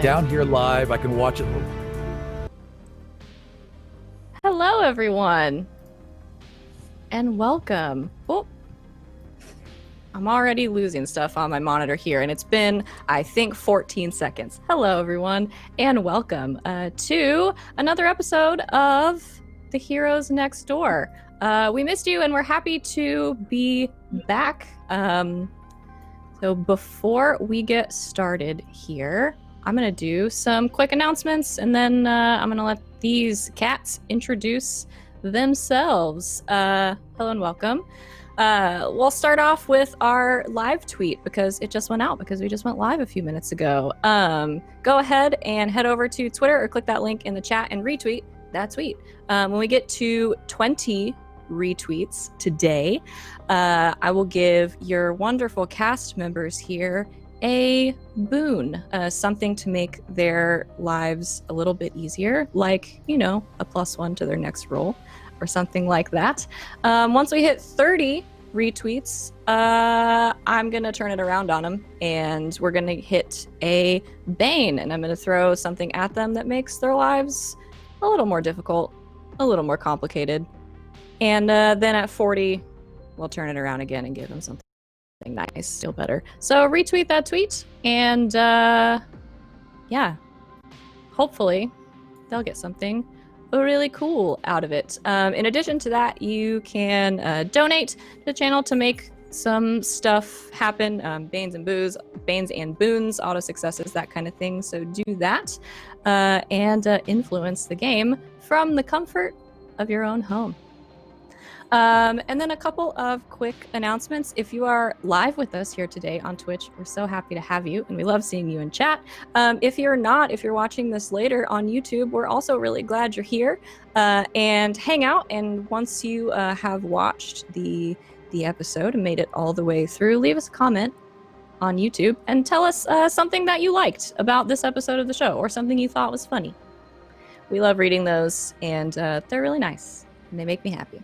down here live. I can watch it. Hello, everyone, and welcome. Oh, I'm already losing stuff on my monitor here, and it's been, I think, 14 seconds. Hello, everyone, and welcome to another episode of The Heroes Next Door. We missed you, and we're happy to be back. So before we get started here, I'm going to do some quick announcements, and then I'm going to let these cats introduce themselves. Hello and welcome. We'll start off with our live tweet because it just went out because we just went live a few minutes ago. Go ahead and head over to Twitter or click that link in the chat and retweet that tweet. When we get to 20 retweets today, I will give your wonderful cast members here a boon, something to make their lives a little bit easier, like, you know, a +1 to their next roll or something like that. Once we hit 30 retweets, I'm going to turn it around on them, and we're going to hit a Bane, and I'm going to throw something at them that makes their lives a little more difficult, a little more complicated. And then at 40, we'll turn it around again and give them something nice, still better. So retweet that tweet, and yeah, hopefully they'll get something really cool out of it. In addition to that, you can donate to the channel to make some stuff happen. Banes and boons, auto successes, that kind of thing. So do that and influence the game from the comfort of your own home. And then a couple of quick announcements. If you are live with us here today on Twitch, we're so happy to have you, and we love seeing you in chat. If you're not, if you're watching this later on YouTube, we're also really glad you're here. And hang out, and once you have watched the episode and made it all the way through, leave us a comment on YouTube and tell us something that you liked about this episode of the show, or something you thought was funny. We love reading those, and they're really nice, and they make me happy.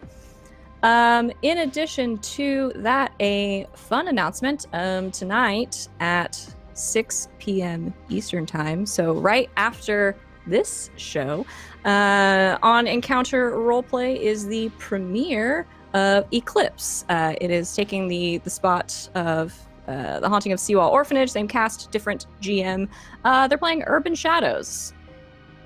In addition to that, a fun announcement tonight at 6 p.m. Eastern Time, so right after this show, on Encounter Roleplay is the premiere of Eclipse. It is taking the spot of The Haunting of Seawall Orphanage, same cast, different GM. They're playing Urban Shadows.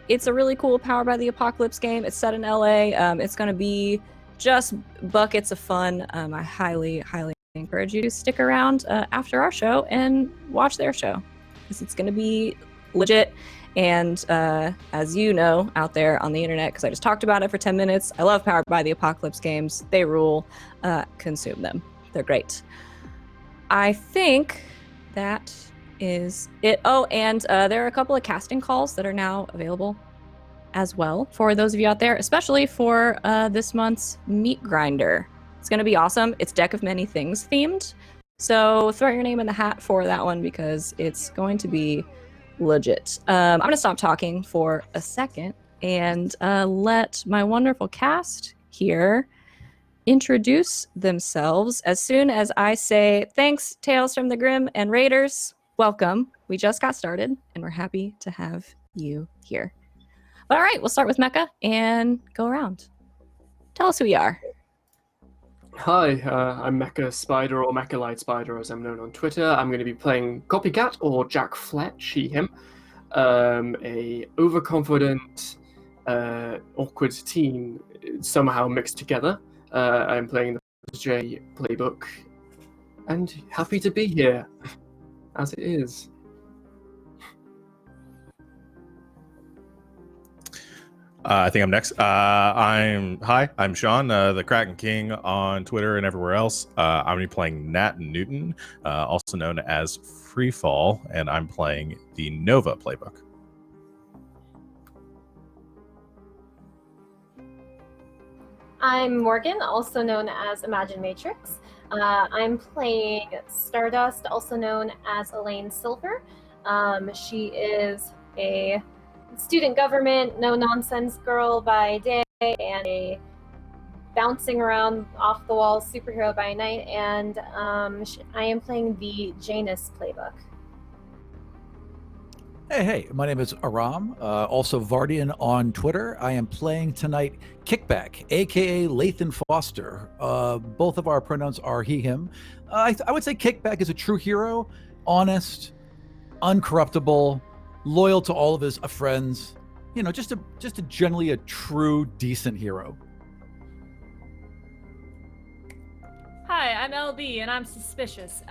It's a really cool Powered by the Apocalypse game. It's set in LA. It's going to be just buckets of fun. I highly, highly encourage you to stick around after our show and watch their show, because it's going to be legit. And as you know out there on the internet, because I just talked about it for 10 minutes, I love Powered by the Apocalypse games. They rule. Consume them. They're great. I think that is it. Oh, and there are a couple of casting calls that are now available as well for those of you out there, especially for this month's Meat Grinder. It's going to be awesome. It's Deck of Many Things themed, so throw your name in the hat for that one because it's going to be legit. I'm going to stop talking for a second and let my wonderful cast here introduce themselves. As soon as I say thanks, Tales from the Grim and Raiders, welcome. We just got started and we're happy to have you here. All right, we'll start with Mecha and go around. Tell us who you are. Hi, I'm Mecha Spider, or Mecha Light Spider as I'm known on Twitter. I'm going to be playing Copycat, or Jack Fletch, he, him. A overconfident, awkward teen somehow mixed together. I'm playing the J playbook, and happy to be here, as it is. I think I'm next. I'm Sean, the Kraken King on Twitter and everywhere else. I'm going to be playing Nat Newton, also known as Freefall, and I'm playing the Nova playbook. I'm Morgan, also known as Imagine Matrix. I'm playing Stardust, also known as Elaine Silver. She is a student government, no-nonsense girl by day, and a bouncing around off-the-wall superhero by night, and I am playing the Janus playbook. Hey, my name is Aram, also Vardian on Twitter. I am playing tonight Kickback, aka Lathan Foster. Both of our pronouns are he, him. I would say Kickback is a true hero, honest, uncorruptible, loyal to all of his friends. You know, just a generally a true, decent hero. Hi, I'm LB, and I'm suspicious.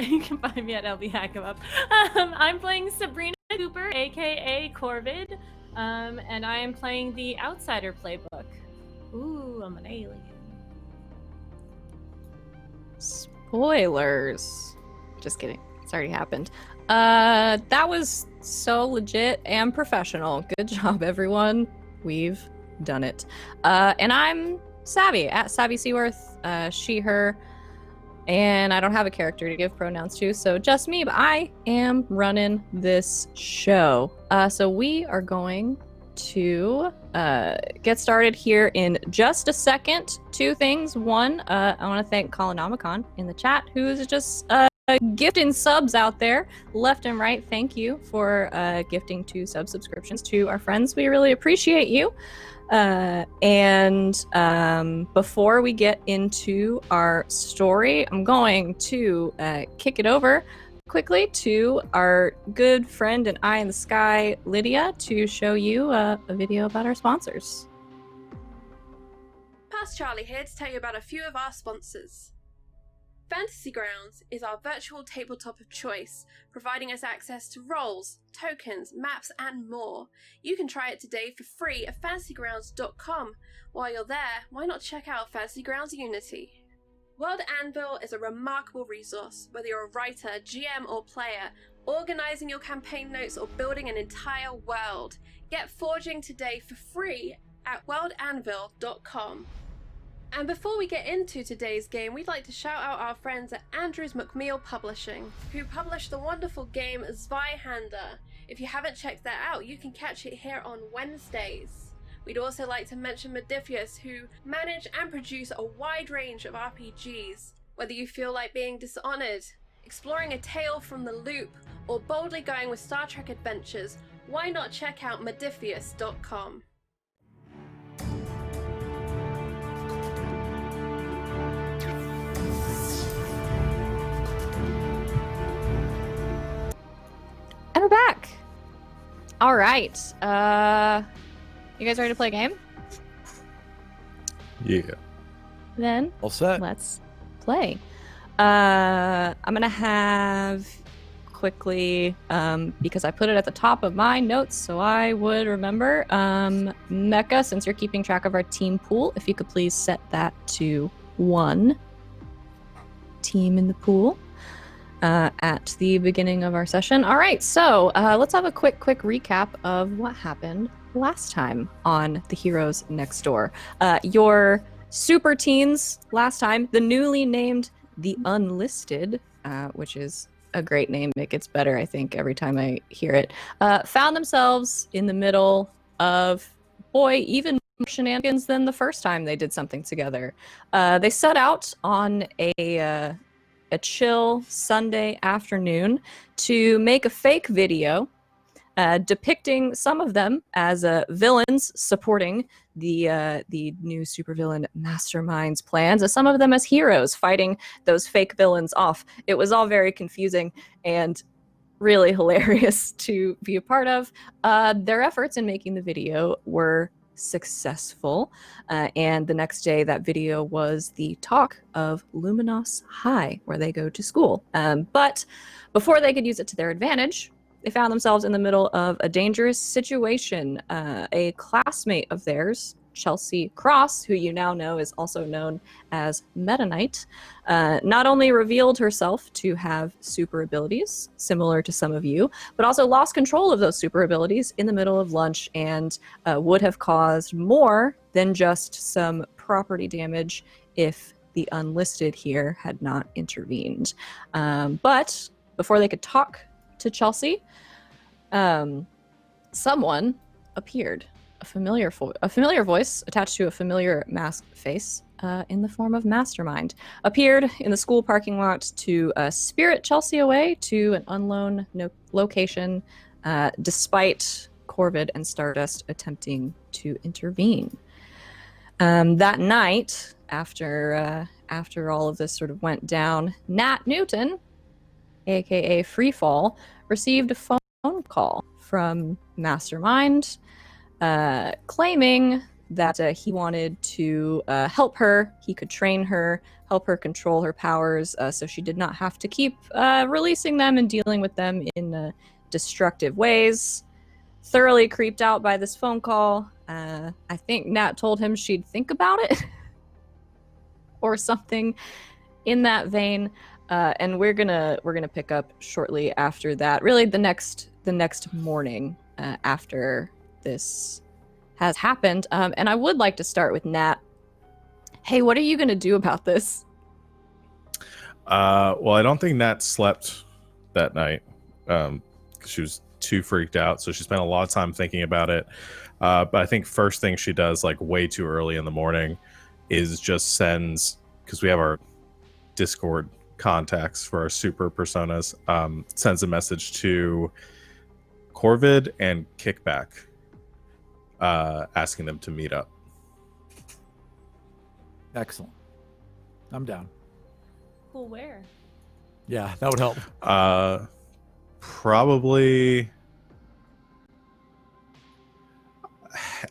You can find me at LB Hackemup. I'm playing Sabrina Cooper, aka Corvid, and I am playing the Outsider playbook. Ooh, I'm an alien. Spoilers. Just kidding. It's already happened. That was so legit and professional. Good job, everyone. We've done it. And I'm Savvy, at Savvy Seaworth, she, her, and I don't have a character to give pronouns to, so just me, but I am running this show. So we are going to get started here in just a second. Two things. One, I want to thank Colonomicon in the chat, who's just gifting subs out there left and right. Thank you for gifting 2 subscriptions to our friends. We really appreciate you. Before we get into our story, I'm going to kick it over quickly to our good friend and eye in the sky, Lydia, to show you a video about our sponsors. Past Charlie here to tell you about a few of our sponsors. Fantasy Grounds is our virtual tabletop of choice, providing us access to roles, tokens, maps, and more. You can try it today for free at fantasygrounds.com. While you're there, why not check out Fantasy Grounds Unity? World Anvil is a remarkable resource, whether you're a writer, GM, or player, organizing your campaign notes or building an entire world. Get forging today for free at worldanvil.com. And before we get into today's game, we'd like to shout out our friends at Andrews McMeel Publishing, who publish the wonderful game Zweihander. If you haven't checked that out, you can catch it here on Wednesdays. We'd also like to mention Modifius, who manage and produce a wide range of RPGs. Whether you feel like being Dishonored, exploring a tale from the loop, or boldly going with Star Trek adventures, why not check out modifius.com. And we're back. All right. You guys ready to play a game? Yeah. Then All set. let's play. I'm gonna have quickly, because I put it at the top of my notes so I would remember. Mecca, since you're keeping track of our team pool, if you could please set that to 1 team in the pool. At the beginning of our session. All right, so let's have a quick recap of what happened last time on The Heroes Next Door. Your super teens last time, the newly named The Unlisted, which is a great name. It gets better, I think, every time I hear it, found themselves in the middle of, even more shenanigans than the first time they did something together. They set out on a chill Sunday afternoon to make a fake video depicting some of them as villains supporting the new supervillain Mastermind's plans, and some of them as heroes fighting those fake villains off. It was all very confusing and really hilarious to be a part of. Their efforts in making the video were successful, and the next day that video was the talk of Luminos High, where they go to school. But before they could use it to their advantage, they found themselves in the middle of a dangerous situation. A classmate of theirs, Chelsea Cross, who you now know is also known as Meta Knight, not only revealed herself to have super abilities, similar to some of you, but also lost control of those super abilities in the middle of lunch and would have caused more than just some property damage if the Unlisted here had not intervened. But before they could talk to Chelsea, someone appeared. A familiar voice attached to a familiar masked face in the form of Mastermind appeared in the school parking lot to spirit Chelsea away to an unknown location despite Corvid and Stardust attempting to intervene. That night, after all of this sort of went down, Nat Newton, aka Freefall, received a phone call from Mastermind, claiming that he wanted to help her. He could train her, help her control her powers, so she did not have to keep releasing them and dealing with them in destructive ways. Thoroughly creeped out by this phone call. I think Nat told him she'd think about it or something in that vein. And we're gonna pick up shortly after that. Really, the next morning after this has happened. And I would like to start with Nat. Hey, what are you gonna do about this? Well, I don't think Nat slept that night. She was too freaked out, so she spent a lot of time thinking about it. But I think first thing she does, like way too early in the morning, is just sends, because we have our Discord contacts for our super personas, sends a message to Corvid and Kickback, asking them to meet up. Excellent. I'm down. Cool, where? Yeah, that would help. Probably.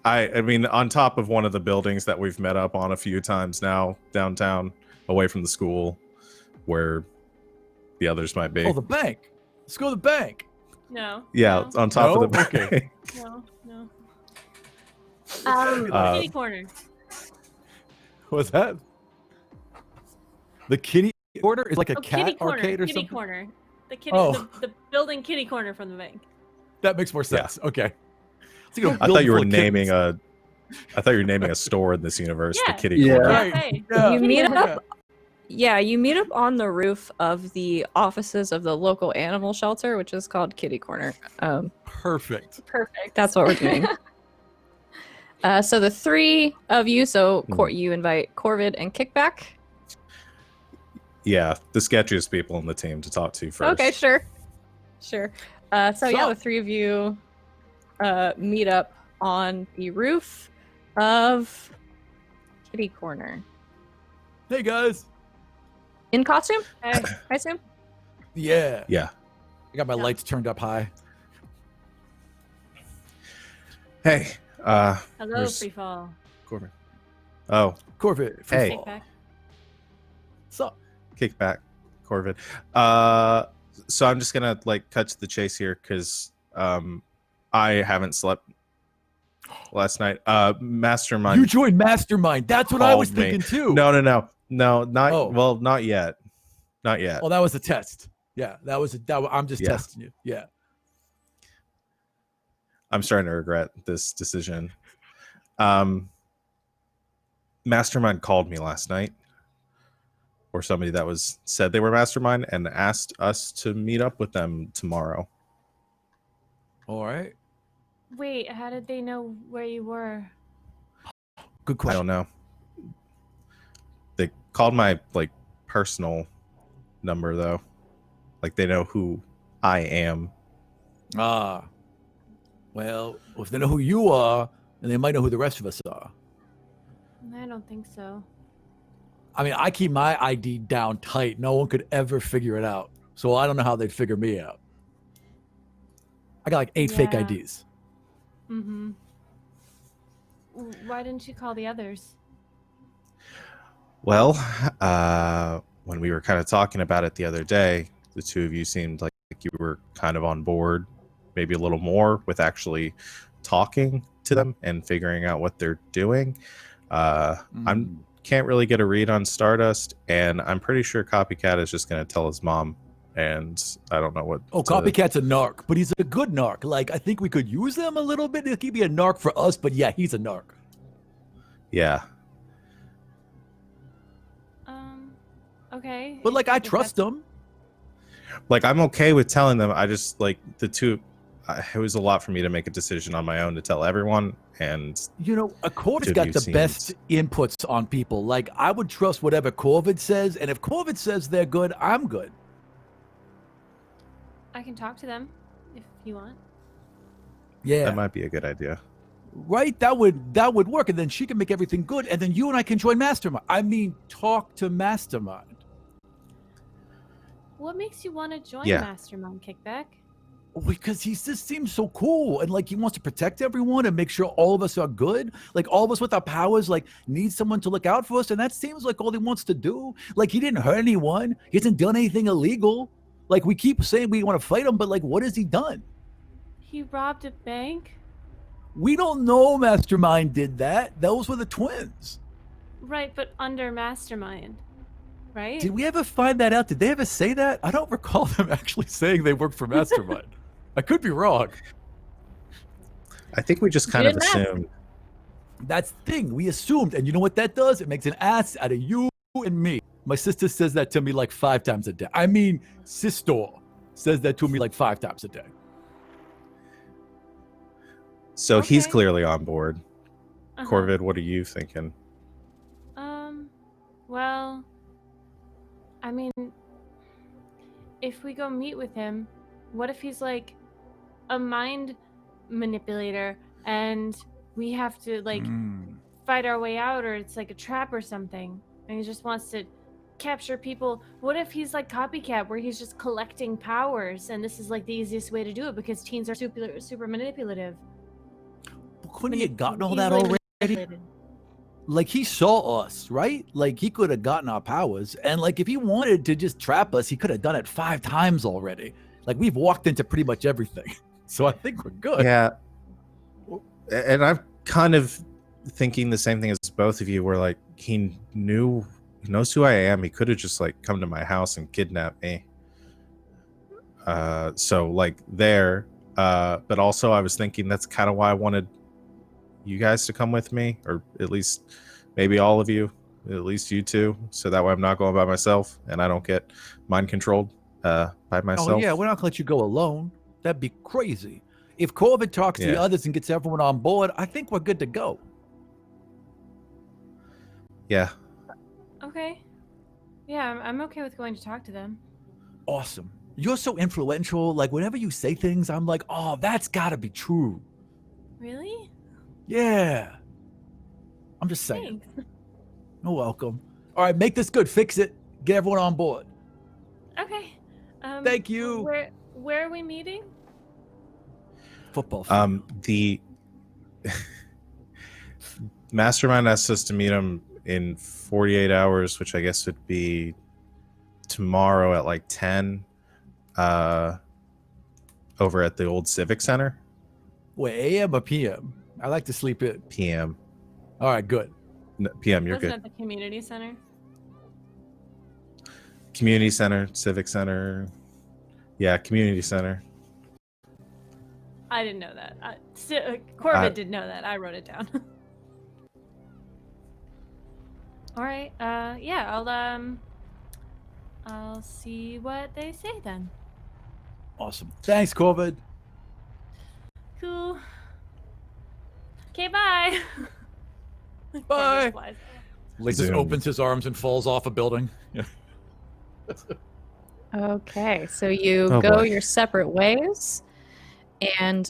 I mean, on top of one of the buildings that we've met up on a few times now, downtown, away from the school, where the others might be. Oh, the bank. Let's go to the bank. No. Yeah, no, on top of the Okay. bank. No. Uh, Kitty corner. What's that? The kitty corner is like a Oh, cat kitty corner. arcade or Kitty something? corner. The kitty. Oh. The building kitty corner from the bank. That makes more sense. Okay. It's like a I thought you were building full of naming kittens. I thought you were naming a store in this universe, Yeah. the Kitty Yeah. Corner. Right. Hey. Yeah. You meet Yeah. up. Yeah, you meet up on the roof of the offices of the local animal shelter, which is called Kitty Corner. Perfect. Perfect. That's what we're doing. So the three of you, you invite Corvid and Kickback. Yeah, the sketchiest people on the team to talk to first. Okay, sure. So yeah, So- the three of you meet up on the roof of Kitty Corner. Hey guys. In costume, Hey. I assume? Yeah. Yeah. I got my Yeah. lights turned up high. Hey, Hello, Where's- Freefall. Corbin. Oh, Corvid. Hey. Freefall. Kickback. So, Kickback, Corvid. So I'm just gonna cut to the chase here because I haven't slept last night. Mastermind. you joined Mastermind. That's what I was called me. thinking too. No, not Oh. well, not yet, not yet. Oh, that was a test. Yeah, I'm just Yeah. testing you. Yeah. I'm starting to regret this decision. Mastermind called me last night, or somebody that said they were Mastermind, and asked us to meet up with them tomorrow. All right. Wait, how did they know where you were? Good I question. don't know. They called my personal number though. They know who I am. Ah. Well, if they know who you are, then they might know who the rest of us are. I don't think so. I mean, I keep my ID down tight. No one could ever figure it out. So I don't know how they'd figure me out. I got 8 fake Yeah. IDs. Mm-hmm. Why didn't you call the others? Well, when we were kind of talking about it the other day, the two of you seemed like you were kind of on board, maybe a little more with actually talking to them and figuring out what they're doing. I'm can't really get a read on Stardust, and I'm pretty sure Copycat is just going to tell his mom, and I don't know what. Oh, Copycat's a narc, but he's a good narc. I think we could use them a little bit. He could be a narc for us, but yeah, he's a narc. Yeah. Okay. But I if trust that's- him. I'm okay with telling them. I just the two. It was a lot for me to make a decision on my own to tell everyone, and Corvid's Dude, got you the seemed- best inputs on people. I would trust whatever Corvid says, and if Corvid says they're good, I'm good. I can talk to them if you want. Yeah. That might be a good idea. Right? That would work. And then she can make everything good. And then you and I can join Mastermind. I mean, talk to Mastermind. What makes you want to join Yeah. Mastermind, Kickback? Because he just seems so cool. And like he wants to protect everyone and make sure all of us are good. Like all of us with our powers, like need someone to look out for us. And that seems like all he wants to do. Like he didn't hurt anyone. He hasn't done anything illegal. Like we keep saying we want to fight him, but like what has he done? He robbed a bank? We don't know Mastermind did that. Those were the twins. Right, but under Mastermind, right? Did we ever find that out? Did they ever say that? I don't recall them actually saying they worked for Mastermind. I could be wrong. I think we just kind of assumed. That's the thing. We assumed. And you know what that does? It makes an ass out of you and me. My sister says that to me like 5 times a day. I mean, sister says that to me like 5 times a day. So he's Okay. clearly on board. Uh-huh. Corvid, what are you thinking? Well, I mean, if we go meet with him, what if he's like a mind manipulator and we have to like fight our way out, or it's like a trap or something, and he just wants to capture people? What if he's like Copycat, where he's just collecting powers, and this is like the easiest way to do it because teens are super manipulative? Couldn't he have gotten all that Easily already? manipulated. Like he saw us, right? Like he could have gotten our powers. And like if he wanted to just trap us, he could have done it 5 times already. Like we've walked into pretty much everything. So I think we're good. Yeah. And I'm kind of thinking the same thing as both of you, where like he knows who I am. He could have just like come to my house and kidnapped me. So like there, but also I was thinking that's kind of why I wanted you guys to come with me, or at least maybe all of you, at least you two, so that way I'm not going by myself and I don't get mind controlled by myself. Oh yeah, we're not gonna let you go alone. That'd be crazy. If Corvid talks to the Yeah. others and gets everyone on board, I think we're good to go. Yeah. Okay. Yeah, I'm okay with going to talk to them. Awesome. You're so influential. Like whenever you say things, I'm like, oh, that's gotta be true. Really? Yeah. I'm just saying. Thanks. You're welcome. All right, make this good. Fix it. Get everyone on board. Okay. Thank you. Where are we meeting? Football field. The Mastermind asked us to meet him in 48 hours, which I guess would be tomorrow at like 10, over at the old Civic Center. Wait, AM or PM? I like to sleep in. PM. All right, good. No, PM, you're Wasn't good. at the community center? Community Center, Civic Center. Yeah, Community Center. I didn't know that. Corbett did know that. I wrote it down. All right. Yeah. I'll see what they say then. Awesome. Thanks, Corvid. Cool. Okay. Bye. Bye. Corbett flies. Lasis Zoom. opens his arms and falls off a building. Yeah. Okay, so you Oh, go boy. your separate ways. And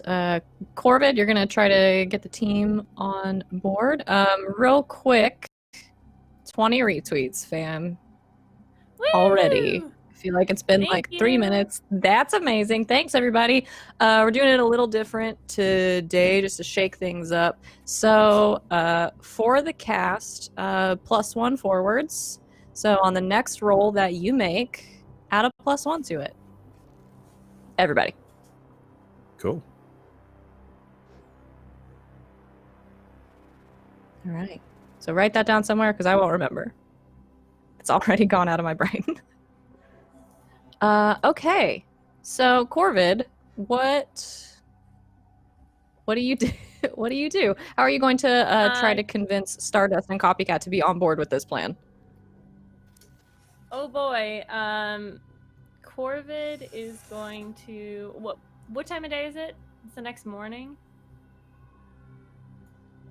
Corvid, you're going to try to get the team on board. Real quick, 20 retweets, fam. Already. Woo! I feel like it's been Thank like 3 you. minutes. That's amazing. Thanks, everybody. We're doing it a little different today just to shake things up. So for the cast, +1 forwards. So on the next roll that you make, add a +1 to it. Everybody. Cool. All right. So write that down somewhere because I won't remember. It's already gone out of my brain. Okay. So Corvid, what do you do? What do you do? How are you going to try to convince Stardust and Copycat to be on board with this plan? Oh boy. Corvid is going to what time of day is it? It's the next morning.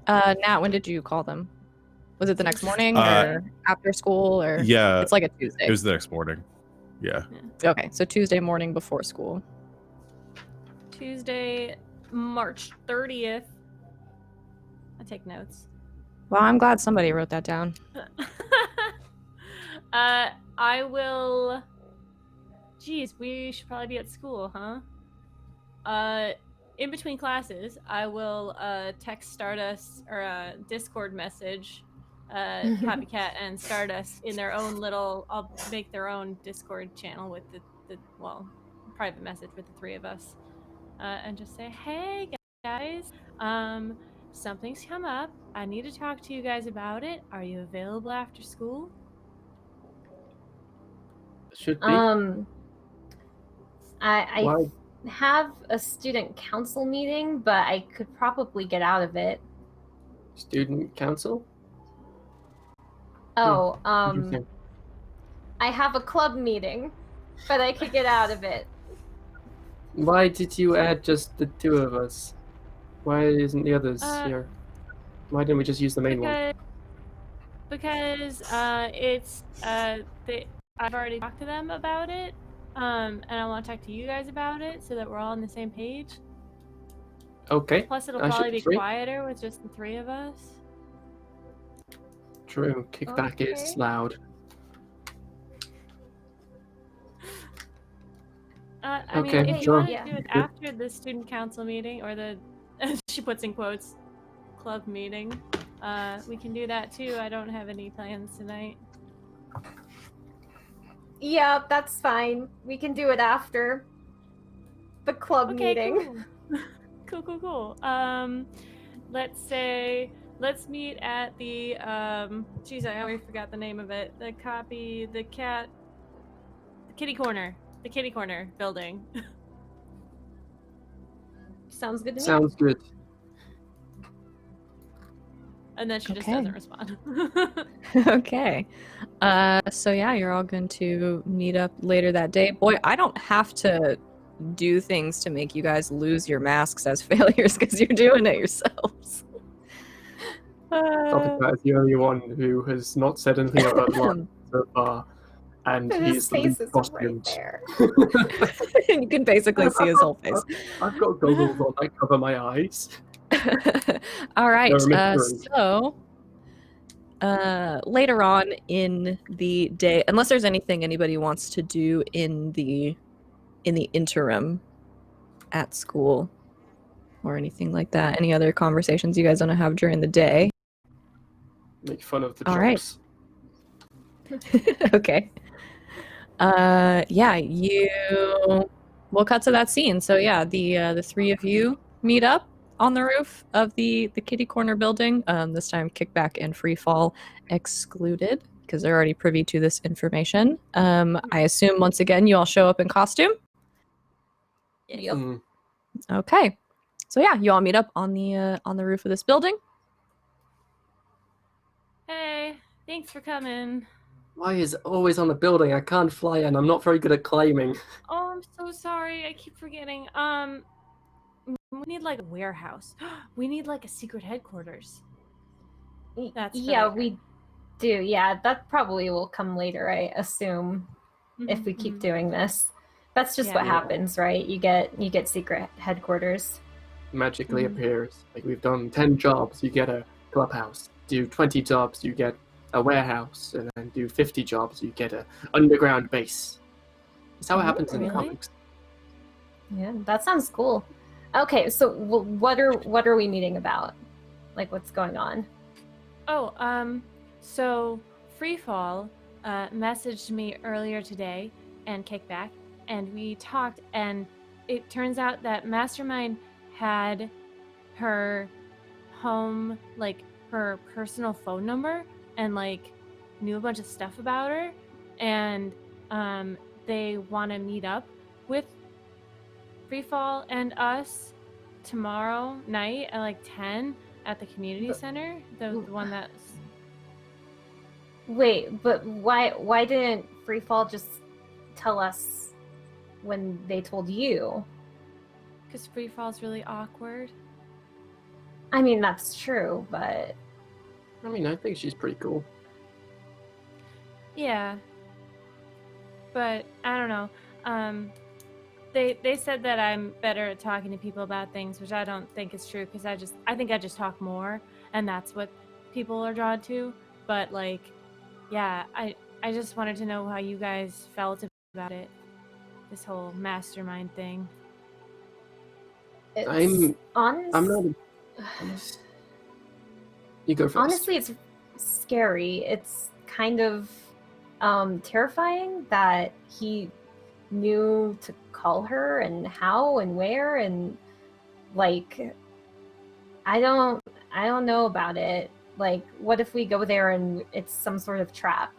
Nat, when did you call them? Was it the next morning or after school or? Yeah. It's like a Tuesday. It was the next morning. Yeah. Okay, so Tuesday morning before school. Tuesday March 30th. I take notes. Well, I'm glad somebody wrote that down. I will. Geez, we should probably be at school, huh? In between classes, I will text Stardust or a Discord message, Copycat and Stardust in their own little. I'll make their own Discord channel with the private message with the three of us, and just say, "Hey guys, something's come up. I need to talk to you guys about it. Are you available after school?" Should be. I Why? have a student council meeting, but I could probably get out of it. Student council? Oh, Interesting. I have a club meeting, but I could get out of it. Why did you add just the two of us? Why isn't the others here? Why didn't we just use the main one? Because I've already talked to them about it, and I want to talk to you guys about it so that we're all on the same page. Okay. Plus, it'll I should probably be be free. quieter with just the three of us. True. Kickback is Okay. loud. I Okay, mean, if you sure. want to Yeah. do it after the student council meeting or the, she puts in quotes, club meeting, we can do that too. I don't have any plans tonight. Yeah, that's fine. We can do it after the club meeting. Cool. Let's meet at the geez, I already forgot the name of it. The kitty corner building. Sounds good to me. Sounds good. And then she just Okay. doesn't respond. Okay. So yeah, you're all going to meet up later that day. Boy, I don't have to do things to make you guys lose your masks as failures because you're doing it yourselves. Copycat is the only one who has not said anything about line so far, and His he's the face least is right costumed. there. You can basically see his whole face. I've got goggles on that cover my eyes. All right. They're a mystery. So later on in the day, unless there's anything anybody wants to do in the interim at school or anything like that, any other conversations you guys want to have during the day? Make fun of the All right. jocks. Okay. Yeah, we'll cut to that scene. So yeah, the three of you meet up on the roof of the kitty corner building. This time Kickback and Freefall excluded because they're already privy to this information. I assume once again you all show up in costume. Yep. Mm. Okay. So yeah, you all meet up on the roof of this building. Hey, thanks for coming. Why is it always on the building? I can't fly and I'm not very good at climbing. Oh, I'm so sorry. I keep forgetting. We need like a warehouse. We need like a secret headquarters. That's Yeah, right. we do. Yeah, that probably will come later, I assume, if we keep doing this. That's just what Yeah. happens, right? You get secret headquarters. Magically Mhm. appears. Like we've done 10 jobs, you get a clubhouse. Do 20 jobs, you get a warehouse, and then do 50 jobs, you get a underground base. That's how it happens in the Really? comics. Yeah, that sounds cool. Okay, so what are we meeting about? Like, what's going on? Oh, so Freefall messaged me earlier today and Kickback, and we talked, and it turns out that Mastermind had her home, like her personal phone number, and like knew a bunch of stuff about her, and they want to meet up with Freefall and us tomorrow night at like 10 at the community center, the one that's Wait, but why didn't Freefall just tell us when they told you? because Freefall's really awkward. I mean, that's true, but I mean, I think she's pretty cool. Yeah, but I don't know. they said that I'm better at talking to people about things, which I don't think is true because I think I just talk more, and that's what people are drawn to. But like, yeah, I just wanted to know how you guys felt about it, this whole mastermind thing. It's I'm not. You go first. honestly, it's scary. It's kind of terrifying that he knew to call her and how and where, and like I don't know about it. Like, what if we go there and it's some sort of trap?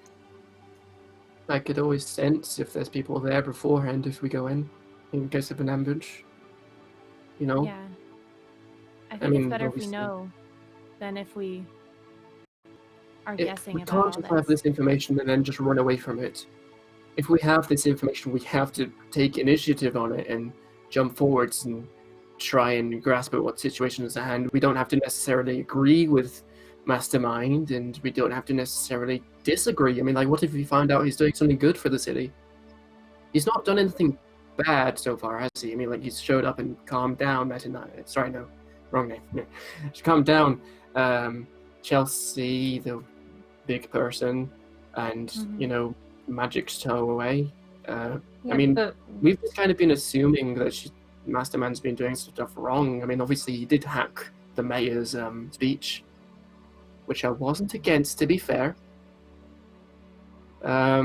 I could always sense if there's people there beforehand if we go in case of an ambush. You know? Yeah. I think mean, it's better if we obviously. know than if we are We guessing about can't all just have this. this information and then just run away from it. If we have this information, we have to take initiative on it and jump forwards and try and grasp at what situation is at hand. We don't have to necessarily agree with Mastermind, and we don't have to necessarily disagree. I mean, like, what if we find out he's doing something good for the city? He's not done anything bad so far, has he? I mean, like, he's showed up and calmed down. Sorry, no, wrong name. Yeah. Calmed down Chelsea, the big person, and Magic stowaway. Yeah, I mean, but we've just kind of been assuming that Mastermind's been doing stuff wrong. I mean, obviously he did hack the mayor's speech, which I wasn't against, to be fair. I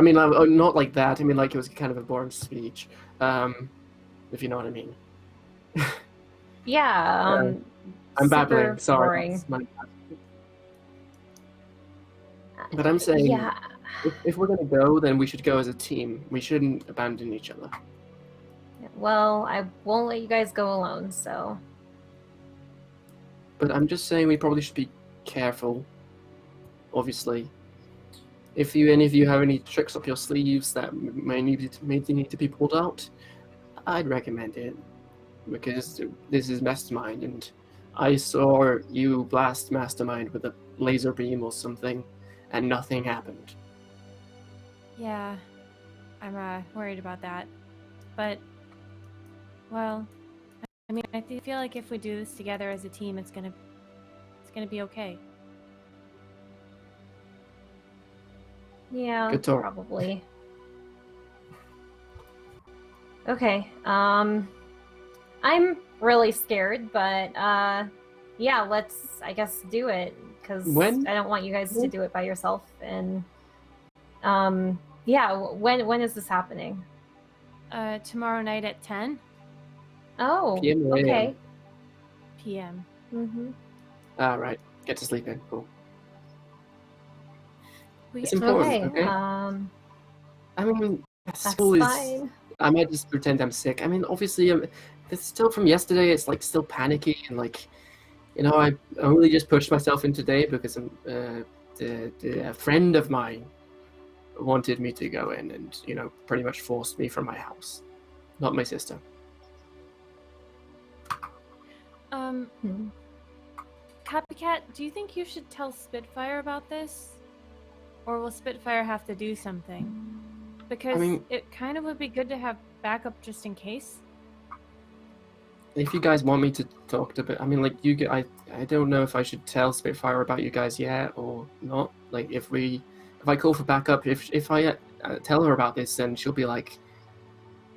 mean, not like that. I mean, like, it was kind of a boring speech, if you know what I mean. yeah, I'm super babbling. Sorry. boring. That's my bad. But I'm saying, Yeah, if we're going to go, then we should go as a team. We shouldn't abandon each other. well, I won't let you guys go alone, so But I'm just saying we probably should be careful, obviously. If any of you have any tricks up your sleeves that may need to be pulled out, I'd recommend it. Because this is Mastermind, and I saw you blast Mastermind with a laser beam or something, and nothing happened. Yeah, I'm worried about that. But, well, I mean, I feel like if we do this together as a team, it's gonna be okay. yeah, Good talk. probably. Okay, I'm really scared, but yeah, let's, I guess, do it, because When? I don't want you guys to do it by yourself. And yeah, when is this happening? Tomorrow night at 10 Oh, PM or AM? okay. p.m. Mm-hmm. Right. Get to sleep in. Cool. We, It's important, Okay, okay? I mean, that's school is... fine. I might just pretend I'm sick. I mean, obviously, it's still from yesterday. It's, like, still panicky, and, like, I only just pushed myself in today because a friend of mine wanted me to go in and, pretty much forced me from my house. Not my sister. Hmm. Copycat, do you think you should tell Spitfire about this? Or will Spitfire have to do something? Because mean- it kind of would be good to have backup just in case. If you guys want me to talk to, I mean, like, I don't know if I should tell Spitfire about you guys yet or not. Like, if I call for backup, if I tell her about this, then she'll be like,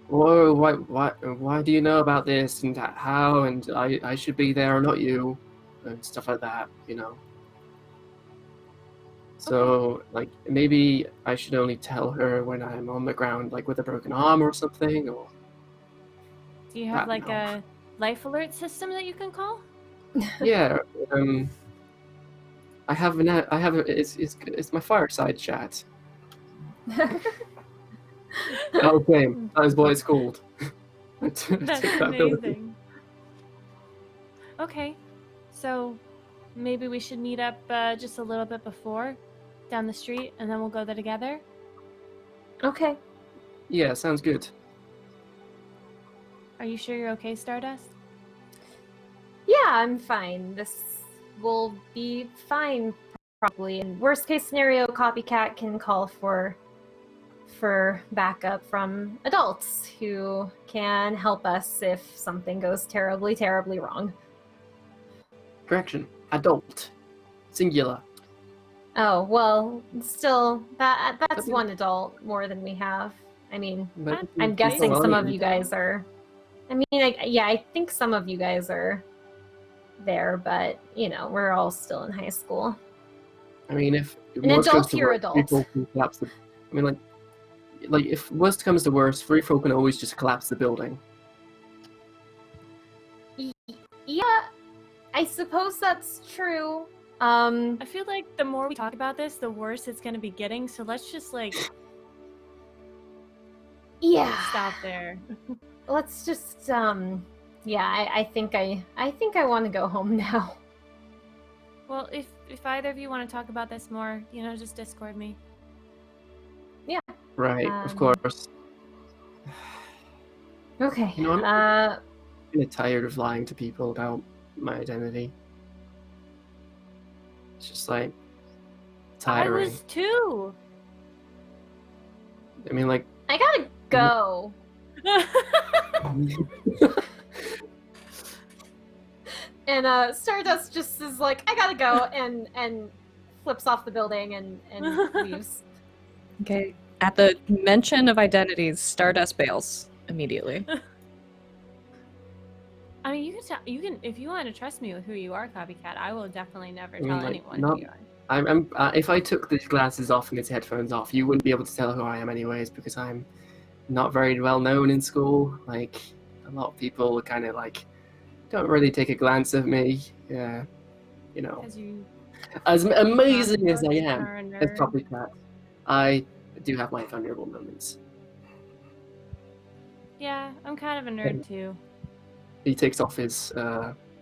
"Whoa, why do you know about this and how? And I should be there, not you," and stuff like that, So, like, maybe I should only tell her when I'm on the ground, like, with a broken arm or something, or... Do you have I like don't know. a life alert system that you can call? Yeah, it's my fireside chat. Okay, that is what it's called. That's Take that ability. amazing. Okay, so maybe we should meet up just a little bit before down the street, and then we'll go there together. Okay. Yeah, sounds good. Are you sure you're okay, Stardust? Yeah, I'm fine. This will be fine, probably. In worst case scenario, Copycat can call for for backup from adults who can help us if something goes terribly, terribly wrong. Correction. Adult. Singular. Oh, well, still, that's Okay. one adult more than we have. I mean, But- I'm guessing well, some I of mean, you guys are. I mean, I think some of you guys are there, but you know, we're all still in high school. I mean, if An worst comes adult, to you're worst, adult. free folk can collapse the. I mean, like if worst comes to worst, free folk can always just collapse the building. Yeah, I suppose that's true. I feel like the more we talk about this, the worse it's gonna be getting. So let's just like Yeah. stop there. Let's just yeah, I think I want to go home now. Well, if either of you want to talk about this more, just Discord me. Right, of Um, course. Okay. You know, I'm kind of tired of lying to people about my identity. It's just like tiring. I was too. I mean, like. I gotta go. And Stardust just is like, I gotta go, and flips off the building and leaves. Okay. At the mention of identities, Stardust bails immediately. I mean, you can if you want to trust me with who you are, Copycat. I will definitely never I mean, tell like, anyone not- who you are. I'm if I took these glasses off and these headphones off, you wouldn't be able to tell who I am anyways, because I'm not very well known in school. Like, a lot of people kind of like don't really take a glance at me. Yeah, you know, Because you as amazing as I are am a as nerd. Copycat, I do have my vulnerable moments. Yeah, I'm kind of a nerd too. He takes off his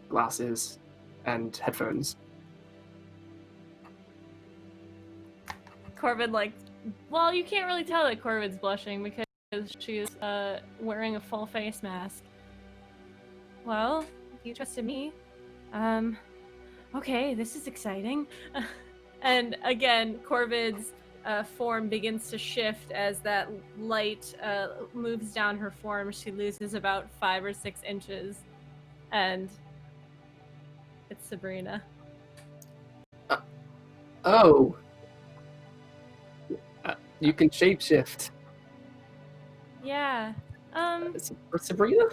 glasses and headphones. Corbin, well, you can't really tell that Corbin's blushing because she's wearing a full face mask. Well, if you trusted me, okay, this is exciting. And again, Corbin's form begins to shift as that light moves down her form. She loses about 5 or 6 inches, and it's Sabrina. Oh, you can shapeshift. Yeah. Sabrina?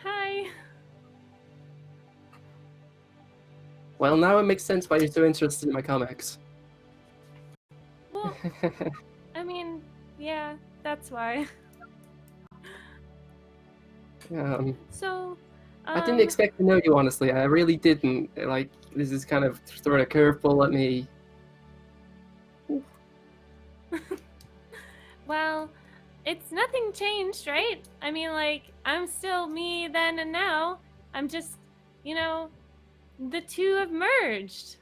Hi. Well, now it makes sense why you're so interested in my comics. Well, I mean, yeah, that's why. So, I didn't expect to know you, honestly. I really didn't. Like, this is kind of throwing a curveball at me. Well, it's nothing changed, right? I mean, I'm still me then and now. I'm just, the two have merged.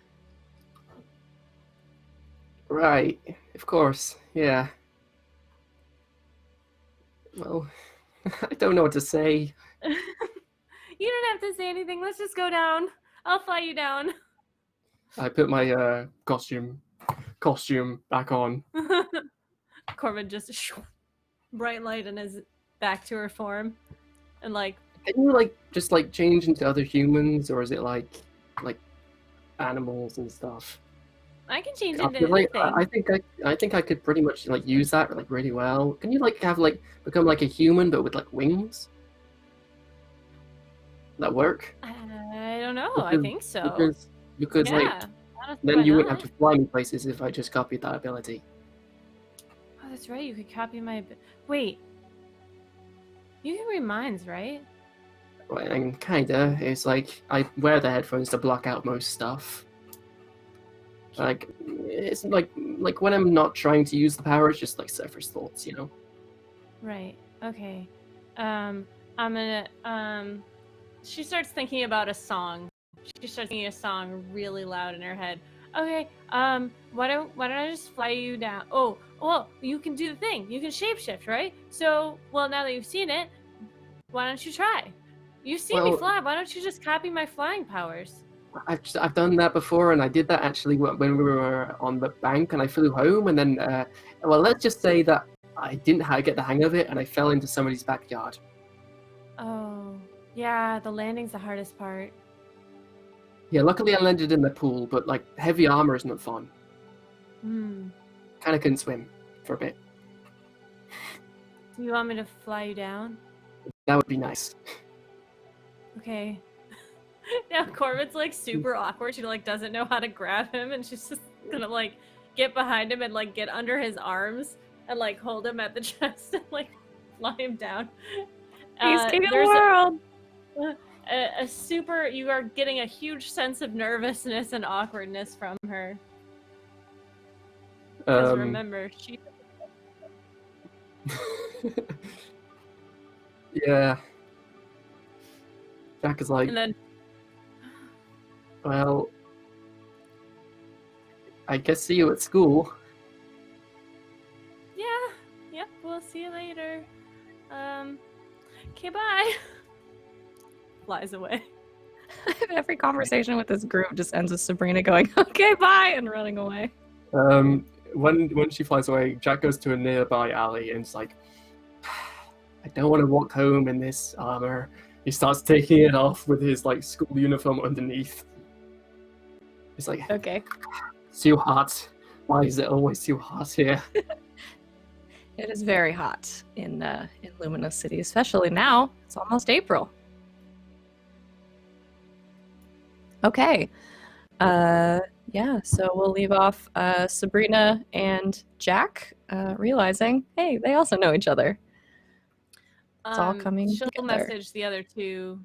Right, of course, yeah. Well, I don't know what to say. You don't have to say anything. Let's just go down. I'll fly you down. I put my costume back on. Corbin just bright light and is back to her form, and Can you just change into other humans, or is it like animals and stuff? I can change I into feel like anything. I think I could pretty much use that really well. Can you have become a human but with wings? That work? I don't know. I Because- think so. Because yeah. Honestly, then why you wouldn't not? have to fly me places if I just copied that ability. Oh, that's right. You could copy my. Wait. You can read minds, right? Well, and kinda. It's I wear the headphones to block out most stuff. It's like when I'm not trying to use the power, it's just surface thoughts, you know. Right. Okay. I'm gonna. She starts thinking about a song. She starts singing a song really loud in her head. Okay. Why don't I just fly you down? Oh, well, you can do the thing. You can shapeshift, right? So, well, now that you've seen it, why don't you try? You've seen me Well- fly. Why don't you just copy my flying powers? I've done that before, and I did that actually when we were on the bank, and I flew home, and then well, let's just say that I didn't get the hang of it, and I fell into somebody's backyard. Oh, yeah, the landing's the hardest part. Yeah, luckily I landed in the pool, but like heavy armor is not fun. Hmm. Kind of couldn't swim for a bit. Do you want me to fly you down? That would be nice. Okay. Now Corbin's like super awkward. She like doesn't know how to grab him, and she's just gonna like get behind him and like get under his arms and like hold him at the chest and like fly him down. He's king of the there's world. a super. You are getting a huge sense of nervousness and awkwardness from her. Because remember, she. Yeah. Jack is like, And then well, I guess see you at school. yeah, yep. We'll see you later. Okay, bye. Flies away. Every conversation with this group just ends with Sabrina going, "Okay, bye," and running away. When she flies away, Jack goes to a nearby alley and it's like, I don't want to walk home in this armor. He starts taking it off with his like school uniform underneath. He's like, Okay. it's too hot. Why is it always too hot here? It is very hot in Luminous City, especially now. It's almost April. Okay. Yeah, so we'll leave off Sabrina and Jack realizing, hey, they also know each other. It's all coming She'll together. message the other two,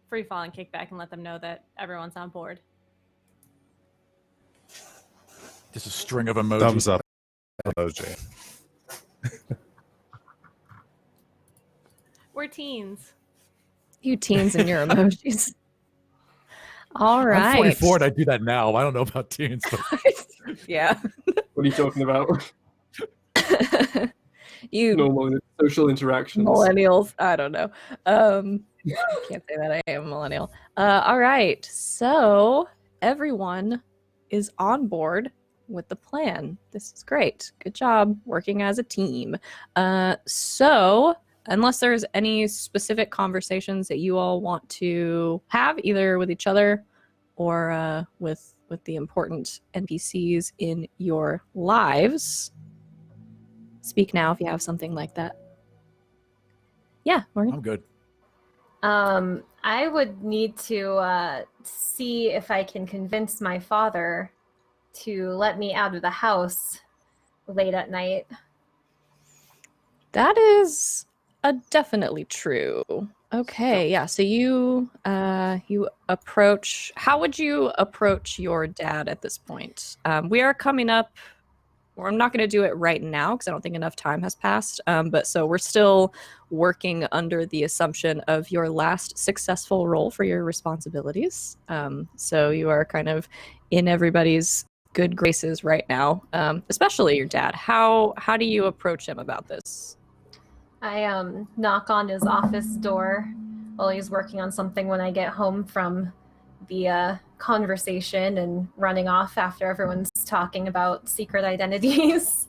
Free Fall and Kickback, and let them know that everyone's on board. Just a string of emojis. Thumbs up emoji. We're teens. You teens and your emojis. All right. I'm 44 and I do that now. I don't know about teens, but Yeah. What are you talking about? You Normal social interactions. millennials. I don't know. I can't say that I am a millennial. All right. So everyone is on board with the plan. This is great. Good job working as a team. So unless there's any specific conversations that you all want to have, either with each other or with the important NPCs in your lives, speak now if you have something like that. Yeah, Morgan. I'm good. I would need to see if I can convince my father to let me out of the house late at night. That is definitely true. Okay, yeah. So you approach. How would you approach your dad at this point? We are coming up. Well, I'm not going to do it right now because I don't think enough time has passed. But so we're still working under the assumption of your last successful role for your responsibilities. So you are kind of in everybody's good graces right now, especially your dad. How do you approach him about this? I knock on his office door while he's working on something when I get home from the conversation and running off after everyone's talking about secret identities.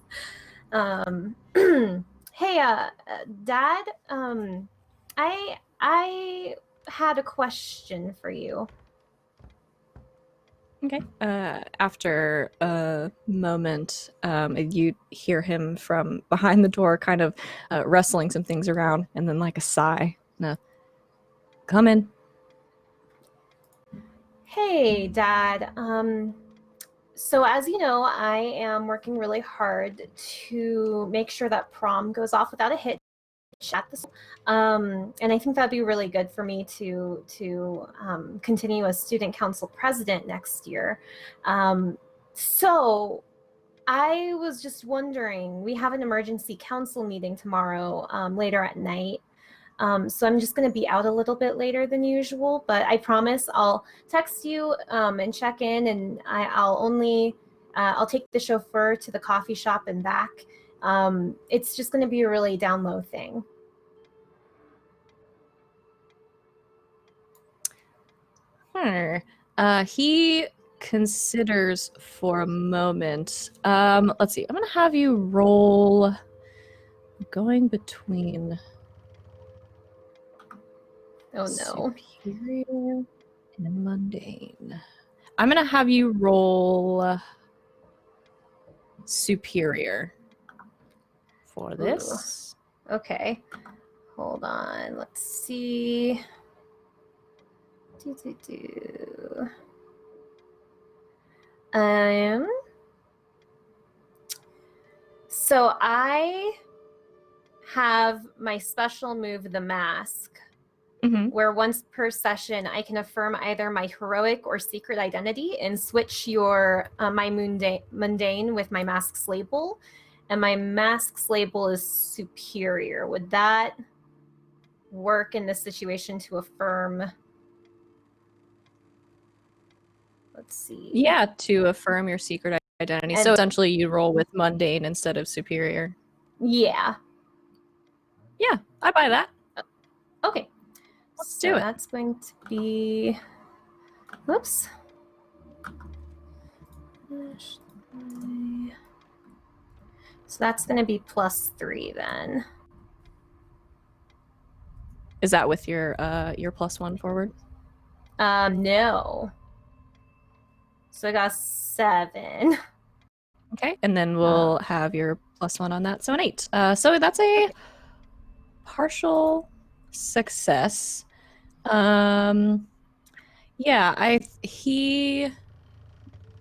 Hey, Dad, I had a question for you. Okay. After a moment, you hear him from behind the door kind of wrestling some things around, and then like a sigh. No. Come in. Hey, Dad. So as you know, I am working really hard to make sure that prom goes off without a hitch at the school. And I think that'd be really good for me to continue as student council president next year. So I was just wondering, we have an emergency council meeting tomorrow, later at night. So I'm just going to be out a little bit later than usual, but I promise I'll text you and check in, and I'll take the chauffeur to the coffee shop and back. It's just going to be a really down low thing. He considers for a moment. Let's see. I'm gonna have you roll. Going between. Oh no. Superior and mundane. I'm gonna have you roll superior for this. Okay. Hold on. Let's see. So I have my special move, the mask, where once per session I can affirm either my heroic or secret identity and switch my mundane with my mask's label, and my mask's label is superior. Would that work in this situation to affirm? Let's see. Yeah, to affirm your secret identity. So essentially you roll with mundane instead of superior. Yeah. Yeah, I buy that. Okay. Let's do it. That's going to be. Whoops. So that's going to be +3 then. Is that with your +1 forward? No. So I got 7. Okay, and then we'll have your +1 on that, so an 8. So that's a partial success. Yeah, he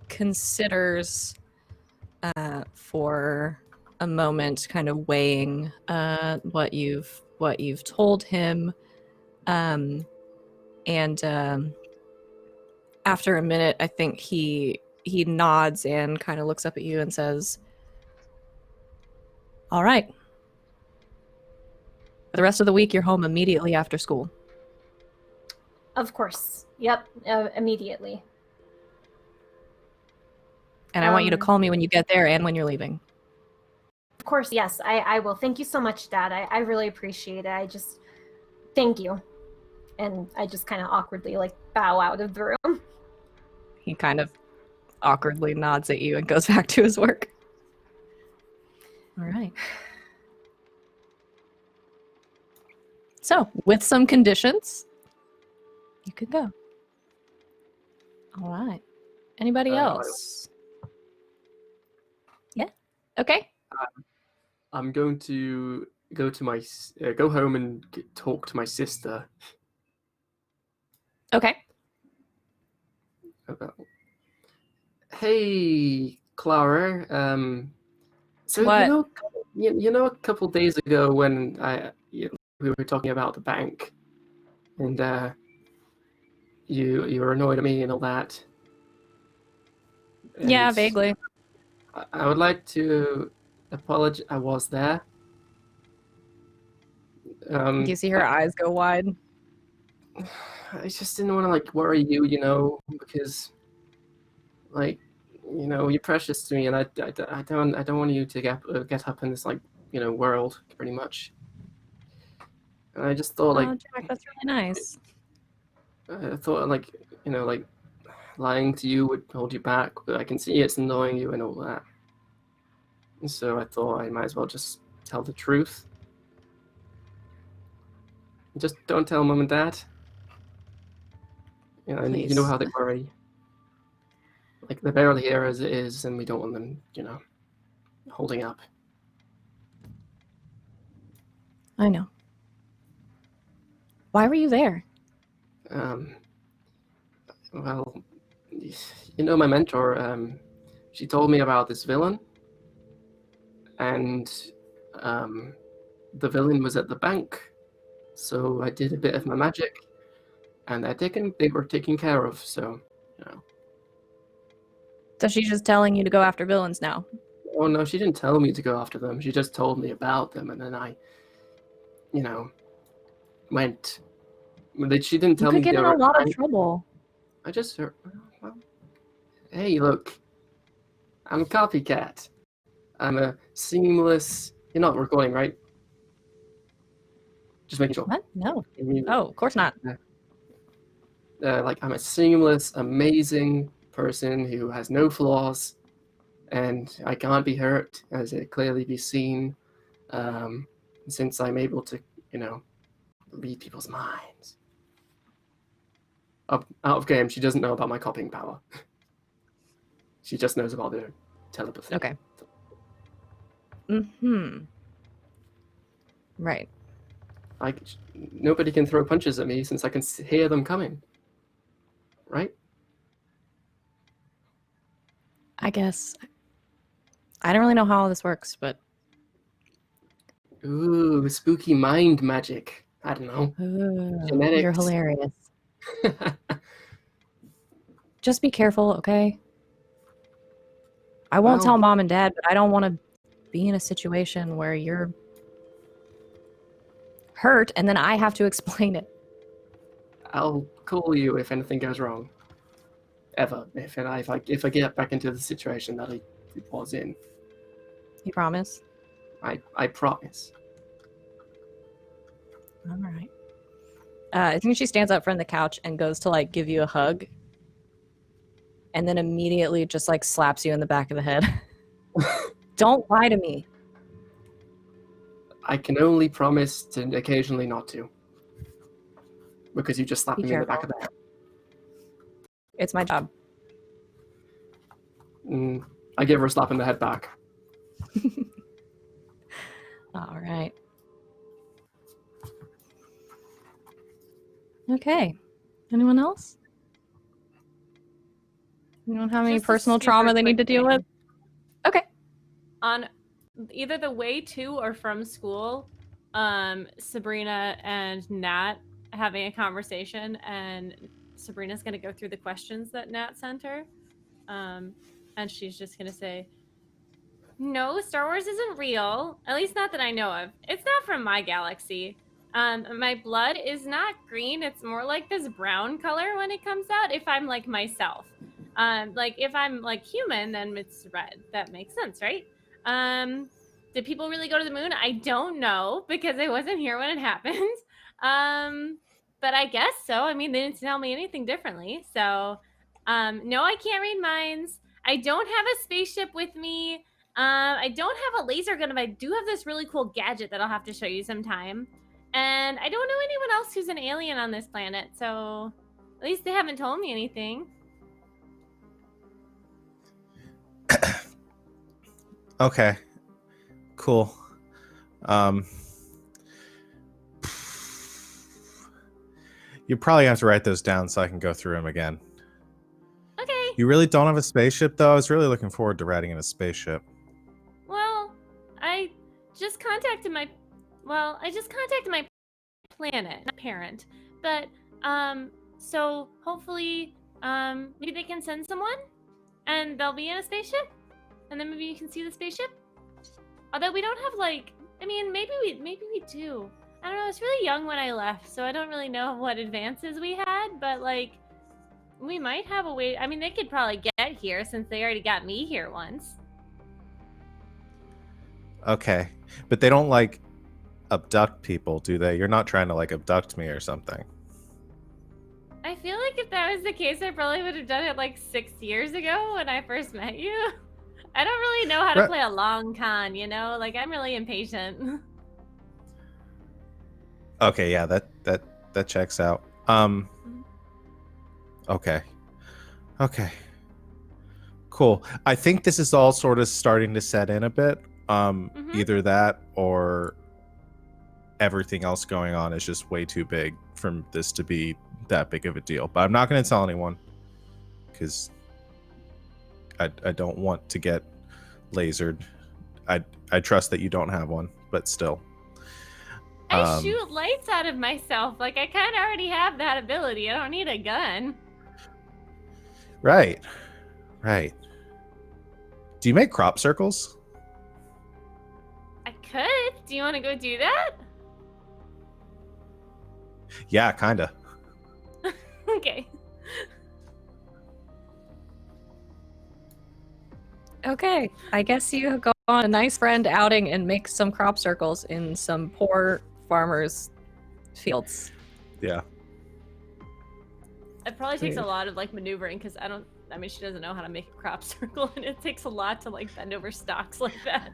considers for a moment, kind of weighing what you've told him, and after a minute, I think he nods and kind of looks up at you and says, "All right. For the rest of the week, you're home immediately after school." Of course. Yep. Immediately. And I want you to call me when you get there and when you're leaving. Of course, yes, I will. Thank you so much, Dad. I really appreciate it. Thank you. And I just kind of awkwardly bow out of the room. He kind of awkwardly nods at you and goes back to his work. All right. So, with some conditions, you can go. All right. Anybody else? Yeah. Okay. I'm going to go home and talk to my sister. Okay. Hey, Clara. So what? you know, a couple days ago when we were talking about the bank, and you were annoyed at me and all that. Yeah, And vaguely. I would like to apologize. I was there. Do you see her eyes go wide? I just didn't want to worry you, because you're precious to me, and I don't want you to get up in this world pretty much. And I just thought Oh, Jack, that's really nice. I thought lying to you would hold you back, but I can see it's annoying you and all that. And so I thought I might as well just tell the truth. Just don't tell Mom and Dad. Please. You know how they worry. They're barely here as it is, and we don't want them, holding up. I know. Why were you there? Well, my mentor, she told me about this villain, and the villain was at the bank, so I did a bit of my magic, and they were taken care of, so, So she's just telling you to go after villains now? Oh, no, she didn't tell me to go after them. She just told me about them, and then I, went. She didn't tell me. You could get in a lot of trouble. I just heard. Well, hey, look. I'm a copycat. I'm a seamless. You're not recording, right? Just making sure. What? No. Oh, of course not. like I'm a seamless, amazing person who has no flaws, and I can't be hurt, as it clearly be seen, since I'm able to, read people's minds. Out of game, she doesn't know about my copying power. She just knows about the telepathy. Okay. Right. Nobody can throw punches at me since I can hear them coming. Right? I guess. I don't really know how all this works, but Ooh, spooky mind magic. I don't know. Genetics. you're hilarious. Just be careful, okay? I won't Well- tell mom and dad, but I don't want to be in a situation where you're hurt and then I have to explain it. I'll call you if anything goes wrong. Ever. If I get back into the situation that I was in. You promise? I promise. All right. I think she stands up from the couch and goes to like give you a hug, and then immediately just like slaps you in the back of the head. Don't lie to me. I can only promise to occasionally not to. Because you just slapped Be me in the back of careful. the head. It's my job. I give her a slap in the head back. All right. Okay. Anyone else? Anyone have any Just a personal super trauma they need to quick deal thing. with? Okay. On either the way to or from school, Sabrina and Nat having a conversation, and Sabrina's gonna go through the questions that Nat sent her, and she's just gonna say, "No, Star Wars isn't real. At least not that I know of. It's not from my galaxy. My blood is not green. It's more like this brown color when it comes out. If I'm like myself, like if I'm like human, then it's red. That makes sense, right? Did people really go to the moon? I don't know because I wasn't here when it happened. But I guess so. I mean, they didn't tell me anything differently. So, no, I can't read minds. I don't have a spaceship with me. I don't have a laser gun, but I do have this really cool gadget that I'll have to show you sometime. And I don't know anyone else who's an alien on this planet, so at least they haven't told me anything. Okay. Cool. You probably have to write those down so I can go through them again. Okay. You really don't have a spaceship, though? I was really looking forward to riding in a spaceship. Well, I just contacted my planet, not parent. But so hopefully maybe they can send someone and they'll be in a spaceship and then maybe you can see the spaceship. Although we don't have like, I mean, maybe we do. I don't know, I was really young when I left, so I don't really know what advances we had, but like we might have a way. I mean, they could probably get here since they already got me here once. Okay. But they don't, like, abduct people, do they? You're not trying to, like, abduct me or something. I feel like if that was the case, I probably would have done it like 6 years ago when I first met you. I don't really know how to Right. play a long con, you know? Like, I'm really impatient. Okay, yeah, that checks out. Okay. Okay. Cool. I think this is all sort of starting to set in a bit. Either that or everything else going on is just way too big for this to be that big of a deal. But I'm not going to tell anyone because I don't want to get lasered. I trust that you don't have one, but still. I shoot lights out of myself. Like, I kind of already have that ability. I don't need a gun. Right. Do you make crop circles? I could. Do you want to go do that? Yeah, kinda. Okay. Okay. I guess you go on a nice friend outing and make some crop circles in some poor farmers' fields. Yeah. It probably takes a Dude. lot of like maneuvering because I mean, she doesn't know how to make a crop circle, and it takes a lot to like bend over stocks like that.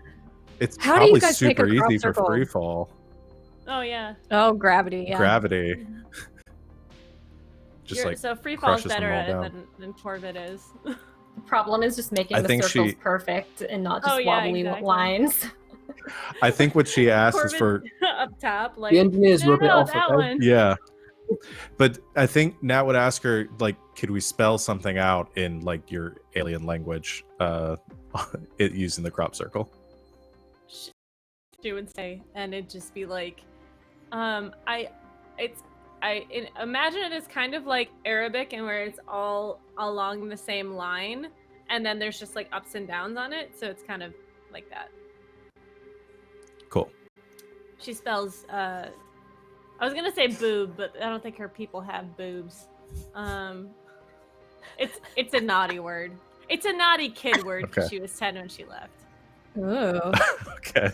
It's How do you probably guys make a super crop easy for circle? free fall. Oh yeah. Oh, gravity. Yeah. Gravity. Just So free fall's crushes them better all at it down. than Corvid is. The problem is just making I the think circles she- perfect and not just Oh, yeah, wobbly exactly. lines. I think what she asked is for Corvid up top, like The engineers were a bit no, off. that Okay? one. yeah. But I think Nat would ask her, like, could we spell something out in like your alien language, using the crop circle? She would say, and it'd just be like, imagine it as kind of like Arabic, and where it's all along the same line, and then there's just like ups and downs on it, so it's kind of like that. Cool. She spells. I was gonna say boob, but I don't think her people have boobs. It's a naughty word. It's a naughty kid word because Okay. she was 10 when she left. Ooh. Okay.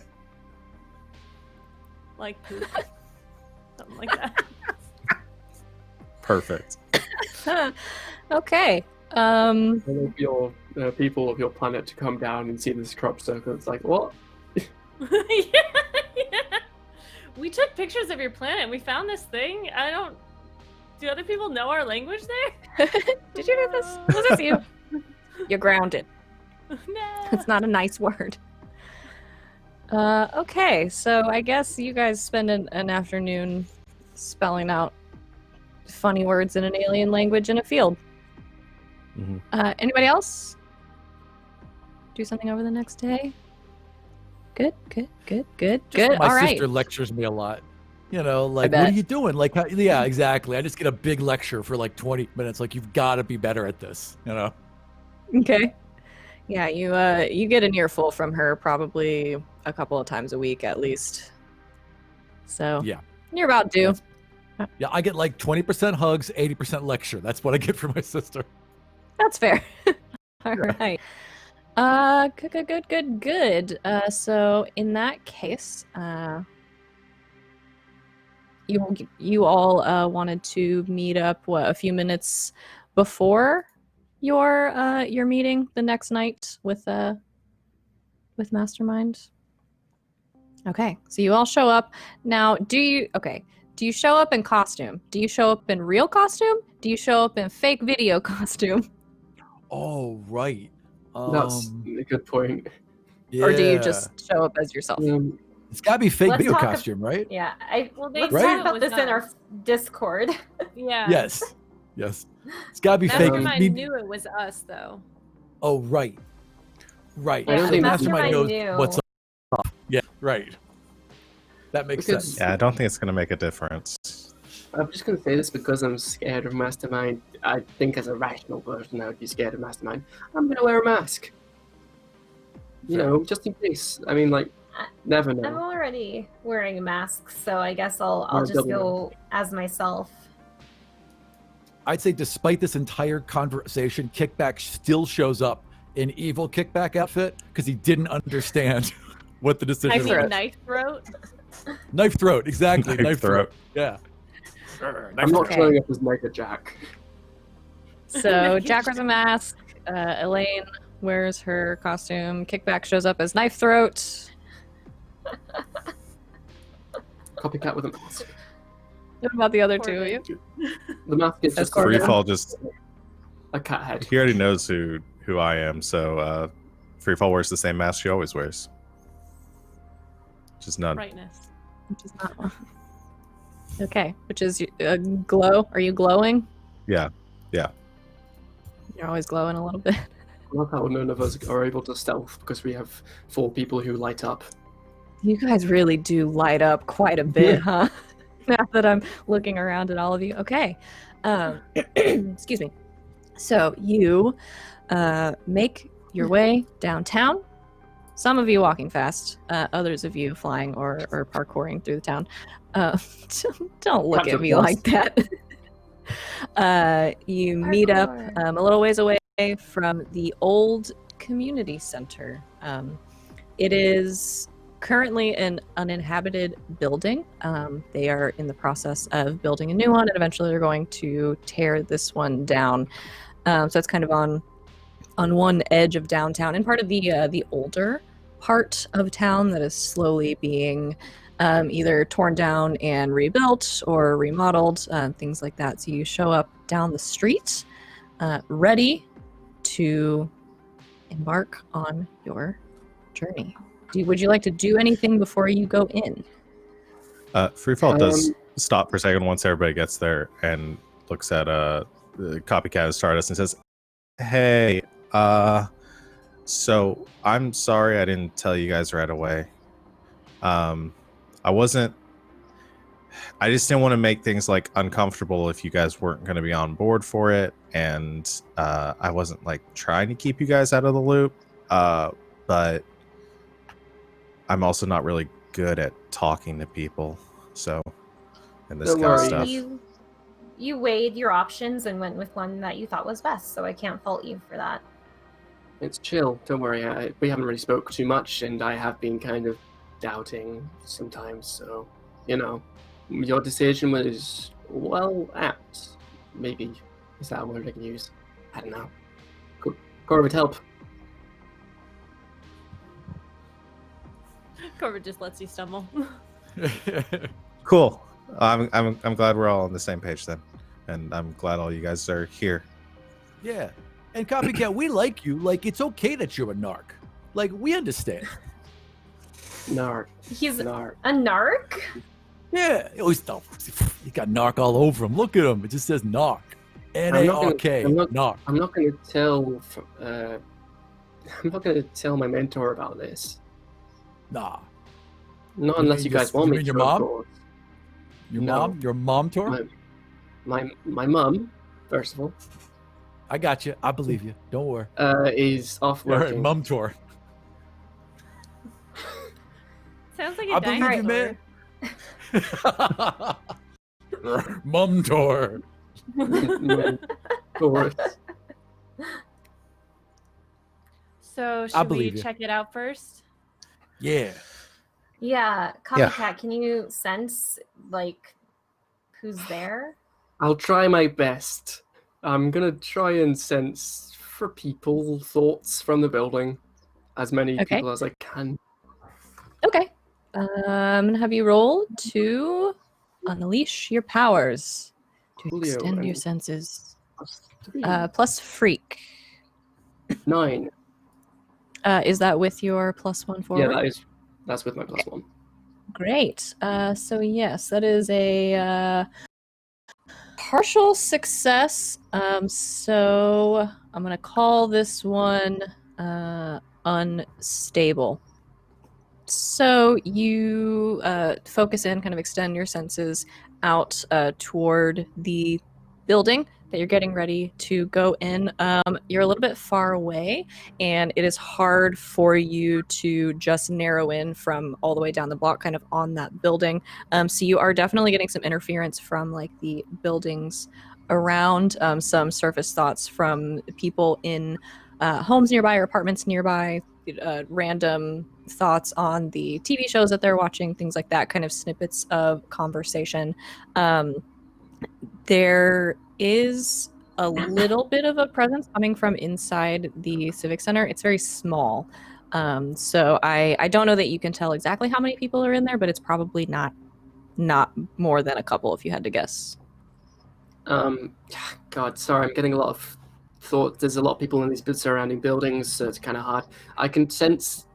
Like poop. Something like that. Perfect. Okay. And if your people of your planet to come down and see this crop circle, it's like, what? yeah. We took pictures of your planet. We found this thing. Do other people know our language there? Did you do this? Was this you? You're grounded. No. It's not a nice word. Okay, so I guess you guys spend an afternoon spelling out funny words in an alien language in a field. Mhm. Anybody else? Do something over the next day? Good. Just my All right. sister lectures me a lot. You know, like, what bet. are you doing? Like, yeah, exactly. I just get a big lecture for like 20 minutes. Like, you've got to be better at this. You know. Okay. Yeah, you get an earful from her probably a couple of times a week at least. So Yeah. you're about due. Yeah, I get like 20% hugs, 80% lecture. That's what I get from my sister. That's fair. All right. Good. So in that case, you all wanted to meet up a few minutes before your meeting the next night with Mastermind. Okay, so you all show up. Now, do you show up in costume? Do you show up in real costume? Do you show up in fake video costume? Oh, right. That's a good point. Yeah. Or do you just show up as yourself? It's got to be fake Let's video talk costume, right? Yeah, Well, they let's Right? talk knew it about was this in our us. Discord. Yeah. Yes. It's got to be fake. Mastermind Maybe- knew it was us, though. Oh, right. I don't So think Mastermind knows Mastermind knew. what's up. Yeah, right. That makes Because- sense. Yeah, I don't think it's gonna make a difference. I'm just going to say this because I'm scared of Mastermind. I think as a rational person, I would be scared of Mastermind. I'm going to wear a mask. You Fair. know, just in case. I mean, like, never I'm know. already wearing a mask, so I guess I'll Or just double go as myself. I'd say despite this entire conversation, Kickback still shows up in evil Kickback outfit because he didn't understand what the decision Knife was. throat. Knife throat. Knife throat, exactly. Knife Knife throat. throat. Yeah. I'm not Okay. showing up as Mega Jack. So Jack wears a mask. Elaine wears her costume. Kickback shows up as Knife Throat. Copycat with a mask. What about the other two of you? The mask is That's just Corbin. Freefall just a cat head. he already knows who I am, so Freefall wears the same mask she always wears. Just none. Brightness. Which is not one. Okay, which is glow. Are you glowing? Yeah. You're always glowing a little bit. I love how none of us are able to stealth because we have 4 people who light up. You guys really do light up quite a bit, huh? Now that I'm looking around at all of you. Okay. Excuse me. So you make your way downtown. Some of you walking fast, others of you flying or parkouring through the town. Don't look Captain at me Plus. like that. You meet up Parkour. a little ways away from the old community center. It is currently an uninhabited building. They are in the process of building a new one, and eventually they're going to tear this one down. So it's kind of on one edge of downtown, and part of the older part of town that is slowly being either torn down and rebuilt or remodeled, things like that. So you show up down the street, ready to embark on your journey. Would you like to do anything before you go in? Freefall does stop for a second once everybody gets there and looks at the copycat of Stardust and says, "Hey, so I'm sorry I didn't tell you guys right away. I just didn't want to make things like uncomfortable if you guys weren't going to be on board for it, and I wasn't like trying to keep you guys out of the loop, but I'm also not really good at talking to people, so and this kind of stuff." You weighed your options and went with one that you thought was best, so I can't fault you for that. It's chill. Don't worry. We haven't really spoke too much, and I have been kind of doubting sometimes. So, your decision was well apt. Maybe is that a word I can use? I don't know. Corbett, help. Corbett just lets you stumble. Cool. I'm glad we're all on the same page then, and I'm glad all you guys are here. Yeah. And Copycat, we like you. Like, it's okay that you're a narc. Like, we understand. Narc. He's Narc. a narc? Yeah. He got narc all over him. Look at him. It just says narc. N-A-R-K. Narc. I'm not going to tell. I'm not going to tell my mentor about this. Nah. Not unless you guys want me to. Your mom? Of course. Your No. mom? Your mom tour? My mum, first of all, I got you. I believe you. Don't worry. is off All right, working. mom tour. Sounds like a I believe you, man. Mum tour. Of course. So I should we believe you. check it out first? Yeah. Yeah, Copycat, can you sense, like, who's there? I'll try my best. I'm gonna try and sense for people thoughts from the building, as many Okay. people as I can. Okay. I'm gonna have you roll to unleash your powers to Julio, extend your and senses. +3. Plus freak. 9. Is that with your +1 forward? Yeah, that's with my +1. Great. So yes, that is a partial success. So I'm gonna call this one unstable. So you focus in, kind of extend your senses out toward the building that you're getting ready to go in. You're a little bit far away, and it is hard for you to just narrow in from all the way down the block, kind of on that building. So you are definitely getting some interference from like the buildings around, some surface thoughts from people in homes nearby or apartments nearby, random thoughts on the TV shows that they're watching, things like that, kind of snippets of conversation. There is a little bit of a presence coming from inside the Civic Center. It's very small. So I don't know that you can tell exactly how many people are in there, but it's probably not more than a couple if you had to guess. God, sorry, I'm getting a lot of thought. There's a lot of people in these surrounding buildings, so it's kind of hard. I can sense,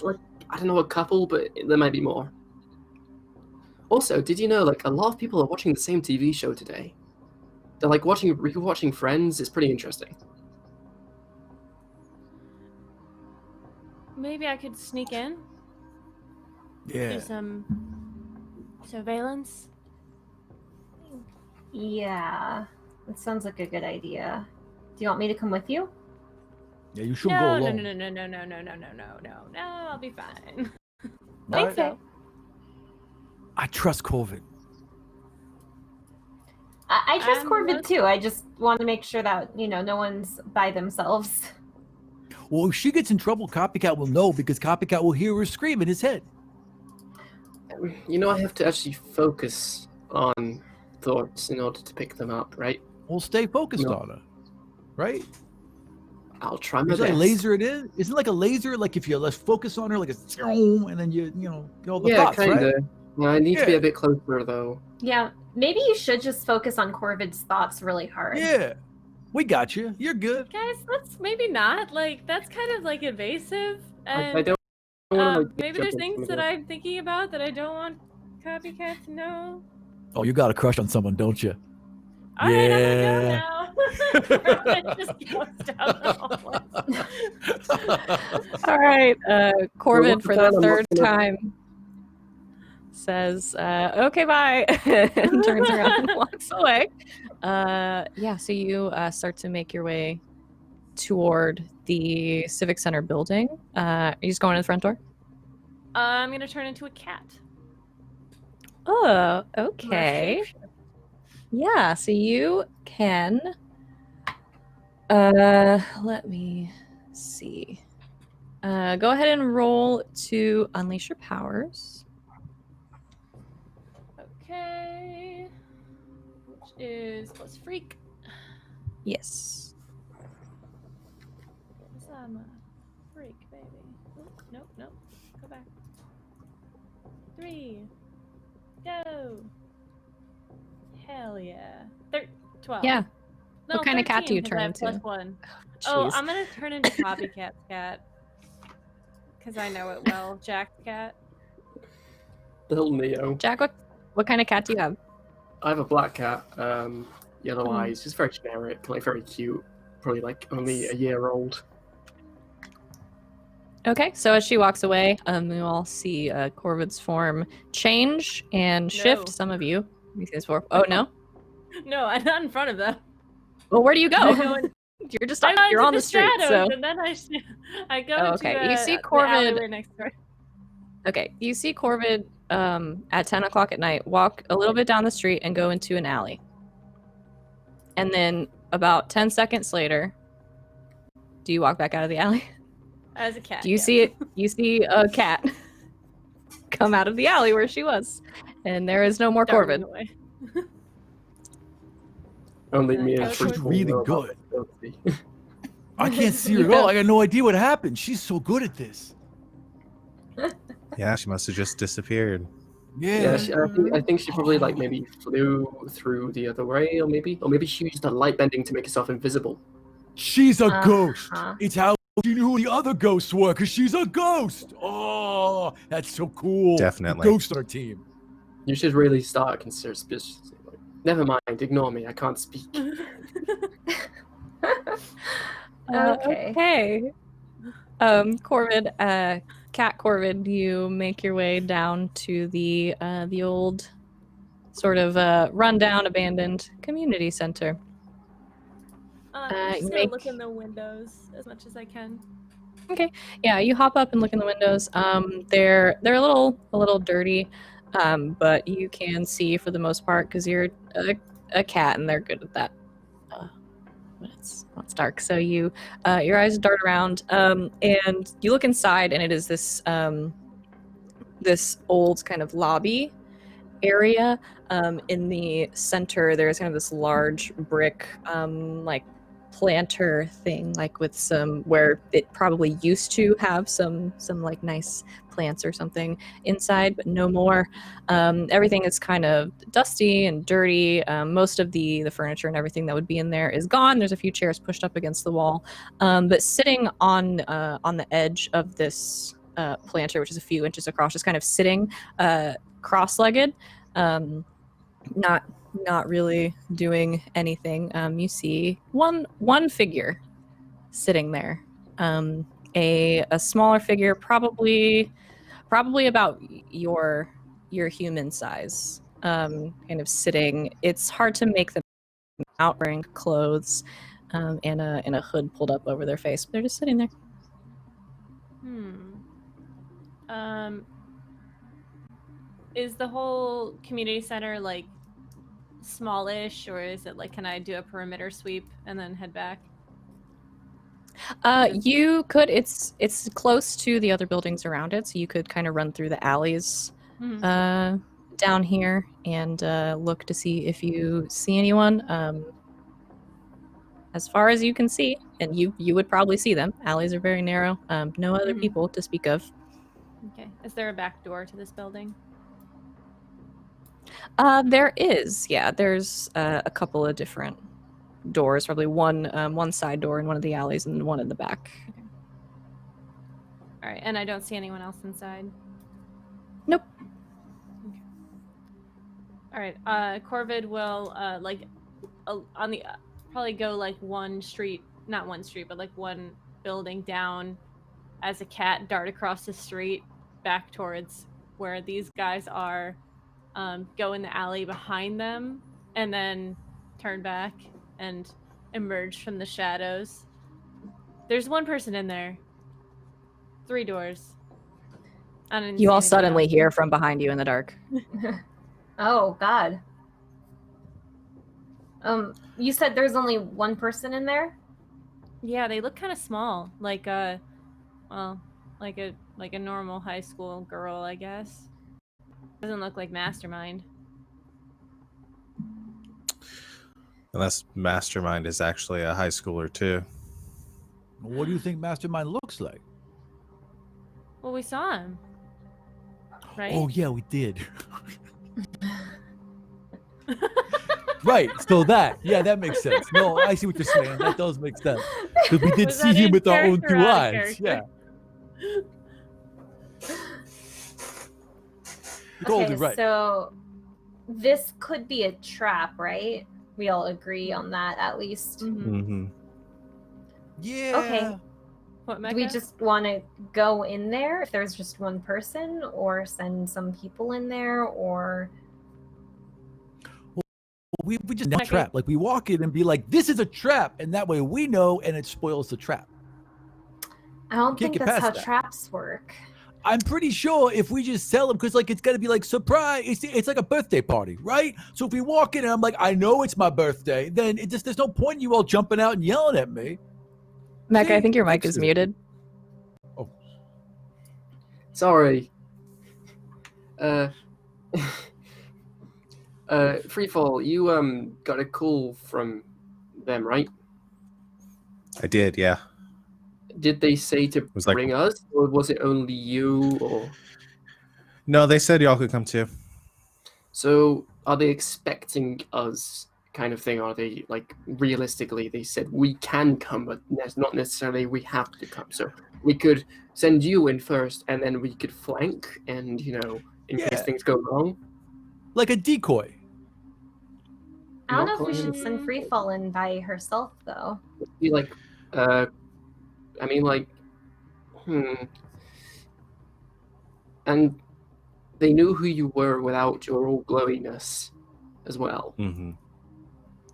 like, I don't know, a couple, but there might be more. Also, did you know, like, a lot of people are watching the same TV show today? They're like rewatching Friends. It's pretty interesting. Maybe I could sneak in, Yeah. do some surveillance. Yeah, that sounds like a good idea. Do you want me to come with you? Yeah, you should go No, alone. no, I'll be fine. All Think so. I trust COVID. I trust I'm Corbin not- too. I just want to make sure that, no one's by themselves. Well, if she gets in trouble, Copycat will know because Copycat will hear her scream in his head. You know, I have to actually focus on thoughts in order to pick them up, right? We'll stay focused No. on her, right? I'll try my Is it best. a laser? It is. Isn't it like a laser? Like if you let's focus on her, like a and then you know all the Yeah, thoughts, kind right? of. Yeah, I need to be Yeah. a bit closer, though. Yeah, maybe you should just focus on Corvid's thoughts really hard. Yeah, we got you. You're good. Guys, let's maybe not. Like, that's kind of like invasive. And I don't want to maybe there's things that I'm thinking about that I don't want Copycat to know. Oh, you got a crush on someone, don't you? All right, I'm gonna go Yeah. now. It just goes down the hallway. All right, Corvid what's for the the plan? third I'm not time says, "Okay, bye," and turns around and walks away. Yeah, so you start to make your way toward the Civic Center building. Are you just going to the front door? I'm gonna turn into a cat. Oh, I'm gonna okay. shapeshift. Yeah, so you can. Let me see. Go ahead and roll to unleash your powers. Okay. Which is plus freak. Yes. Because I'm a freak, baby. Oop, nope, nope. Go back. 3. Go. Hell yeah. 12. Yeah. No, What kind of cat do you 13, 'cause turn I have into? +1. Oh, Jeez. I'm gonna turn into Copycat's cat. Because I know it well. Jack's cat. Little Neo. Jack, what kind of cat do you have? I have a black cat, yellow Hmm. eyes, just very generic, like very cute. Probably like only a year old. Okay, so as she walks away, you all see Corvid's form change and shift. No. Some of you. You see his form. Oh no. No, I'm not in front of them. Well, where do you go? I go in- You're just I go you're into on the street. shadows, So and then I go Oh, into okay. You see the Corvid- alleyway next door. okay, you see Corvid at 10 o'clock at night walk a little bit down the street and go into an alley. And then about 10 seconds later, do you walk back out of the alley? As a cat. Do you yeah. see it? You see a cat come out of the alley where she was, and there is no more Darting Corvid. away. Only me and That's Fruit really know about good. this ability. I can't see her at all. I got no idea what happened. She's so good at this. Yeah, she must have just disappeared. Yeah. I think she probably like maybe flew through the other way, or maybe she used that light bending to make herself invisible. She's a Uh-huh. ghost. It's how she knew who the other ghosts were, because she's a ghost. Oh, that's so cool. Definitely. A ghost on our team. You should really start considering. Never mind, ignore me. I can't speak. Okay. Okay. Corvid, Cat Corvid, you make your way down to the old, sort of rundown, abandoned community center. I'm you just gonna make- look in the windows as much as I can. Yeah, you hop up and look in the windows. They're a little dirty, but you can see for the most part because you're a cat and they're good at that. When it's dark, so you your eyes dart around, and you look inside, and it is this this old kind of lobby area. In the center, there's kind of this large brick like planter thing, like with some where it probably used to have some like nice plants or something inside, but no more. Everything is kind of dusty and dirty. Most of the furniture and everything that would be in there is gone. There's a few chairs pushed up against the wall, but sitting on the edge of this planter, which is a few inches across, just kind of sitting cross-legged, not really doing anything. You see one figure sitting there, a smaller figure, probably about your human size, kind of sitting. It's hard to make them out, wearing clothes, and a hood pulled up over their face. They're just sitting there. Is the whole community center like smallish, or is it like, can I do a perimeter sweep and then head back? You could. It's close to the other buildings around it, so you could kind of run through the alleys Mhm. down here and look to see if you see anyone. As far as you can see, and you would probably see them. Alleys are very narrow. No other Mhm. people to speak of. Okay. Is there a back door to this building? There is. Yeah, there's a couple of different doors. Probably one side door in one of the alleys and one in the back. All right, and I don't see anyone else inside. Nope. Okay. All right. Corvid will on the probably go like one street, not one street, but like one building down, as a cat dart across the street back towards where these guys are. Go in the alley behind them, and then turn back and emerge from the shadows. There's one person in there. 3 doors. I didn't see You all anybody suddenly else. hear from behind you in the dark. Oh God. You said there's only one person in there? Yeah, they look kind of small, like a normal high school girl, I guess. Doesn't look like Mastermind. Unless Mastermind is actually a high schooler too. What do you think Mastermind looks like? Well, we saw him, right? Oh yeah, we did. Right. So that makes sense. No, I see what you're saying. That does make sense. Because we did Was see that him in with our own character 2 or out of eyes. Yeah. character? Totally right. So this could be a trap, right? We all agree on that, at least. Mhm. Mm-hmm. Yeah. Okay. What, Do we Mecca? just want to go in there if there's just one person, or send some people in there, or We just not Okay. trap. Like we walk in and be like, "This is a trap," and that way we know, and it spoils the trap. I don't Can't think get that's how past that. traps work. I'm pretty sure if we just tell them, because like it's gotta be like surprise. It's like a birthday party, right? So if we walk in and I'm like, I know it's my birthday, then it just there's no point in you all jumping out and yelling at me. Mecca, I See? think your mic Fix is it. muted. Oh, Sorry. Freefall, you got a call from them, right? I did, yeah. Did they say to was like- bring us, or was it only you? Or No, they said y'all could come too. so are they expecting us, kind of thing? Are they like realistically? They said we can come, but not necessarily we have to come. So we could send you in first, and then we could flank, and in case Yeah. things go wrong. like a decoy. I don't Not know if we should calling- send Freefall in by herself, though. Be like, I mean, like, and they knew who you were without your all glowiness as well. Mm-hmm.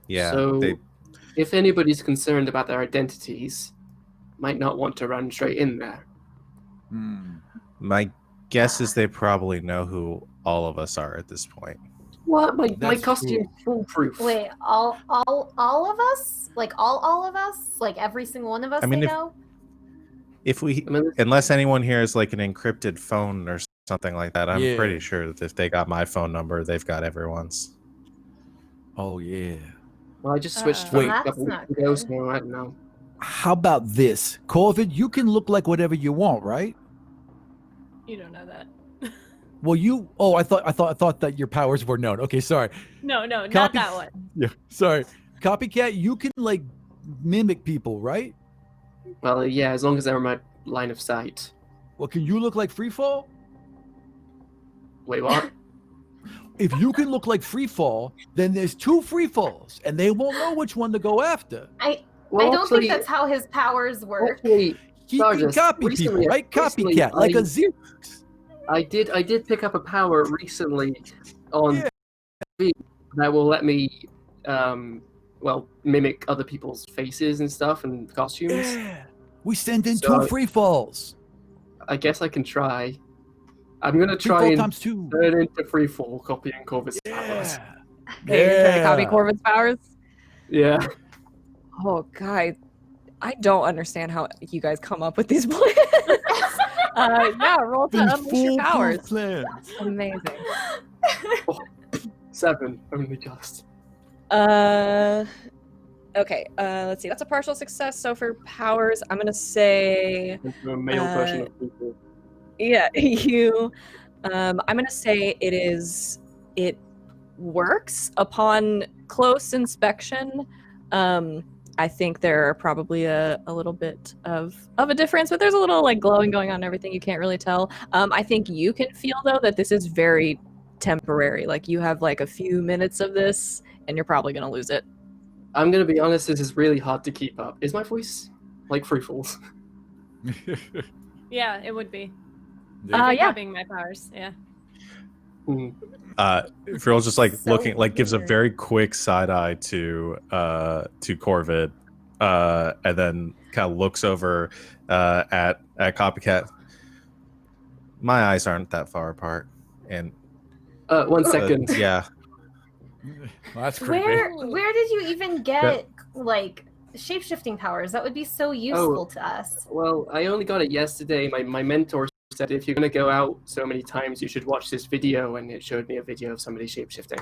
Yeah. So they, if anybody's concerned about their identities, might not want to run straight in there. my guess is they probably know who all of us are at this point. What? My That's costume's foolproof. Wait, all of us? Like all of us? Like every single one of us? I mean, they if- know? If we, I mean, unless anyone here is like an encrypted phone or something like that, I'm Yeah. pretty sure that if they got my phone number, they've got everyone's. Oh yeah. well, I just switched Uh-oh. phones Well, a couple that's weeks not ago, good. so I don't know. How about this, Corvid? You can look like whatever you want, right? You don't know that. Well, you. Oh, I thought that your powers were known. Okay, sorry. No, not Copy- that one. Yeah, sorry. Copycat, you can like mimic people, right? Well, yeah, as long as they're in my line of sight. Well, can you look like Freefall? Wait, what? If you can look like Freefall, then there's 2 Freefalls, and they won't know which one to go after. I Well, don't actually- think that's how his powers work. Actually, He Sorry, can just copy recently- people, right? recently Copycat, like I- a Xerox. I did pick up a power recently on Yeah. TV that will let me, mimic other people's faces and stuff and costumes. Yeah. We send in So- 2 Freefalls. I guess I can try. I'm gonna try Freefall and times 2. turn into Freefall, copying Corvus' powers. Yeah. Hey, you're trying to copy Yeah. Corvin's powers? Yeah. Oh, God. I don't understand how you guys come up with these plans. Yeah, roll to unleash your powers. Plans. Amazing. 7, only just. Okay, let's see. That's a partial success. So for powers, I'm gonna say, Into a male version of people. yeah, you. I'm gonna say it works upon close inspection. I think there are probably a little bit of a difference, but there's a little like glowing going on and everything. You can't really tell. I think you can feel though that this is very temporary. Like you have like a few minutes of this, and you're probably gonna lose it. I'm gonna be honest, this is really hard to keep up. Is my voice like free falls? Yeah, it would be. Yeah. Having my powers. Yeah. Frill's just like So looking, like gives a weird. very quick side eye to Corvid, and then kind of looks over at Copycat. My eyes aren't that far apart, and 1 second. yeah, Well, that's creepy. Where did you even get like shape-shifting powers? That would be so useful to us. Well, I only got it yesterday. My mentor said if you're gonna go out so many times, you should watch this video, and it showed me a video of somebody shapeshifting.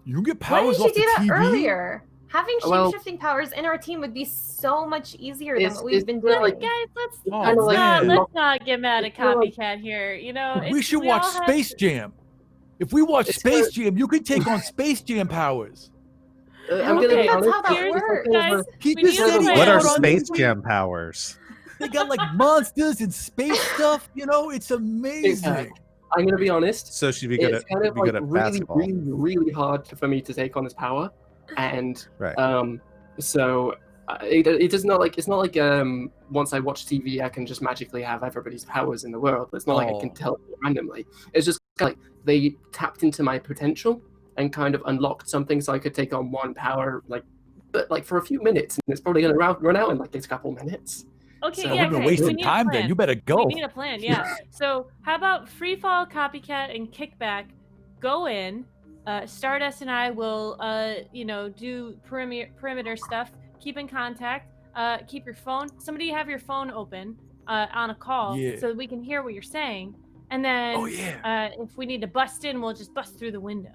You can get Why powers didn't off you do the that TV? earlier? Having Well- shape-shifting powers in our team would be so much easier than It's- what we've it's been kinda doing. like- Guys, let's Oh, kinda like- man. let's not get mad at It's kinda like- Copycat here. You know, We should watch all have- Space Jam. If we watch It's Space good. Jam, you could take on Space Jam powers. I'm don't gonna think be that's honest. how that it's like works. over- Guys, Keep We the need to city play what it. are out on Space the- Jam powers? They got like monsters and space stuff. You know, it's amazing. I'm gonna be honest. So she'd be good It's at kind of be like good at really, basketball. really, really hard for me to take on this power, and Right. so it's not like once I watch TV I can just magically have everybody's powers in the world. It's not like I can Oh. tell it randomly. It's just like they tapped into my potential and kind of unlocked something so I could take on one power, but for a few minutes, and it's probably gonna run out in like a couple minutes. Okay, So yeah, We've been okay. wasting we need a time then. plan. You better go. We need a plan, yeah. So how about Freefall, Copycat, and Kickback go in. Stardust and I will, do perimeter stuff. Keep in contact. Keep your phone. Somebody have your phone open on a call Yeah. so that we can hear what you're saying. And then Oh yeah. if we need to bust in, we'll just bust through the window.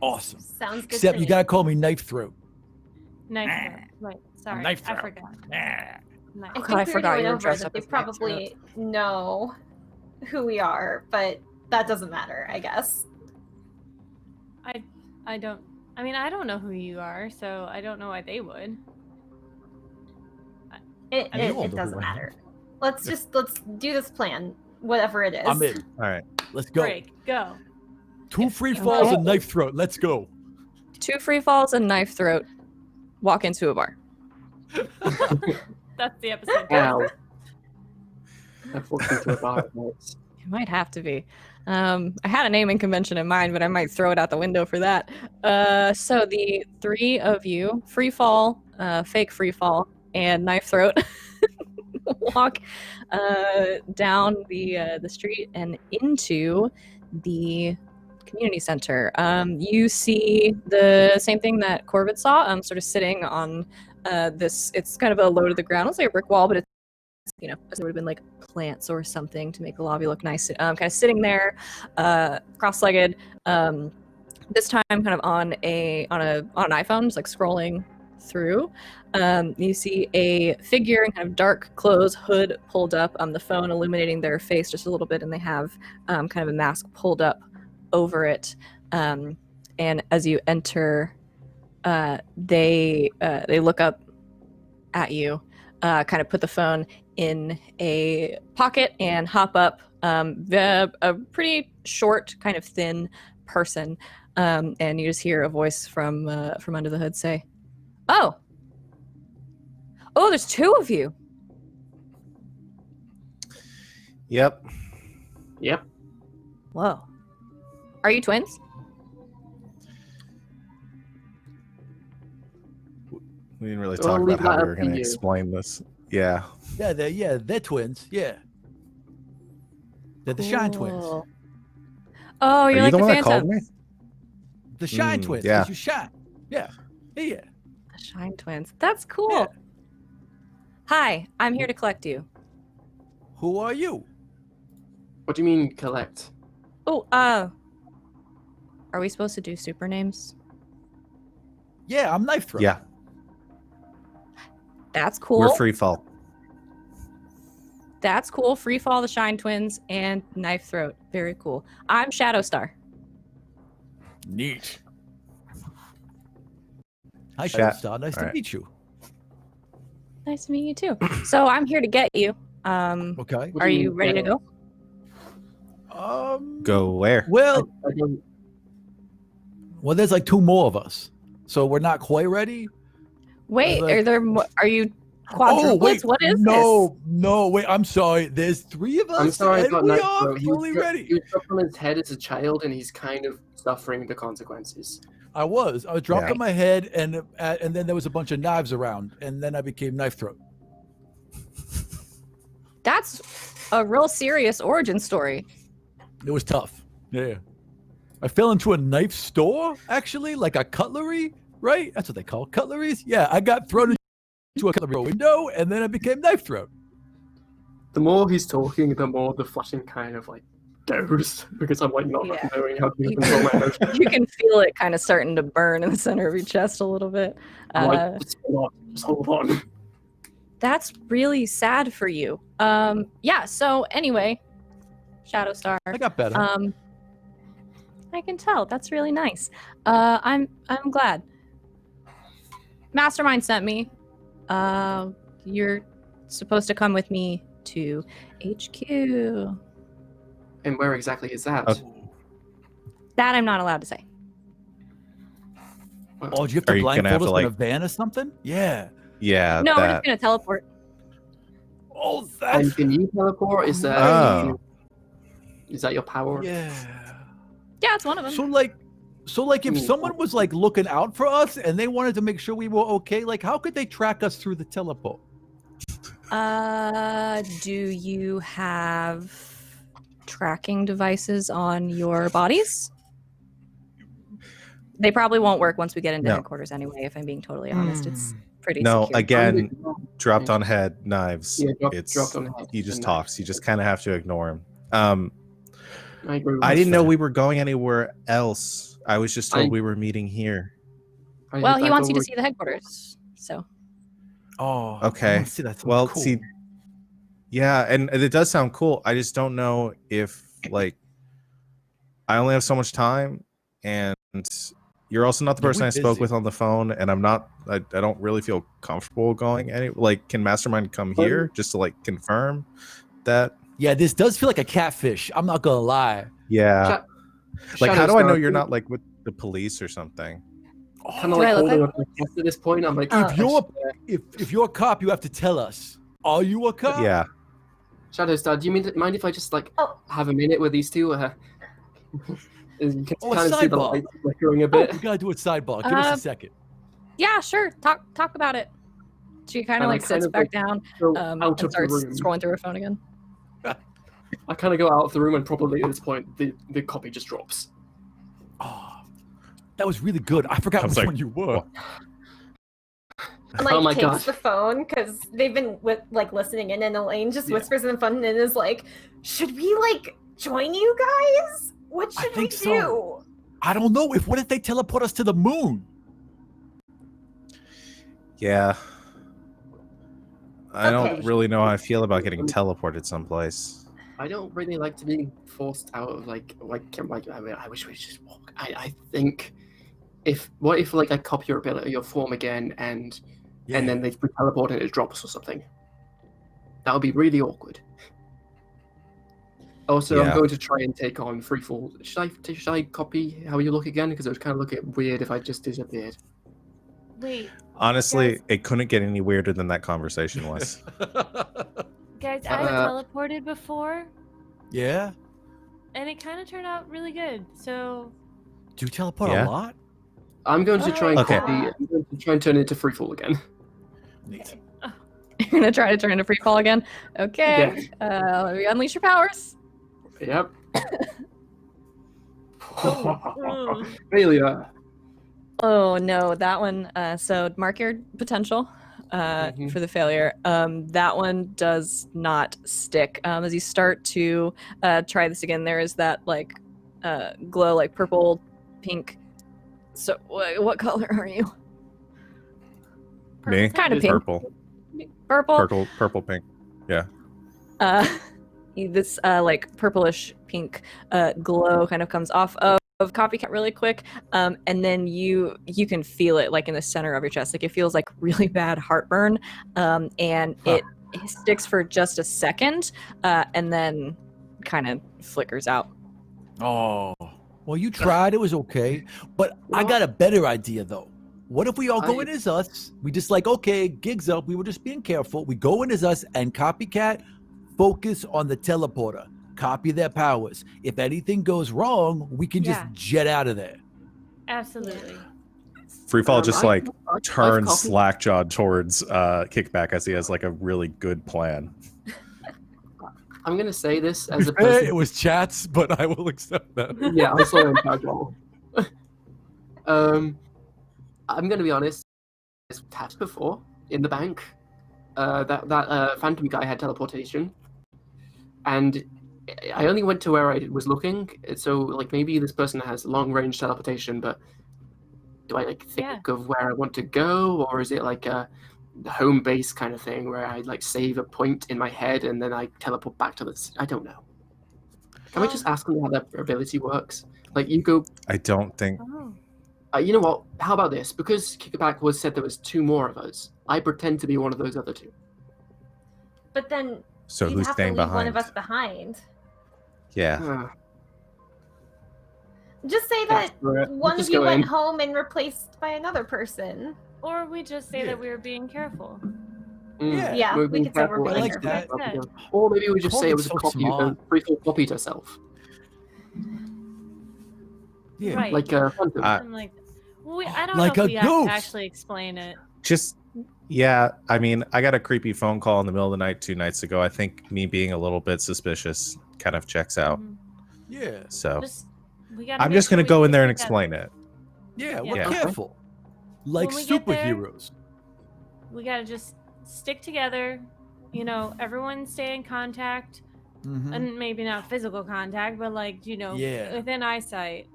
Awesome. Sounds good. Except to you me. gotta call me Knife Throat. Knife throat. Right. Sorry. Knife I throat. forgot. Nah. Knife. I God, think I we forgot already you were went over dressed that up they as Knife probably know who we are, but that doesn't matter, I guess. I don't. I mean, I don't know who you are, so I don't know why they would. It, I mean, it, you all it know doesn't who I am. matter. Let's do this plan, whatever it is. I'm in. All right. Let's go. Break. Go. 2 free falls and Knife Throat. Let's go. 2 free falls and Knife Throat walk into a bar. That's the episode. Ow. I've walked into a bar once. It might have to be. I had a naming convention in mind, but I might throw it out the window for that. So the 3 of you, free fall, fake free fall, and Knife Throat, walk down the street and into the community center. You see the same thing that Corvid saw, sort of sitting on this. It's kind of a low to the ground. It's like a brick wall, but it's, there would have been like plants or something to make the lobby look nice. Kind of sitting there, cross-legged. This time, kind of on an iPhone, just like scrolling through. You see a figure in kind of dark clothes, hood pulled up, the phone illuminating their face just a little bit, and they have kind of a mask pulled up over it. And as you enter, they look up at you, kind of put the phone in a pocket and hop up. A pretty short, kind of thin person, and you just hear a voice from under the hood say, "Oh, there's 2 of you." Yep. Yep. Whoa, are you twins? We didn't really Well, talk leave about how that we were up to going to you. explain this. Yeah. Yeah, they're twins. Yeah. They're the Shine Twins. Cool. Oh, Are you're you like the the one that called Phantom. me? The Shine Mm, Twins. yeah. 'Cause you shine. Yeah. Yeah. The Shine twins. That's cool. Yeah. Hi, I'm here to collect you. Who are you? What do you mean collect? Oh, are we supposed to do super names? Yeah, I'm Knife Throat. Yeah, That's cool. we're free fall. That's cool. Free Fall, the Shine Twins, and Knife Throat. Very cool. I'm Shadow Star. Neat. Hi, Chat. Shadowstar. Nice to Alright. meet you. Nice to meet you too. So I'm here to get you. Okay. What Are do you mean, ready to yeah? go? Go where? Well, I don't- there's like 2 more of us, so we're not quite ready. Wait, like- are there? Are you Oh quadruplets? wait, What is no, wait. I'm sorry. There's 3 of us, I'm sorry and about we Knife are Throat. fully He ready. was dropped on his head as a child, and he's kind of suffering the consequences. I was dropped Yeah. on my head, and then there was a bunch of knives around, and then I became Knife Throat. That's a real serious origin story. It was tough. Yeah. I fell into a knife store, actually, like a cutlery, right? That's what they call cutleries. Yeah, I got thrown into a cutlery window, and then I became Knife Throat. The more he's talking, the more the flashing kind of like goes because I'm like not Yeah. knowing how to You control my emotions. You can feel it kind of starting to burn in the center of your chest a little bit. I'm like, just hold on. That's really sad for you. Yeah, so anyway, Shadow Star. I got better. I can tell. That's really nice. I'm glad. Mastermind sent me. You're supposed to come with me to HQ. And where exactly is that? Okay. That I'm not allowed to say. Well, Oh, do you have Are to you gonna blindfold have us to, with a like- van or something? Yeah. Yeah, No, we're just that. gonna teleport. Oh, and that's can you teleport? Is that Oh. is that your power? yeah. Yeah, it's one of them. So like, if Hmm. someone was like looking out for us and they wanted to make sure we were okay, like, how could they track us through the teleport? Do you have tracking devices on your bodies? They probably won't work once we get into No. headquarters anyway, if I'm being totally honest. It's pretty No, secure. again, dropped on head knives. Yeah, It's dropped on head. he just and talks. You just kind of have to ignore him. I agree with I that. didn't know we were going anywhere else. I was just told I- we were meeting here. Well, he I wants thought you to we- see the headquarters. So Oh, Okay. I wanna see that. Well, cool. see, yeah, and it does sound cool. I just don't know if like I only have so much time, and you're also not the Yeah, person we're I spoke busy. with on the phone, and I'm not. I don't really feel comfortable going any. Like, can Mastermind come here just to like confirm that? Yeah, this does feel like a catfish. I'm not gonna lie. Yeah. Sha- Like, how Shadow do I know Star, you're not like with the police or something? kind of Do I like look holding like- up my chest at this point? I'm like, If you're if you're a cop, you have to tell us. Are you a cop? Yeah. Shadow Star, do you mind if I just like Oh. have a minute with these two? You can Oh, a kind of see the sidebar. lights flickering a Oh, bit. we gotta do a sidebar. Give us a second. yeah, sure. Talk about it. She kind of And I like kind sits of, back like, down Go and out of the starts room. scrolling through her phone again. I kind of go out of the room, and probably at this point, the copy just drops. Oh, that was really good. I forgot Comes which like- one you were. And, like Oh my takes gosh. the phone because they've been like listening in, and Elaine just Yeah. whispers in the phone and is like, "Should we like join you guys? What I should we think do?" so. I don't know. What if they teleport us to the moon? Yeah. I don't Okay. really know how I feel about getting teleported someplace. I don't really like to be forced out of like I mean, I wish we just walk. I think what if like I copy your ability, your form again, and then they teleport and it drops or something. That would be really awkward. Also, I'm Yeah. going to try and take on Freefall. Should I copy how you look again? Because it would kind of look weird if I just disappeared. Wait, Honestly, Guys- it couldn't get any weirder than that conversation was. guys, I've teleported before, Yeah. and it kind of turned out really good. So Do you teleport Yeah. a lot? I'm going to try and Okay. copy. I'm going to try and turn it into Freefall again. Neat. You're gonna try to turn into free fall again. Okay. Let me unleash your powers. Yep. Mm. Failure. Oh no, that one. So mark your potential Mhm. for the failure. That one does not stick. As you start to try this again, there is that like glow, like purple, pink. So what color are you? Me? Kind of pink. Purple. Purple. Purple, pink. Yeah. This like purplish pink glow kind of comes off of Copycat really quick, and then you can feel it like in the center of your chest, like it feels like really bad heartburn, and it sticks for just a second, and then kind of flickers out. Oh, well, you tried. It was okay. But I got a better idea, though. What if we all go in as us? We just like, okay, gigs up. We were just being careful. We go in as us and Copycat focus on the teleporter. Copy their powers. If anything goes wrong, we can just jet out of there. Absolutely. Freefall just like I've turns copied- Slackjaw towards Kickback as he has like a really good plan. I'm gonna say this as a It person. was chats, but I will accept that. Yeah, I saw it in casual. I'm gonna be honest. I've tapped before in the bank. That phantom guy had teleportation, and I only went to where I was looking. So like maybe this person has long range teleportation, but do I like think of where I want to go, or is it like a home base kind of thing where I like save a point in my head and then I teleport back to this? I don't know. Can we just ask them how their ability works? Like you go. I don't think. You know what? How about this? Because Kickback was said there was 2 more of us. I pretend to be one of those other 2. But then So you'd who's have to staying leave one behind? of us behind. Yeah. Just say that Right. one Just of you go went in. home and replaced by another person. Or we just say that we were being careful. Yeah, we're we being could say we're careful being and like careful. that. Or maybe we just say it was a Corbin's so copy. smart. Freefall copied herself. Yeah. Right. Like Phantom. I'm like, I don't Like know a if we have ghost. to actually explain it. Just yeah, I mean, I got a creepy phone call in the middle of the night 2 nights ago. I think me being a little bit suspicious kind of checks out. Mhm. Yeah. So We gotta I'm make just sure gonna we go in stick there and together. explain it. Yeah, Yeah. we're Yeah. careful. Like When we get there- superheroes. We gotta just stick together. You know, everyone stay in contact, Mhm. and maybe not physical contact, but like Yeah. within eyesight.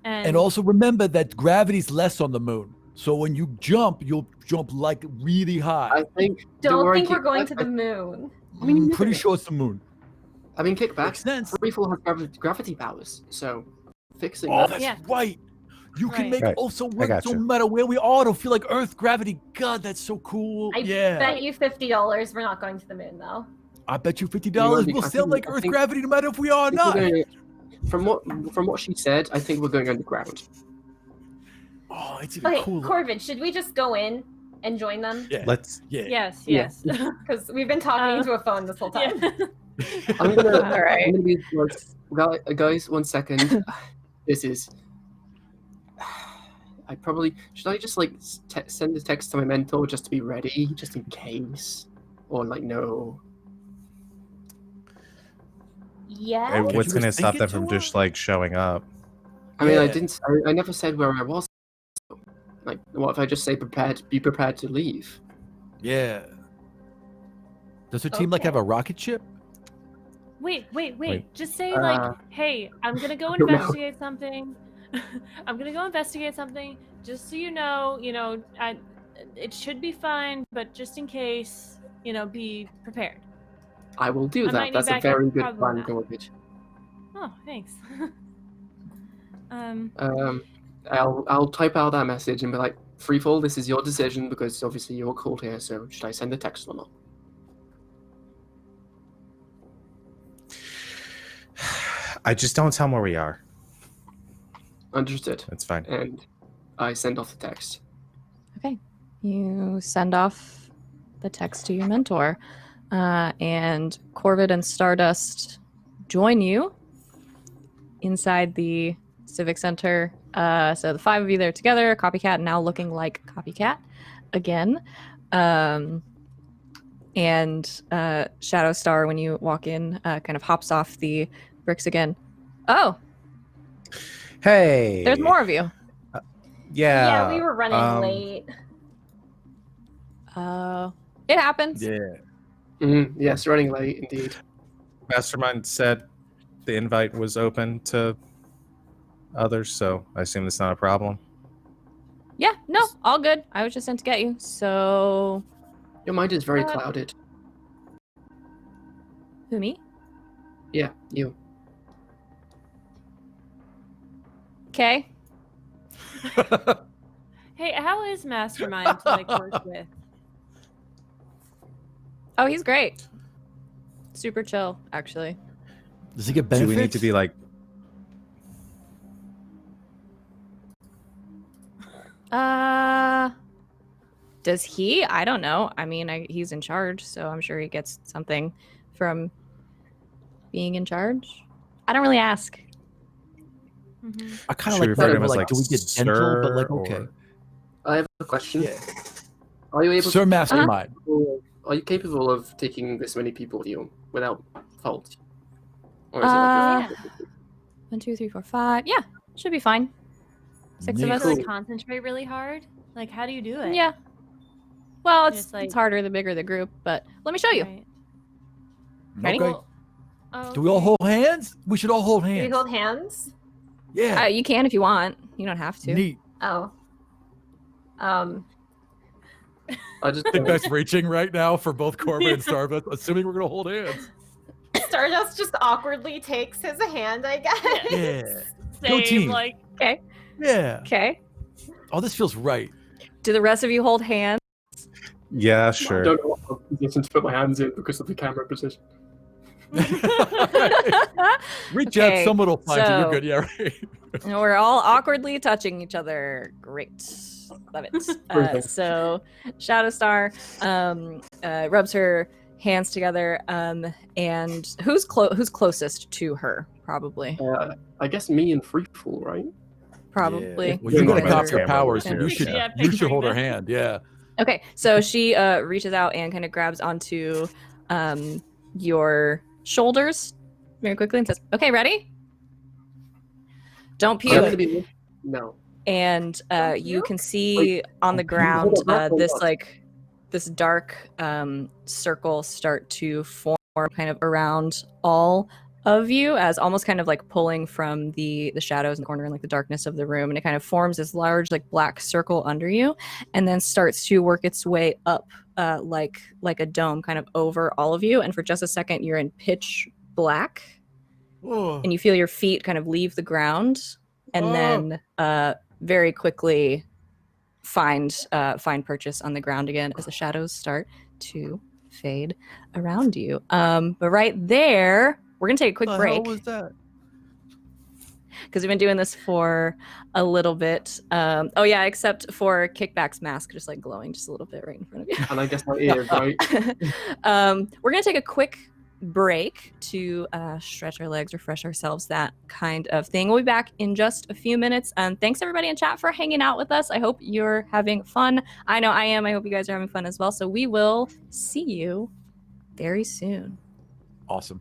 And also remember that gravity's less on the moon. So when you jump, you'll jump like really high. I think. Don't worry, think we're going to Kickback, the moon. I'm pretty sure it's the moon. I mean, Kickback. Makes sense. Freefall has gravity powers, so fixing Oh, that. that's Yeah. right. You can Right. make Right. also I work gotcha. no matter where we are. It'll feel like Earth gravity. God, that's so cool. I Yeah. bet you $50 we're not going to the moon, though. I bet you You $50 wanna be- will I sail think- like I Earth think- gravity no matter if we are or I think not. we're going- from what she said, I think we're going underground. Oh, it's even Okay, cooler. Corvid, should we just go in and join them? Yeah. Let's Yeah. Yes, Yeah. yes. Because we've been talking to a phone this whole time. I'm gonna. All right. I'm gonna be like, guys, 1 second. This is. I probably should. I just like send a text to my mentor just to be ready, just in case, or like no. Yeah. and what's you gonna were stop thinking them from to just like showing up? I mean, I Yeah. didn't. I never said where I was. Like, what if I just say prepared? Be prepared to leave. Yeah. Does her team like have a rocket ship? Wait. Wait. Just say Uh, like, hey, I'm gonna go don't know. investigate something. I'm gonna go investigate something. Just so you know, it should be fine, but just in case, be prepared. I will do I might that. need That's a backup, very good probably plan, not. Garbage. Oh, thanks. I'll type out that message and be like, Freefall, this is your decision because obviously you're called here. So should I send a text or not? I just don't tell them where we are. Understood. That's fine. And I send off the text. Okay. You send off the text to your mentor, and Corvid and Stardust join you inside the Civic Center. So the 5 of you there together, Copycat now looking like Copycat again. And Shadow Star, when you walk in, kind of hops off the bricks again. Oh, Hey, there's more of you. Yeah. we were running late. It happens. Yeah. Yes, running late indeed. Mastermind said the invite was open to others, so I assume it's not a problem. Yeah, no, all good. I was just sent to get you. So, Your mind is very Uh, clouded. who, me? Yeah, you. Okay. Hey, how is Mastermind to like work with? Oh, he's great. Super chill, actually. Does he get Do benefits? we need to be like? Does he? I don't know. I mean, he's in charge, so I'm sure he gets something from being in charge. I don't really ask. Mm-hmm. I kind of Should we like refer to that. him as Like, like do we get dental? But sir, like, okay. or- I have a question. Yeah. Are you able Sir to Mastermind. Are you capable of taking this many people with you without fault? Or is it like Uh, 1, 2, 3, 4, 5. Yeah, should be fine. 6 of Neat. us. To like concentrate really hard? Like, how do you do it? Yeah. Well, it's Just, like- it's harder the bigger the group, but let me show you. Right. Ready? Okay. Well, Do we all hold hands? We should all hold Do we hands. hold hands? Yeah. You can if you want. You don't have to. Neat. Oh. I just I think that's reaching right now for both Corbin and Starbuck, assuming we're gonna hold hands. Stardust just awkwardly takes his hand, I guess. Yeah. same, team. like Okay. Yeah. Okay. Oh, this feels right. Do the rest of you hold hands? Yeah, I sure. don't know what position to put my hands in because of the camera position. Reach Okay, out, someone will find you. so- You're good. Yeah, right. And we're all awkwardly touching each other. Great. Love it. Perfect. So Shadowstar rubs her hands together. And who's closest to her? Probably. I guess me and Freefall, right? Probably. Yeah. Well, you're gonna Yeah. cop your Yeah. powers, so Yeah. you should Yeah, you should hold her picturing hand. Yeah. Okay, so she reaches out and kind of grabs onto your shoulders very quickly and says, "Okay, ready? Don't I'm puke." gonna be no. And Don't you puke? can see on the Hold ground on, hold this on. this dark circle start to form kind of around all of you, as almost kind of like pulling from the shadows in the corner and like the darkness of the room, and it kind of forms this large like black circle under you, and then starts to work its way up like a dome kind of over all of you. And for just a second you're in pitch black, Oh. and you feel your feet kind of leave the ground, and Oh. then very quickly find purchase on the ground again as the shadows start to fade around you. But right there, we're gonna take a quick the break hell was that? because we've been doing this for a little bit. Oh yeah, except for Kickback's mask, just like glowing just a little bit right in front of you. And I guess my ears, right? We're gonna take a quick break to stretch our legs, refresh ourselves, that kind of thing. We'll be back in just a few minutes. Thanks everybody in chat for hanging out with us. I hope you're having fun. I know I am. I hope you guys are having fun as well. So we will see you very soon. Awesome.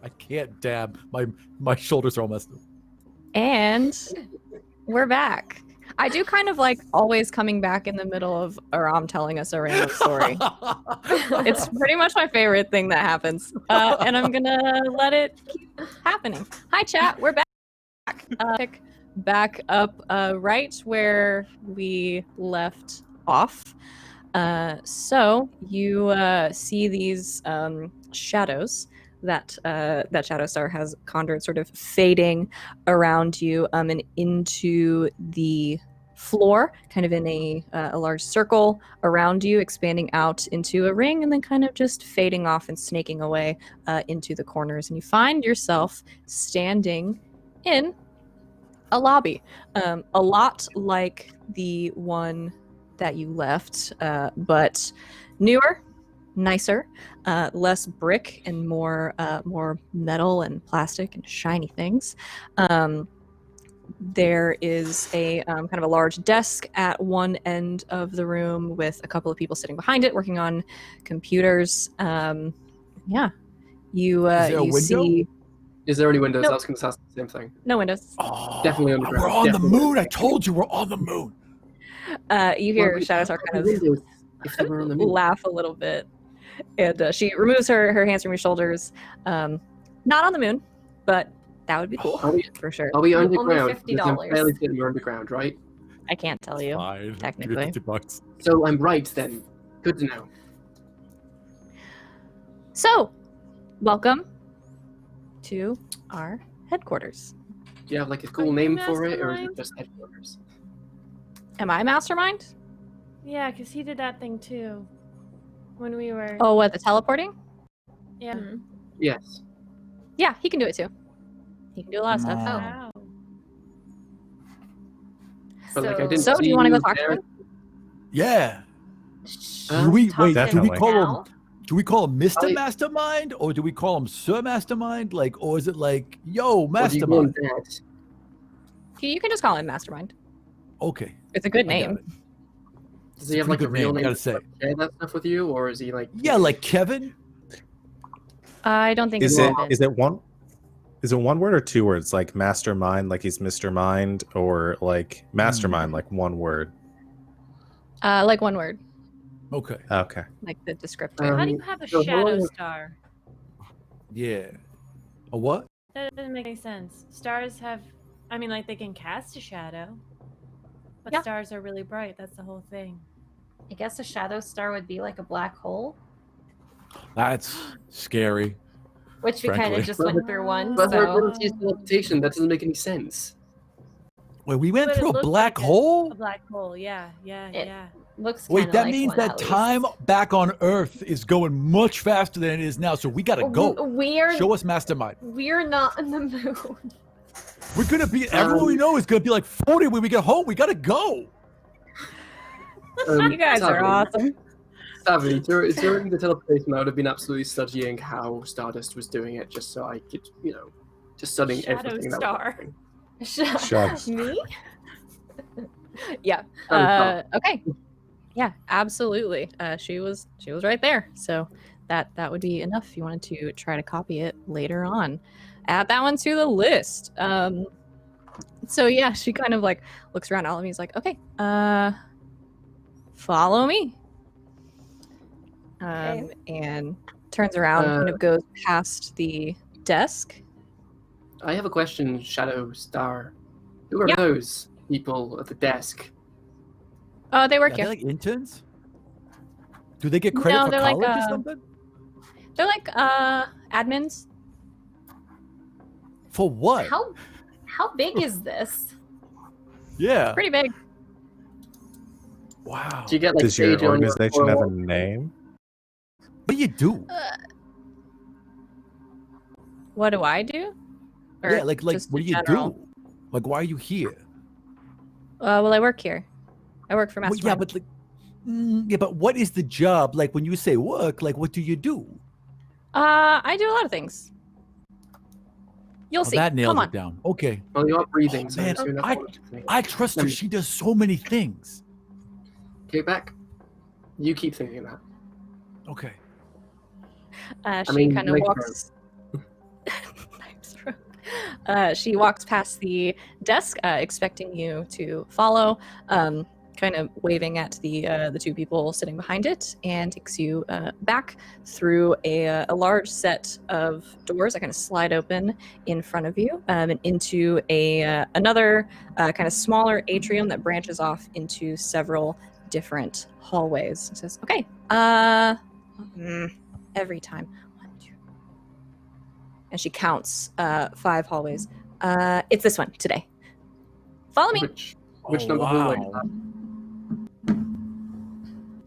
I can't dab. My shoulders are all messed up. And we're back. I do kind of like always coming back in the middle of Aram telling us a random story. It's pretty much my favorite thing that happens. And I'm gonna let it keep happening. Hi chat, we're back. Pick back up right where we left off. So you see these shadows that Shadowstar has conjured, sort of fading around you and into the floor, kind of in a large circle around you, expanding out into a ring, and then kind of just fading off and snaking away into the corners. And you find yourself standing in a lobby, a lot like the one that you left, but newer, nicer, less brick and more metal and plastic and shiny things. There is a kind of a large desk at one end of the room with a couple of people sitting behind it working on computers. Yeah, you Is there a you window? see Is there any windows? Nope. I was going to ask the same thing. no windows. Oh, Definitely underground. we're on Definitely. the moon. I told you we're on the moon. You hear Well, Shadowstar kind of windows if they were on the moon. laugh a little bit, and she removes her hands from your shoulders. Not on the moon, but that would be cool Are we, for sure. are we Only underground? Because I'm $50. fairly certain we're underground, right? I can't tell you. Fine. technically. Give me $50. So I'm right then. Good to know. So, welcome to our headquarters. Do you have like a Are cool you name for it, or is Mastermind? it just headquarters? Am I Mastermind? Yeah, because he did that thing too. When we were. Oh, what, the teleporting? Yeah. Mhm. Yes. Yeah, he can do it too. He can do a lot of stuff. Wow. Wow. But like I didn't So, do see you want to go talk to there. him? Yeah. Uh, Do we Talk wait? to him Do we Definitely. call now. him? Do we call him Mr. I- Mastermind, or do we call him Sir Mastermind? Like, or is it like, Yo, Or do you call him Mastermind? Dad? You can just call him Mastermind. Okay. It's a good I got name. it. Does he have pretty like a good real name, I name? gotta say. Share that stuff with you, or is he like? Yeah, like Kevin. I don't think Is he it did. is it one word or two words? Like Mastermind, like he's Mr. Mind, or like Mastermind, like one word? Like one word, Okay. Okay. like the descriptor. How do you have a So how shadow long- star? Yeah. A what? That doesn't make any sense. Stars have, I mean, like they can cast a shadow, but Yeah. stars are really bright. That's the whole thing. I guess a shadow star would be like a black hole, That's scary. which we kind Frankly. of just went through one. But her So ability is teleportation. That doesn't make any sense. Wait, we went But it through a looks black like hole? A black hole, yeah, yeah, It- yeah. looks. Wait, kinda that like means one, that at time least. back on Earth is going much faster than it is now. So we gotta go. We're Show us Mastermind. we're not on the moon. We're gonna be. Everyone we know is gonna be like 40 when we get home. We gotta go. You guys are awesome. Savvy, during the teleportation, I would have been absolutely studying how Stardust was doing it, just so I could, just studying Shadow everything. that was star. happening. Shucks. Me? Yeah. Okay. Yeah, absolutely. She was right there. So that would be enough if you wanted to try to copy it later on. Add that one to the list. So yeah, she kind of like looks around. All of me's like, okay, follow me. And turns around, kind of goes past the desk. I have a question, Shadow Star. Who are Yeah. those people at the desk? They work Are here. they like interns? Do they get credit No, for they're college like, or something? They're like admins. For what? How big is this? Yeah. Pretty big. Wow. Do you get like Does your stage on organization have a 401? name? What do you do? What do I do? Or Yeah, like just what in do you general? do? Like, why are you here? Well, I work here. I work for Well, Mastermind. yeah, but like, yeah, but what is the job? Like, when you say work, like, what do you do? I do a lot of things. You'll Oh, see. that nails Come on. it down. Okay. Well, you are breathing, Oh, so man, I'm assuming that's I- one of the things. I trust her. She does so many things. Okay, back. You keep thinking that. Okay. She mean, kind of make walks She walks past the desk, expecting you to follow, kind of waving at the two people sitting behind it, and takes you back through a large set of doors that kind of slide open in front of you, and into another kind of smaller atrium that branches off into several different hallways. It says, "Okay, every time." And she counts 5 hallways. It's this one today. Follow me. Which number hallway is that?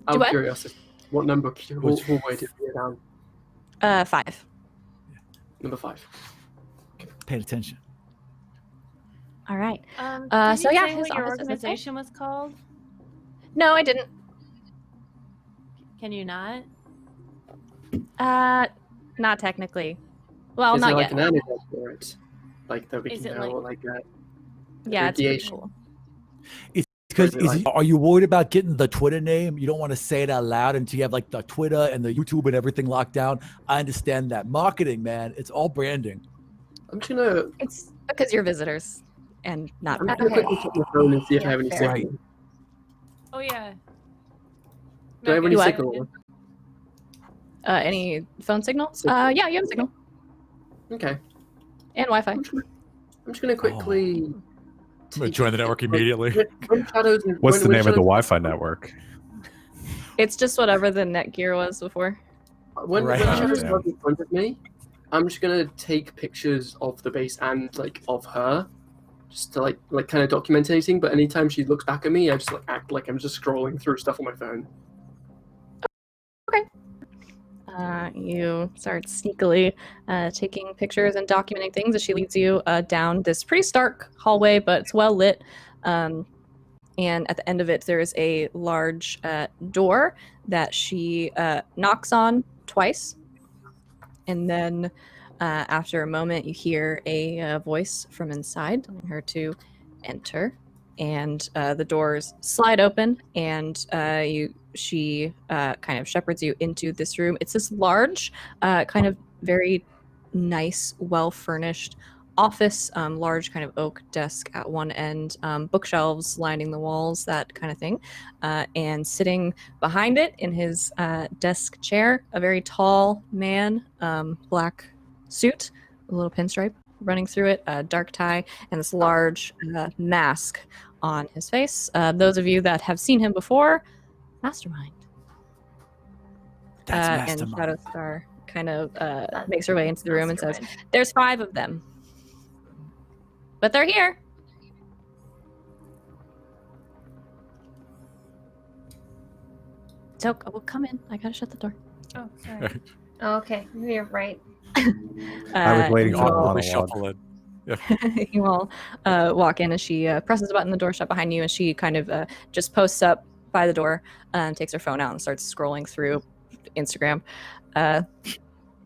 Out of what? curiosity, what number hallway did we go down? 5. Number 5. Paying attention. All right. Did so you yeah, say his what your office is this way. organization was called? No, I didn't. Can you not? Not technically. Well, Is not there like yet. an antidote for it? Like that we Is can it go like Yeah, it's pretty radiation? cool. Because Like- are you worried about getting the Twitter name? You don't want to say it out loud until you have like the Twitter and the YouTube and everything locked down. I understand that. Marketing, man, it's all branding. I'm just gonna It's because you're visitors and not. I'm just gonna Okay. quickly check my phone and see if I Yeah, have any fair. signal. Oh yeah. Do I have any You what? signal? Any phone signal? Signal. Yeah, you have a signal Okay. and Wi-Fi. I'm just gonna quickly. I'm gonna join the network immediately. When shadows, What's the when name of the shadows- Wi-Fi network? It's just whatever the Netgear was before. When Right. shadows Yeah. are in front of me, I'm just gonna take pictures of the base and like of her, just to like kind of document anything. But anytime she looks back at me, I just like act like I'm just scrolling through stuff on my phone. You start sneakily taking pictures and documenting things as she leads you down this pretty stark hallway, but it's well lit. And at the end of it, there is a large door that she knocks on twice. And then after a moment, you hear a voice from inside telling her to enter. And the doors slide open, and she kind of shepherds you into this room. It's this large, kind of very nice, well-furnished office, large kind of oak desk at one end, bookshelves lining the walls, that kind of thing. And sitting behind it in his desk chair, a very tall man, black suit, a little pinstripe running through it, a dark tie, and this large mask on his face. Those of you that have seen him before, Mastermind. That's And Mastermind. Shadowstar kind of makes her way into the room and says, Mastermind. "There's 5 of them, but they're here." So, well, come in. I gotta shut the door. Oh, sorry. Okay, you're right. I was waiting you for all- the monologue. Shuffle it. you all walk in, and she presses the button on the door shut behind you, and she kind of just posts up by the door and takes her phone out and starts scrolling through Instagram.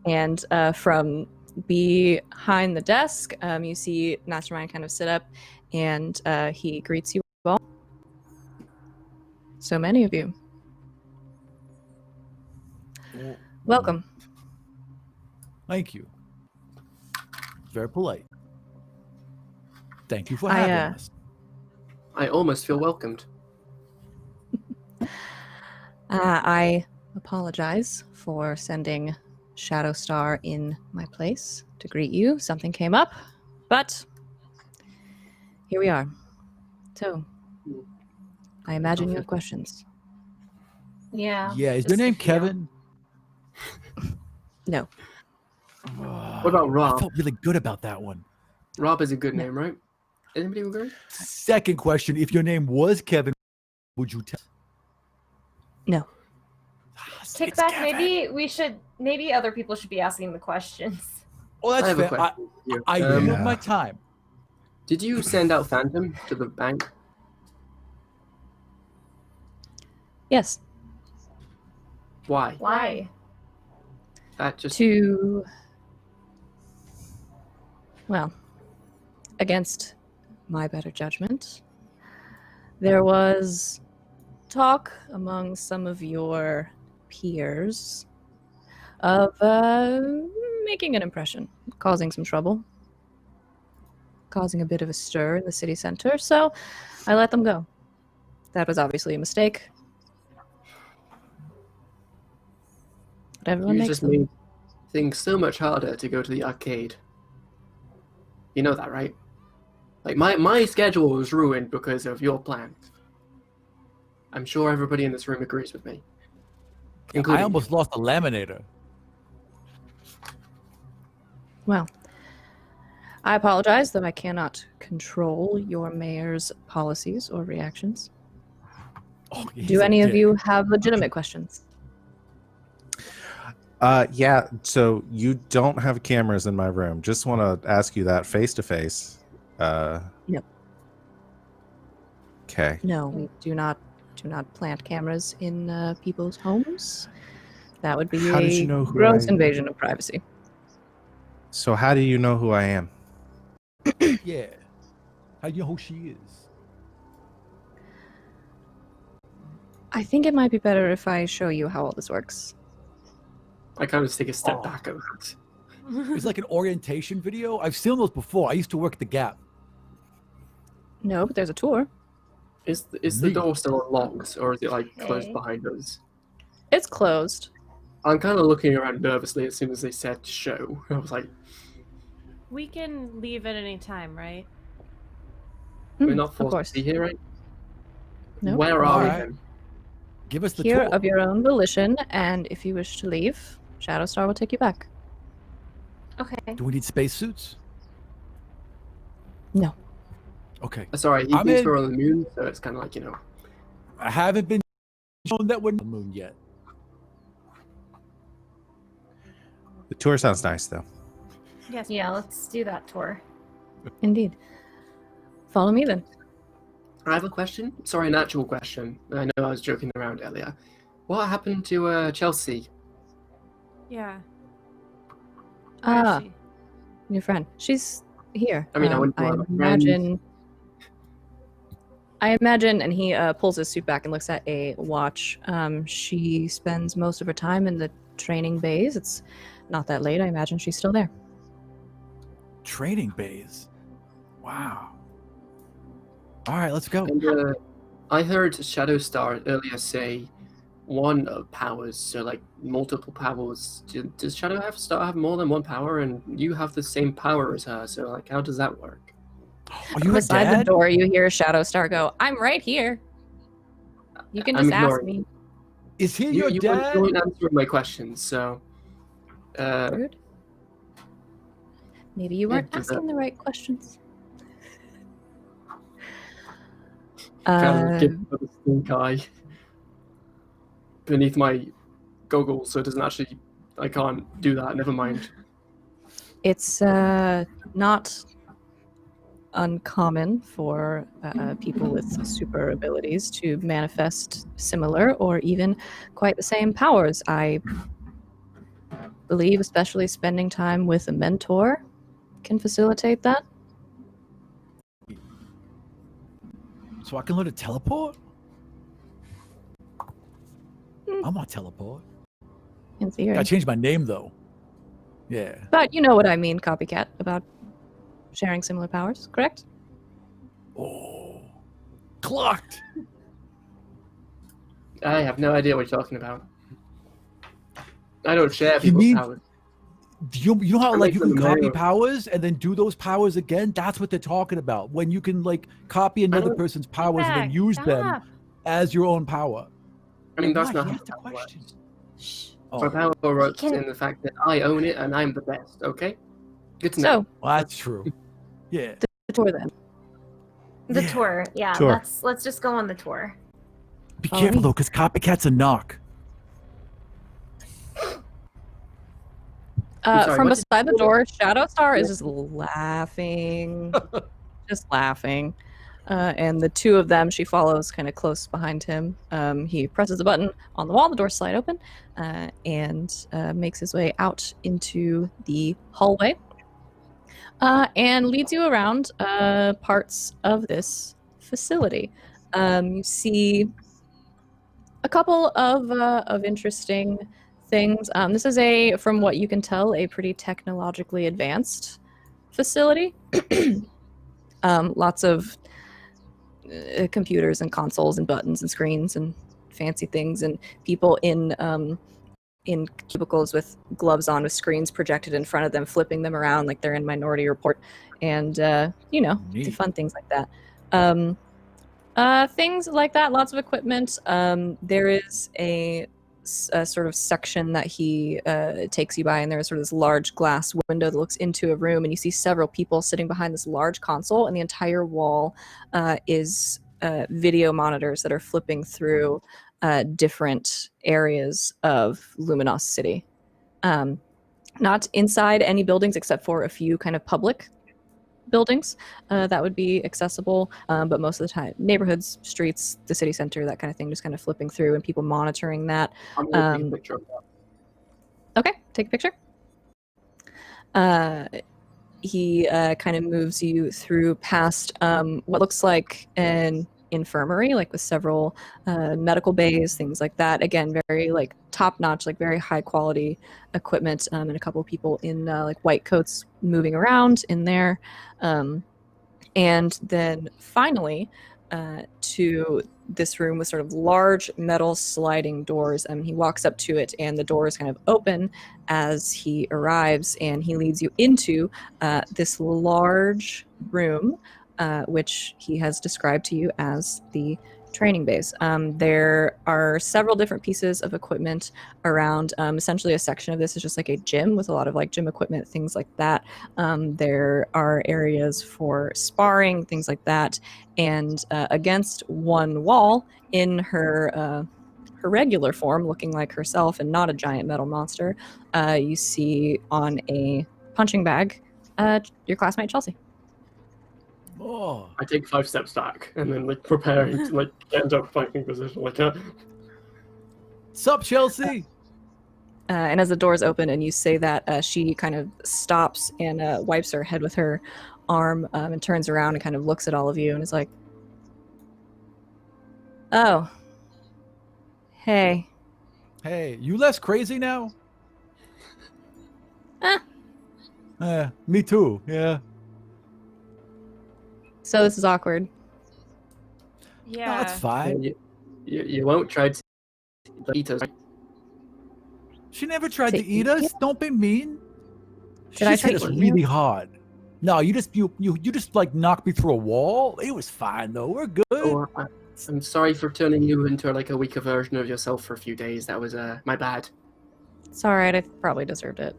And from behind the desk, you see Mastermind kind of sit up, and he greets you all. So many of you. Welcome. Thank you. Very polite. Thank you for I, having uh, us. I almost feel welcomed. I apologize for sending Shadowstar in my place to greet you. Something came up, but here we are. So, I imagine you have questions. Yeah. Yeah, is just your name a few. Kevin? No. What about I Rob? felt really good about that one. Rob is a good name, right? Anybody agree? Second question: if your name was Kevin, would you tell? No. It's Kickback. Kevin. Maybe other people should be asking the questions. Oh, I that's have a fair. question. for you. I Um, yield my time. Did you send out Phantom to the bank? Yes. Why? Why? That just Well, against my better judgment, there was talk among some of your peers of making an impression, causing some trouble, causing a bit of a stir in the city center, so I let them go. That was obviously a mistake. But everyone You makes just them. made things so much harder to go to the arcade. You know that, right? Like, my schedule was ruined because of your plan. I'm sure everybody in this room agrees with me. I Including almost lost a laminator. Well, I apologize that I cannot control your mayor's policies or reactions. Oh, he's Do a any of dick. you have legitimate questions? Yeah, so you don't have cameras in my room. Just want to ask you that face to face. Yep. Okay. No, we do not plant cameras in people's homes. That would be How did you a know who gross I- invasion of privacy. So how do you know who I am? Yeah. How do you know who she is? I think it might be better if I show you how all this works. I kind of take a step Oh. back at that. It's like an orientation video. I've seen those before. I used to work at the Gap. No, but there's a tour. Is the Neat. door still unlocked, or is it like closed Okay. behind us? It's closed. I'm kind of looking around nervously as soon as they said show. I was like, We can leave at any time, right? we're not of forced course. to be here, right? No. Where are we Alright. then? Give us the Here tour. of your own volition, and if you wish to leave, Shadowstar will take you back. Okay. Do we need spacesuits? No. Okay. Sorry, he I'm thinks in. we're on the moon, so it's kind of like, I haven't been shown that we're on the moon yet. The tour sounds nice though. Yes. Yeah, let's do that tour. Indeed. Follow me then. I have a question. Sorry, an actual question. I know I was joking around earlier. What happened to Chelsea? Yeah. Where is Ah, she? your friend. She's here. I mean, I wouldn't I want my friend. imagine, and he pulls his suit back and looks at a watch. She spends most of her time in the training bays. It's not that late. I imagine she's still there. Training bays. Wow. All right, let's go. And I heard Shadowstar earlier say one of powers, so like multiple powers. Does Shadowstar have more than one power, and you have the same power as her? So like, how does that work? Are you a Beside the dad? door, you hear Shadowstar go, "I'm right here. You can I'm just ask ignoring me." Is he You, your you dad? weren't answering my questions, so Rude. Maybe you Yeah, weren't does that- asking the right questions. kind of give him the stink eye beneath my goggles, so it doesn't actually. I can't do that. Never mind. It's not uncommon for people with super abilities to manifest similar or even quite the same powers. I believe, especially spending time with a mentor can facilitate that. So I can learn to teleport? Hmm. I'm not teleport. In theory. I changed my name though. Yeah. But you know what I mean, copycat, about sharing similar powers, correct? Oh. Clocked. I have no idea what you're talking about. I don't share You people's mean- powers. You know how I'm like like you can the copy mayor. powers and then do those powers again? That's what they're talking about. When you can like copy another don't- person's powers and then Back, use them stop. as your own power. I mean, that's Why? not You how asked a power question. works. Shh. My Oh, power works can- in the fact that I own it and I'm the best. Okay. Good to know. So, well, that's true. Yeah. the tour then. The Yeah. tour. Yeah, Tour. let's just go on the tour. Be Follow careful me. though, because copycat's a knock. sorry, From what did beside the you- door, Shadowstar is just laughing. Just laughing. And the two of them, she follows kind of close behind him. He presses a button on the wall, the door slide open, and makes his way out into the hallway and leads you around parts of this facility. You see a couple of interesting things. This is from what you can tell, a pretty technologically advanced facility. Lots of computers and consoles and buttons and screens and fancy things, and people in cubicles with gloves on with screens projected in front of them, flipping them around like they're in Minority Report, and the Neat. fun things like that. Things like that, lots of equipment. There is a sort of section that he takes you by, and there's sort of this large glass window that looks into a room, and you see several people sitting behind this large console, and the entire wall is video monitors that are flipping through different areas of Luminos City. Not inside any buildings except for a few kind of public buildings that would be accessible, but most of the time neighborhoods, streets, the city center, that kind of thing, just kind of flipping through and people monitoring that. I'm gonna take a picture of that. Okay, take a picture. He kind of moves you through past what looks like an infirmary, like with several medical bays, things like that. Again, very like top-notch, like very high-quality equipment, and a couple of people in like white coats moving around in there. And then finally to this room with sort of large metal sliding doors. He walks up to it, and the doors kind of open as he arrives, and he leads you into this large room, which he has described to you as the training base. There are several different pieces of equipment around. Essentially, a section of this is just like a gym with a lot of like gym equipment, things like that. There are areas for sparring, things like that. And against one wall, in her regular form, looking like herself and not a giant metal monster, you see on a punching bag your classmate Chelsea. Oh, I take 5 steps back and then like preparing to like end up fighting position like that. sup, Chelsea? And as the doors open and you say that, she kind of stops and wipes her head with her arm and turns around and kind of looks at all of you and is like, "Oh, hey." Hey, you less crazy now? Me too. Yeah. So this is awkward. Yeah. No, that's fine. You won't try to eat us. She never tried To to eat eat us. you? Don't be mean. She Did I just hit try us to eat really you? hard. No, you just like knocked me through a wall. It was fine though. We're good. Oh, I'm sorry for turning you into like a weaker version of yourself for a few days. That was my bad. It's all right. I probably deserved it.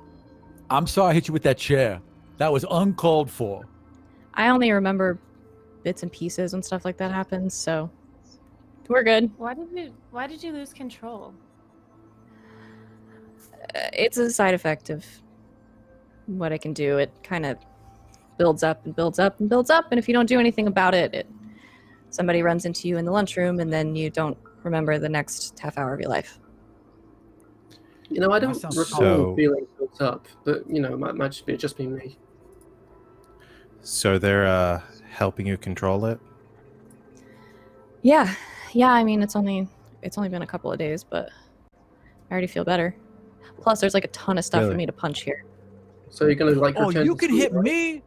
I'm sorry I hit you with that chair. That was uncalled for. I only remember bits and pieces when stuff like that happens, so we're good. Why did you lose control? It's a side effect of what I can do. It kind of builds up and builds up and builds up, and if you don't do anything about it, somebody runs into you in the lunchroom, and then you don't remember the next half hour of your life. You know, I That don't sounds recall so- feeling built up, but you know, it might just be me. So they're helping you control it? Yeah. I mean, it's only been a couple of days, but I already feel better. Plus, there's like a ton of stuff for Really? me to punch here. So you're gonna like Oh, return you to can school, hit right? me.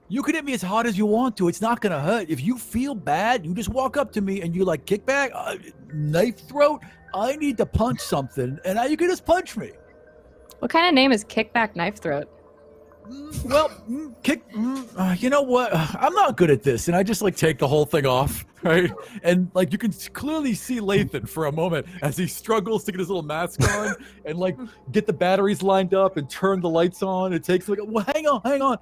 You can hit me as hard as you want to. It's not gonna hurt. If you feel bad, you just walk up to me and you like kick back, knife throat. I need to punch something, and now you can just punch me. What kind of name is Kickback Knife Throat? Well, you know what? I'm not good at this, and I just like take the whole thing off, right? And like you can clearly see Lathan for a moment as he struggles to get his little mask on and like get the batteries lined up and turn the lights on. It takes like, well, hang on,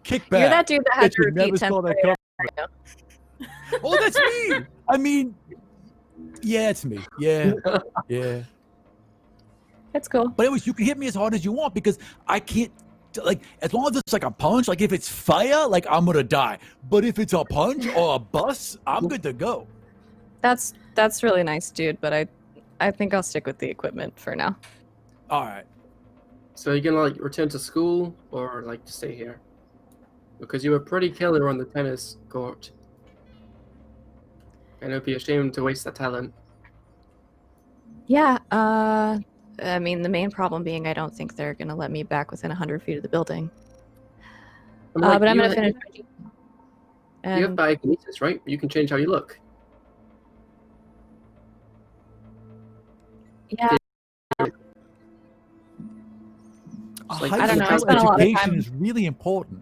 kick back. You're that dude that had Bitch, to you never repeat 10th saw that grade. coming. Oh, that's me. I mean, yeah, it's me. Yeah. It's cool. But anyways, you can hit me as hard as you want because I can't. Like, as long as it's like a punch, like if it's fire, like I'm gonna die. But if it's a punch or a bus, I'm good to go. That's really nice, dude, but I think I'll stick with the equipment for now. All right. So you're gonna like return to school or like stay here? Because you were pretty killer on the tennis court. And it'd be a shame to waste that talent. Yeah, I mean, the main problem being I don't think they're going to let me back within 100 feet of the building. But I'm going to finish my GED. You have diagnosis, right? You can change how you look. Yeah. Like, high I don't know, I school spent a lot of education time- is really important.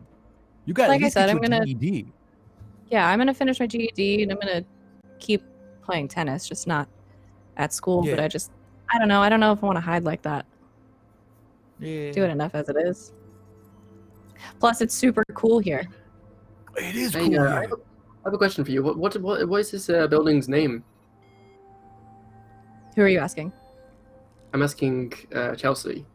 You got Like at I least said, get I'm your gonna- GED. Yeah, I'm going to finish my GED and I'm going to keep playing tennis, just not at school. But Yeah. I don't know. I don't know if I want to hide like that. Yeah. Do it enough as it is. Plus, it's super cool here. It is Hey, cool. I have a question for you. What is this building's name? Who are you asking? I'm asking Chelsea.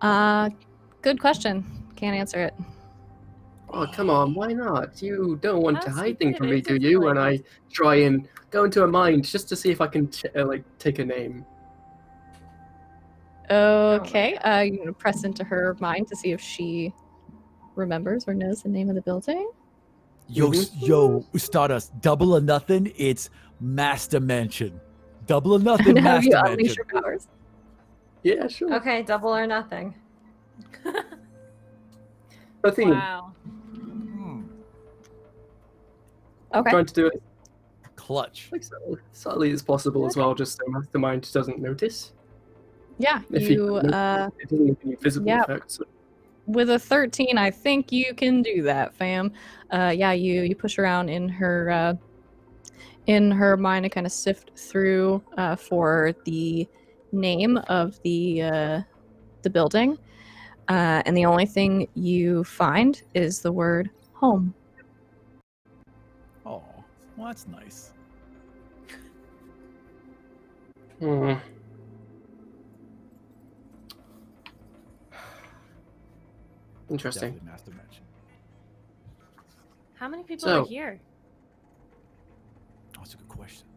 Good question. Can't answer it. Oh, come on, why not? You don't want to That's hide things from me, it do is you? really When I nice. try and go into a mind just to see if I can take a name. Okay. You're going to press into her mind to see if she remembers or knows the name of the building? Yo, Stardust, double or nothing. It's Master Mansion. Double or nothing, Now have you Master unleash Mansion. your powers? Yeah, sure. Okay, double or nothing. 13. Wow. Hmm. Okay. Trying to do it Clutch. like subtly as possible as well, just so Mastermind doesn't notice. Yeah, If you it doesn't make any visible yeah. effects. with a 13, I think you can do that, fam. Yeah, you push around in her mind to kind of sift through for the name of the building, and the only thing you find is the word home. Oh, well, that's nice. Hmm. Interesting. Definitely Master Mansion. How many people So- are here? Oh, that's a good question.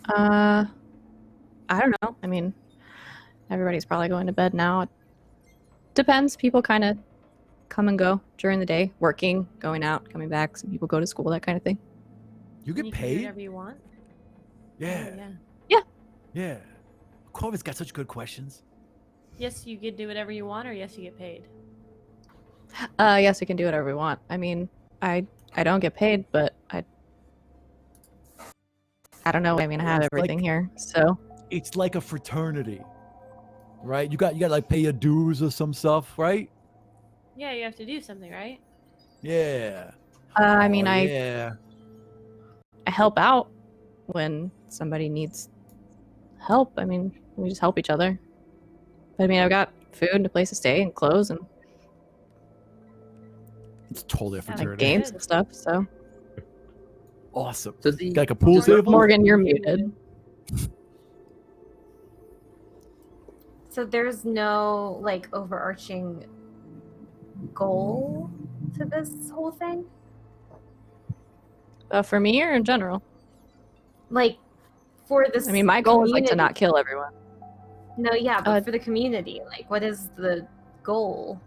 I don't know. I mean, everybody's probably going to bed now. It depends. People kind of come and go during the day, working, going out, coming back. Some people go to school, that kind of thing. You get You can do paid? whatever you want. Yeah. Oh, yeah. Yeah. Corvin's got such good questions. Yes, you can do whatever you want, or yes, you get paid. Yes, we can do whatever we want. I mean, I don't get paid, but I don't know. I mean, I have It's everything like- here, so It's like a fraternity, right? You got like pay your dues or some stuff, right? Yeah, you have to do something, right? Yeah. I mean, Oh, I yeah. help out when somebody needs help. I mean, we just help each other. But I mean, I've got food and a place to stay and clothes and It's totally a Like like fraternity. games and stuff. So Awesome. Does the Got like a pool Does the- table? Morgan, you're muted. So there's no like overarching goal to this whole thing? For me or in general? Like for this I mean, my goal is like to community- not kill everyone. No, yeah, but Uh, for the community, like what is the goal?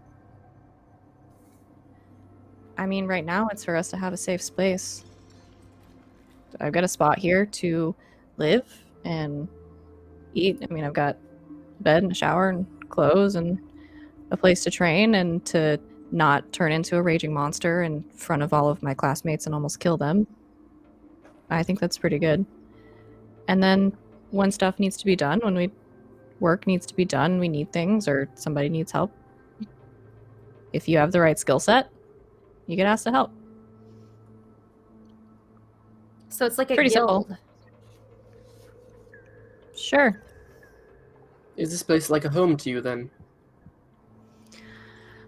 I mean, right now it's for us to have a safe space. I've got a spot here to live and eat. I mean, I've got a bed and a shower and clothes and a place to train and to not turn into a raging monster in front of all of my classmates and almost kill them. I think that's pretty good. And then when stuff needs to be done, when work needs to be done, we need things or somebody needs help. If you have the right skill set, you get asked to help. So it's like a Pretty simple. guild. Sure. Is this place like a home to you then?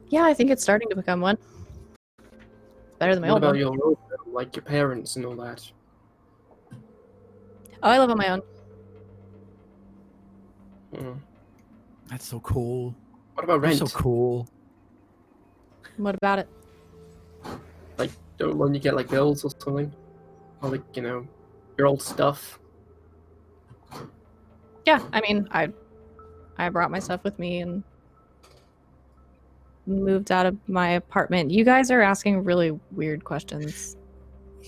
Yeah, I think it's starting to become one. Better than my What old about one. your role, like your parents and all that? Oh, I live on my own. Hmm. That's so cool. What about You're rent? so cool. What about it? Like, don't you get like bills or something? Or like, your old stuff? Yeah, I mean, I brought my stuff with me and moved out of my apartment. You guys are asking really weird questions.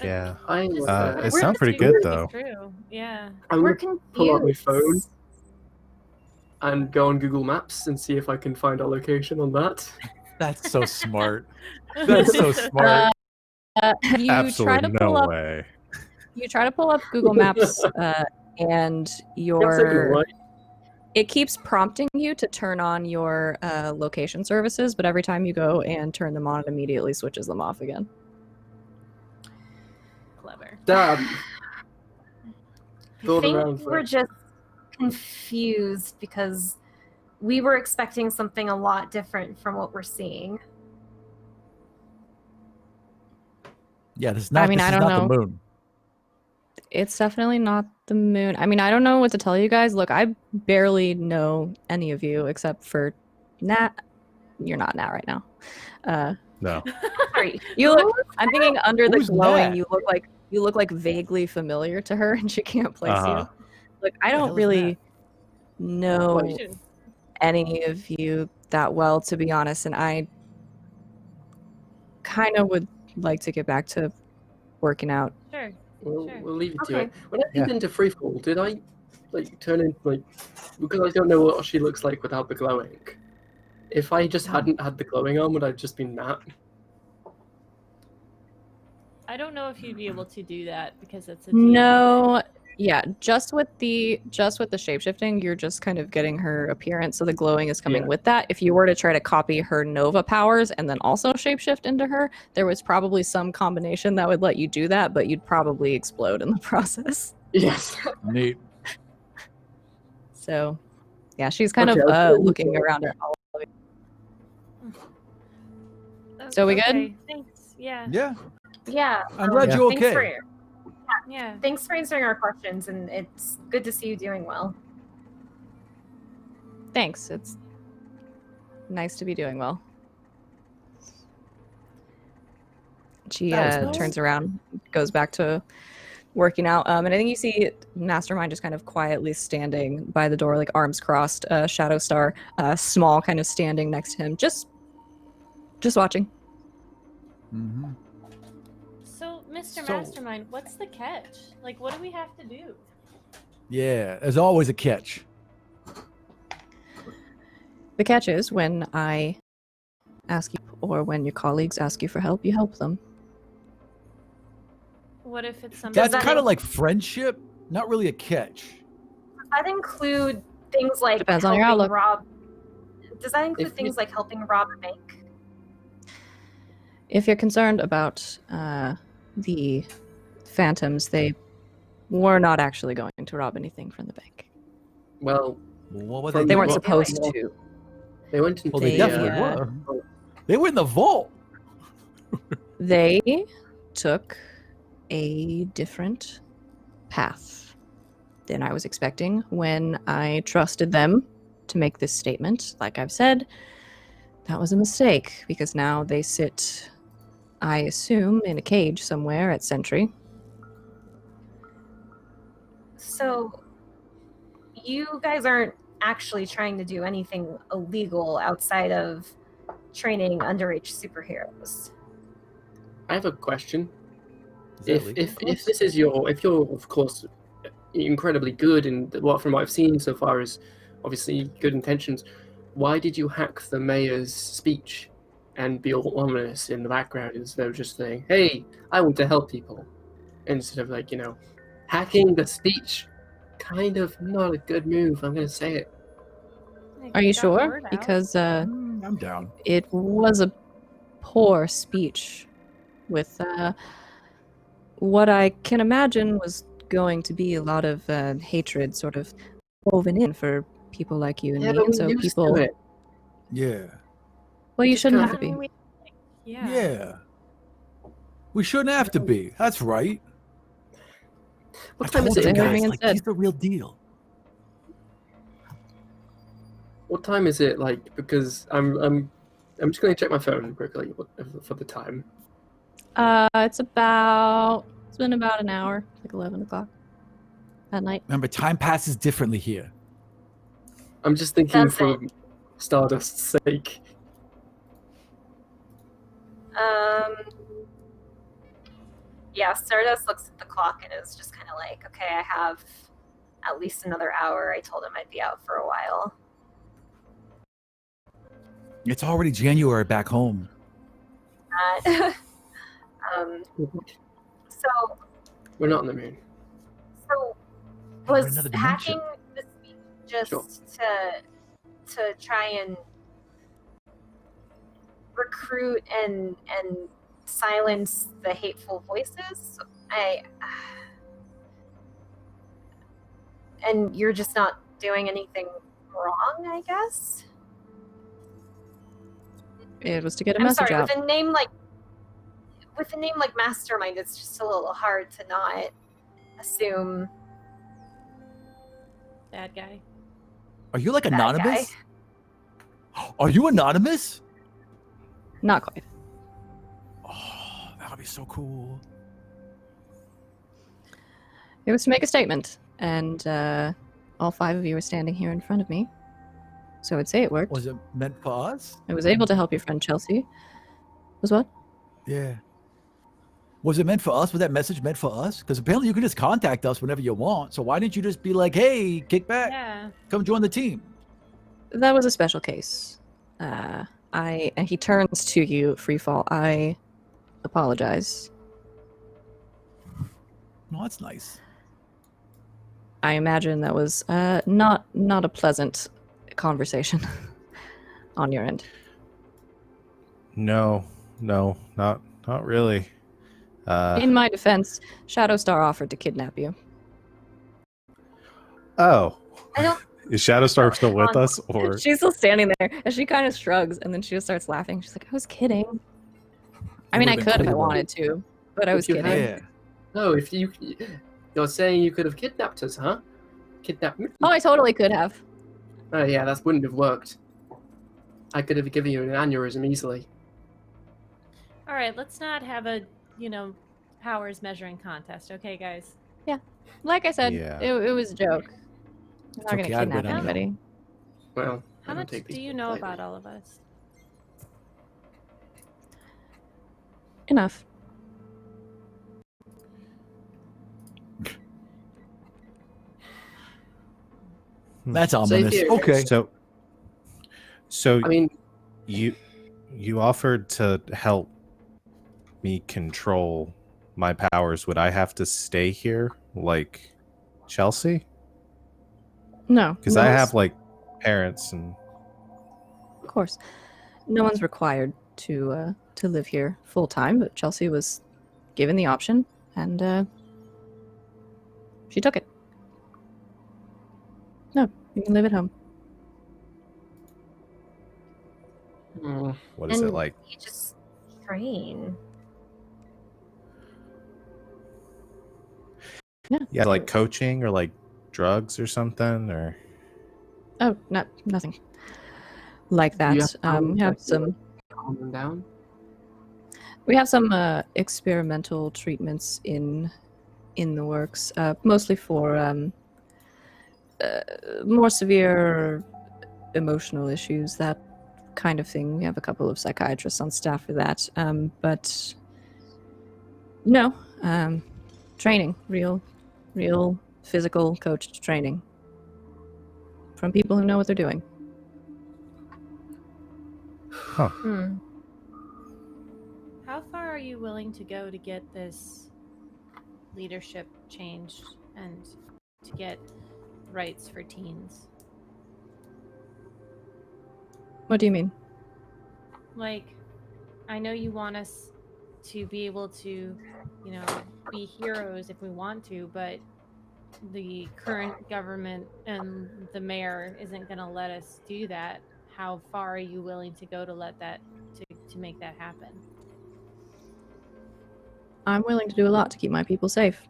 Yeah. It sounds pretty good, though. True. Yeah. I'm We're gonna confused. pull out my phone and go on Google Maps and see if I can find our location on that. That's so smart. That's so smart. You try to Absolutely pull no up. way. You try to pull up Google Maps, and That's your right. it keeps prompting you to turn on your location services, but every time you go and turn them on, it immediately switches them off again. Clever. Damn. I Thought think around for we're it. just confused because we were expecting something a lot different from what we're seeing. Yeah, this is not, I mean, this I is don't not know. the moon. It's definitely not the moon. I mean, I don't know what to tell you guys. Look, I barely know any of you except for Nat. You're not Nat right now. No. Sorry. You look. I'm thinking under the Who's glowing. Nat? You look like vaguely familiar to her, and she can't place Uh-huh. you. Like I the hell don't is really know Like, any of you that well, to be honest, and I kind of would like to get back to working out. Sure. we'll, Sure. we'll leave it to Okay. it. When I did Yeah. into freefall, did I turn in because I don't know what she looks like without the glowing? If I just hadn't had the glowing on, would I just been Nat? I don't know if you'd be able to do that because it's a No, yeah, just with the shapeshifting, you're just kind of getting her appearance, so the glowing is coming Yeah. with that. If you were to try to copy her Nova powers and then also shapeshift into her, there was probably some combination that would let you do that, but you'd probably explode in the process. Yes. Neat. So, yeah, she's kind Okay, of I was looking around at all. So we good? Okay, thanks. Yeah. Yeah, Yeah. I'm glad you're Thanks okay. Yeah. Thanks for answering our questions, and it's good to see you doing well. Thanks. It's nice to be doing well. She That was nice. turns around, goes back to working out. And I think you see Mastermind just kind of quietly standing by the door, like arms crossed, Shadow Star, small, kind of standing next to him, just watching. Mm-hmm. So, Mr. So- Mastermind, what's the catch? Like, what do we have to do? Yeah, there's always a catch. The catch is when I ask you, or when your colleagues ask you for help, you help them. What if it's something That's that kind of make- like friendship, not really a catch. Does that include things like Depends on your helping outlook. rob? Does that include If things like helping rob a bank? If you're concerned about the phantoms, they were not actually going to rob anything from the bank. Well, What were From They weren't Well, supposed well, to. they went into Well, they They, definitely uh, were. They were in the vault. They took a different path than I was expecting when I trusted them to make this statement. Like I've said, that was a mistake because now they sit, I assume, in a cage somewhere at Sentry. So, you guys aren't actually trying to do anything illegal outside of training underage superheroes. I have a question. Is that If legal? if this is if you're of course incredibly good and what from what I've seen so far is obviously good intentions, why did you hack the mayor's speech and be all ominous in the background instead of just saying, "Hey, I want to help people," instead of hacking the speech? Kind of not a good move. I'm gonna say it. Like, Are you get that sure? word out. Because I'm down. it was a poor speech with what I can imagine was going to be a lot of hatred sort of woven in for people like you and Yeah, me. but And we so used people, to it. Yeah. well, you just shouldn't gotta- have to be. I mean, Yeah. Yeah. We shouldn't have to be. That's right. What I time is told it, you They heard guys? me guys, like, instead. he's the real deal. What time is it? Because I'm just gonna check my phone quickly for the time. It's been about an hour, like 11 o'clock at night. Remember, time passes differently here. I'm just thinking Does for Stardust's sake. Yeah, Stardust looks at the clock and is just kind of like, okay, I have at least another hour. I told him I'd be out for a while. It's already January back home. So We're not in the moon. So Oh, we're in was another dimension. hacking the speech just Sure. to try and recruit and silence the hateful voices? And you're just not doing anything wrong, I guess. It was to get a I'm message sorry, out. with a name like Mastermind, it's just a little hard to not assume Bad guy. Are you like bad anonymous? guy. Are you anonymous? Not quite. Oh, that would be so cool. It was to make a statement, and all 5 of you are standing here in front of me. So I'd say it worked. Was it meant for us? I was able to help your friend Chelsea. Was what? Yeah. Was it meant for us? Was that message meant for us? Because apparently you can just contact us whenever you want. So why didn't you just be like, hey, kick back, Yeah. come join the team? That was a special case. And he turns to you, Freefall. I apologize. No, that's nice. I imagine that was not a pleasant conversation on your end. No, not really. In my defense, Shadowstar offered to kidnap you. Oh, I don't. is Shadowstar still with us, or She's still standing there, and she kind of shrugs, and then she just starts laughing. She's like, I was kidding. I mean, I would've been could if I cool. wanted to, but I was you kidding. had- Yeah. No, if you're saying you could have kidnapped us, huh? Kidnapped me? Oh, I totally could have. Oh yeah, that wouldn't have worked. I could have given you an aneurysm easily. All right, let's not have a, powers measuring contest, okay, guys? Like I said, Yeah. it was a joke. I'm not okay, gonna I'd kidnap win on that. anybody. Well, How I don't much take do these you things know lightly. about all of us? Enough. That's Safe ominous. here. Okay. so I mean, you offered to help me control my powers. Would I have to stay here like Chelsea? No. Because no I one's- have like parents and Of course. No one's required to live here full time, but Chelsea was given the option, and she took it. No, you can live at home. what is it And like? you just train. Yeah, like coaching or like drugs or something, or Oh, nothing like Do you that. have We have some calm them down. experimental treatments in the works, mostly for more severe emotional issues, that kind of thing. We have a couple of psychiatrists on staff for that, but no, training, real physical coached training from people who know what they're doing. Hmm. How far are you willing to go to get this leadership changed and to get rights for teens? What do you mean? Like, I know you want us to be able to, be heroes if we want to, but the current government and the mayor isn't going to let us do that. How far are you willing to go to let that to make that happen? I'm willing to do a lot to keep my people safe.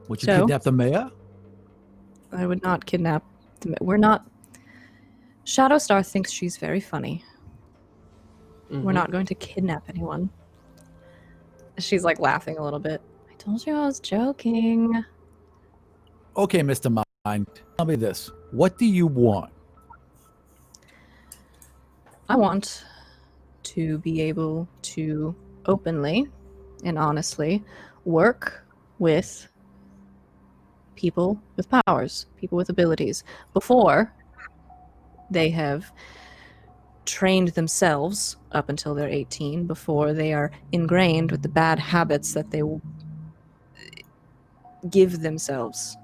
Would you So? kidnap the mayor? I would not kidnap. We're not. Shadowstar thinks she's very funny. We're Mhm. not going to kidnap anyone. She's like laughing a little bit. I told you I was joking. Okay, Mr. Mind. Tell me this. What do you want? I want to be able to openly and honestly work with people with powers, people with abilities, before they have trained themselves up until they're 18, before they are ingrained with the bad habits that they will give themselves.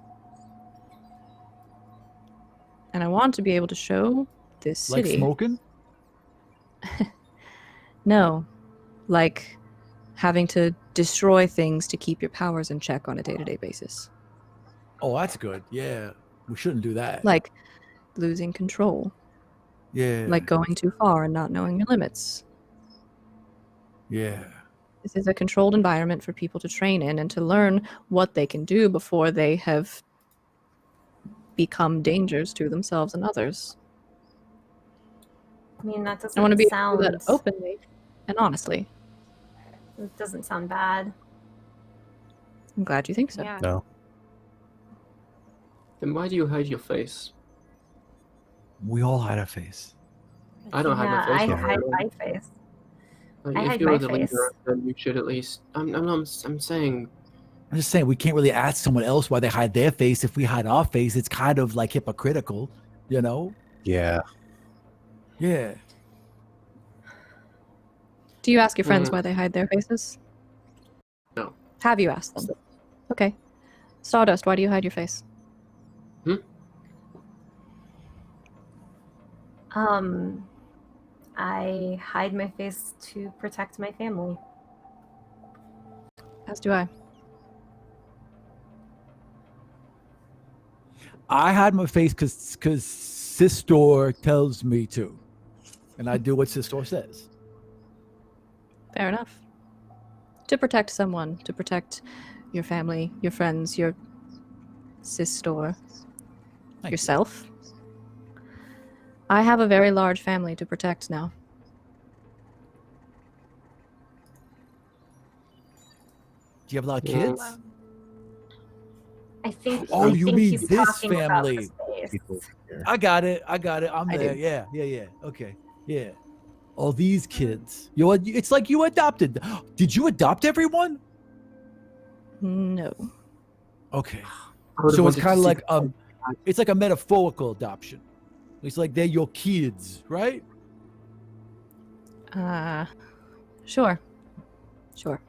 And I want to be able to show this city. Like smoking? No, like having to destroy things to keep your powers in check on a day-to-day basis. Oh, that's good. Yeah. We shouldn't do that. Like losing control. Yeah. Like going too far and not knowing your limits. Yeah. This is a controlled environment for people to train in and to learn what they can do before they have become dangers to themselves and others. I mean, that I want to doesn't be able to sound do that openly and honestly. It doesn't sound bad. I'm glad you think so. Yeah. No. Then why do you hide your face? We all hide a face. I don't hide my face. I from hide everyone. my face. Like, I if hide you're my the face. leader, then you should at least. I'm saying. I'm just saying we can't really ask someone else why they hide their face. If we hide our face, it's kind of like hypocritical, you know? Yeah. Yeah. Do you ask your friends why they hide their faces? No. Have you asked them? Okay. Stardust, why do you hide your face? I hide my face to protect my family. As do I. I hide my face because Sistor tells me to. And I do what Sistor says. Fair enough. To protect someone, to protect your family, your friends, your sister, Thank yourself. I have a very large family to protect now. Do you have a lot of kids? I think. Oh, I you think mean he's this talking about family. his face. People here. I got it. I'm I there. do. Yeah. Okay. Yeah. All these kids. It's like you adopted. Did you adopt everyone? No. Okay. I would've So it's wanted kind to of see like it's like a metaphorical adoption. It's like they're your kids, right? Sure. Sure.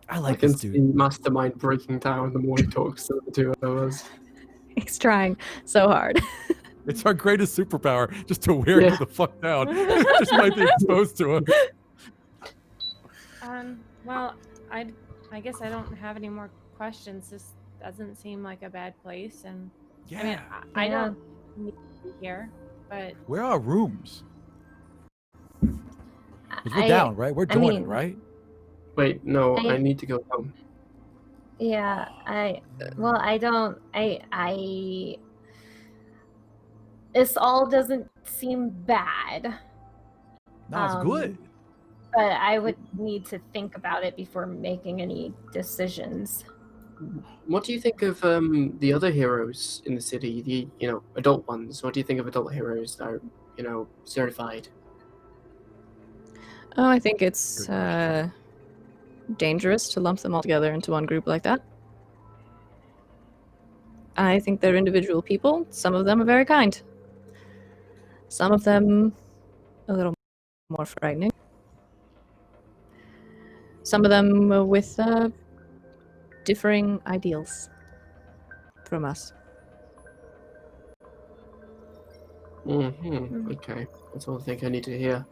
I I like can this see dude. Mastermind breaking down the more he talks to the two of us. He's trying so hard. It's our greatest superpower, just to wear Yeah. you the fuck down. Just might be exposed to him. Well, I guess I don't have any more questions. This doesn't seem like a bad place, and Yeah. I mean, I Yeah. don't need to be here, but Where are our rooms? 'Cause we're I- down, right? We're I joining, mean- right? Wait, no, I- I need to go home. Yeah, I don't. This all doesn't seem bad, No, it's good. but I would need to think about it before making any decisions. What do you think of the other heroes in the city? The adult ones. What do you think of adult heroes that are certified? Oh, I think it's Good question. dangerous to lump them all together into one group like that. I think they're individual people. Some of them are very kind. Some of them a little more frightening. Some of them with differing ideals from us. Okay, that's all I think I need to hear.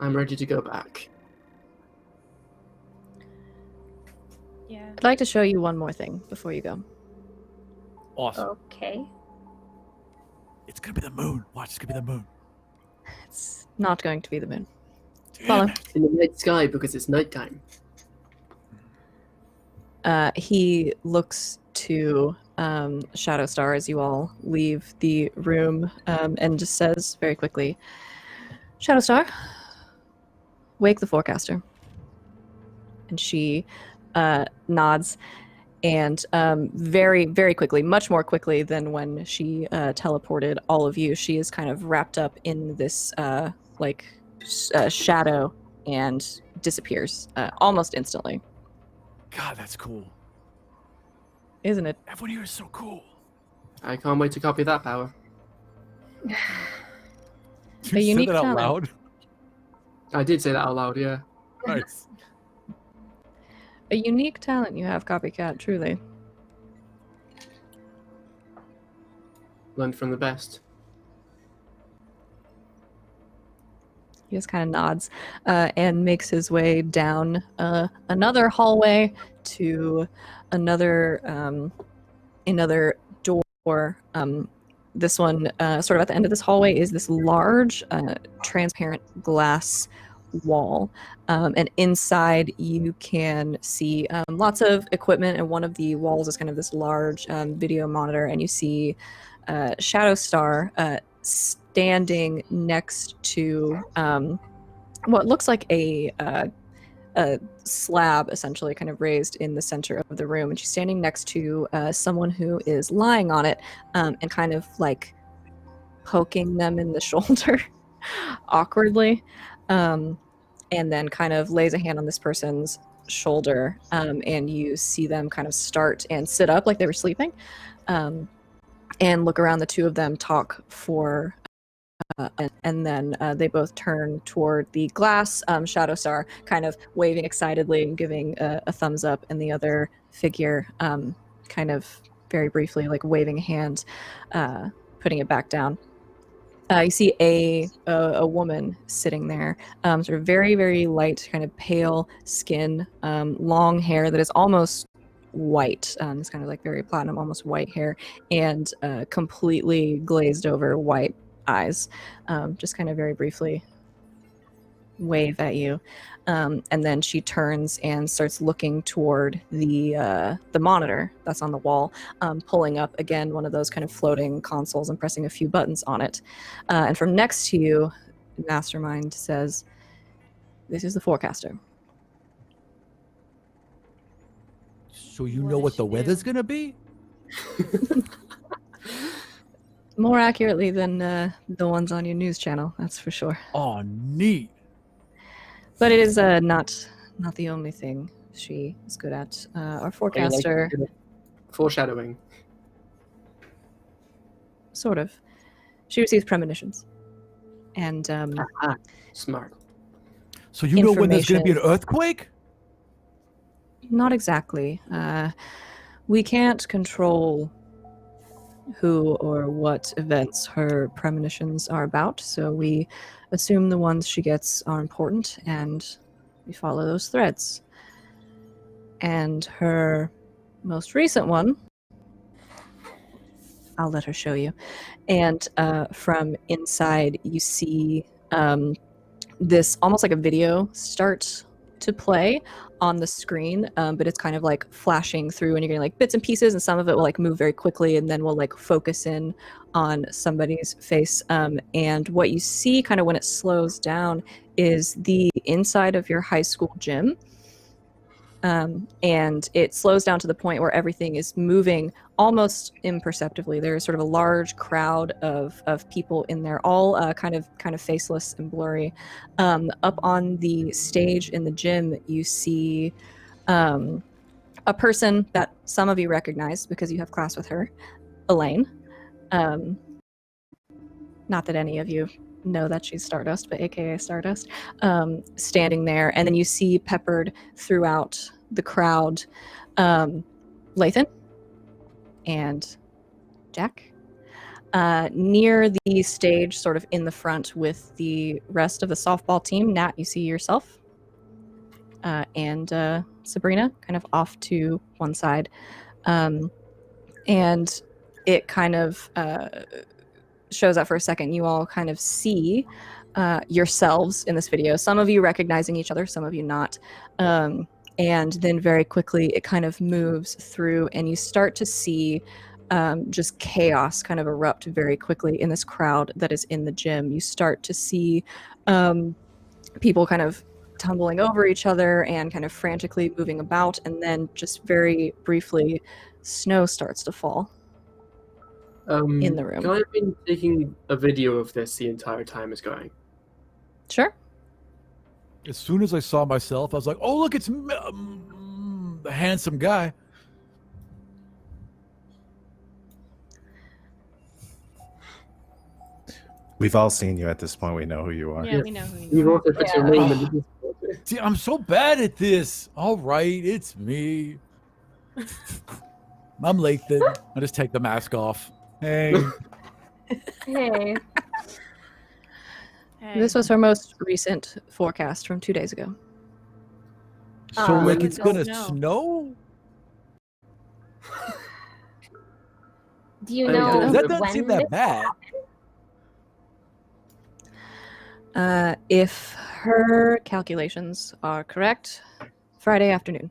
I'm ready to go back. yeah. I'd like to show you one more thing before you go. Awesome. Okay. It's gonna be the moon. Watch, it's gonna be the moon. It's not going to be the moon. Damn Follow. it. In the night sky because it's nighttime. He looks to Shadowstar as you all leave the room and just says very quickly, Shadowstar, wake the forecaster. And she nods and very, very quickly, much more quickly than when she teleported all of you, she is kind of wrapped up in this shadow and disappears almost instantly. God, that's cool. Isn't it? Everyone here is so cool. I can't wait to copy that power. Did A you say unique that out talent. loud? I did say that out loud, yeah. Nice. A unique talent you have, Copycat, truly. Learned from the best. He just kind of nods and makes his way down another hallway to another door. This one, sort of at the end of this hallway, is this large, transparent glass wall. And inside, you can see lots of equipment. And one of the walls is kind of this large video monitor. And you see Shadowstar standing next to what looks like a slab, essentially, kind of raised in the center of the room. And she's standing next to someone who is lying on it and kind of like poking them in the shoulder awkwardly. And then kind of lays a hand on this person's shoulder. And you see them kind of start and sit up like they were sleeping. And look around. The two of them talk for and then they both turn toward the glass. Shadowstar kind of waving excitedly and giving a thumbs up, and the other figure kind of very briefly like waving a hand, putting it back down. You see a woman sitting there, sort of very, very light, kind of pale skin, long hair that is almost white. It's kind of like very platinum, almost white hair, and completely glazed over white eyes. Just kind of very briefly wave at you, and then she turns and starts looking toward the monitor that's on the wall, pulling up again one of those kind of floating consoles and pressing a few buttons on it. And from next to you, Mastermind says, "This is the forecaster." So you know what the weather's gonna be? More accurately than the ones on your news channel, that's for sure. Oh, neat. But it is not the only thing she is good at. Our forecaster, Foreshadowing. sort of, she receives premonitions, and Smart. So you know when there's gonna be an Information. earthquake? not exactly. We can't control who or what events her premonitions are about, so we assume the ones she gets are important, and we follow those threads. And her most recent one, I'll let her show you. And from inside, you see this almost like a video start to play on the screen, but it's kind of like flashing through, and you're getting like bits and pieces, and some of it will like move very quickly, and then will like focus in on somebody's face. And what you see kind of when it slows down is the inside of your high school gym. And it slows down to the point where everything is moving almost imperceptibly. There's sort of a large crowd of people in there, all kind of faceless and blurry. Up on the stage in the gym, you see a person that some of you recognize because you have class with her, Elaine. Not that any of you know that she's Stardust, but aka Stardust, standing there. And then you see peppered throughout the crowd Lathan and Jack. Near the stage, sort of in the front with the rest of the softball team, Nat, you see yourself. And Sabrina kind of off to one side. And it kind of shows up for a second. You all kind of see yourselves in this video, some of you recognizing each other, some of you not. And then very quickly it kind of moves through, and you start to see just chaos kind of erupt very quickly in this crowd that is in the gym. You start to see people kind of tumbling over each other and kind of frantically moving about, and then just very briefly snow starts to fall in the room. Can I have been taking a video of this the entire time it's going? Sure. As soon as I saw myself, I was like, "Oh, look, it's the handsome guy." We've all seen you at this point. We know who you are. Yeah, we know who You you are. also put your name in the Discord. See, I'm so bad at this. All right, it's me. I'm Lathan. I just take the mask off. Hey. Hey. Hey. This was her most recent forecast from 2 days ago. So, like, You it's gonna don't know. snow? Do you I know don't know. That doesn't when seem this that bad. If her calculations are correct, Friday afternoon.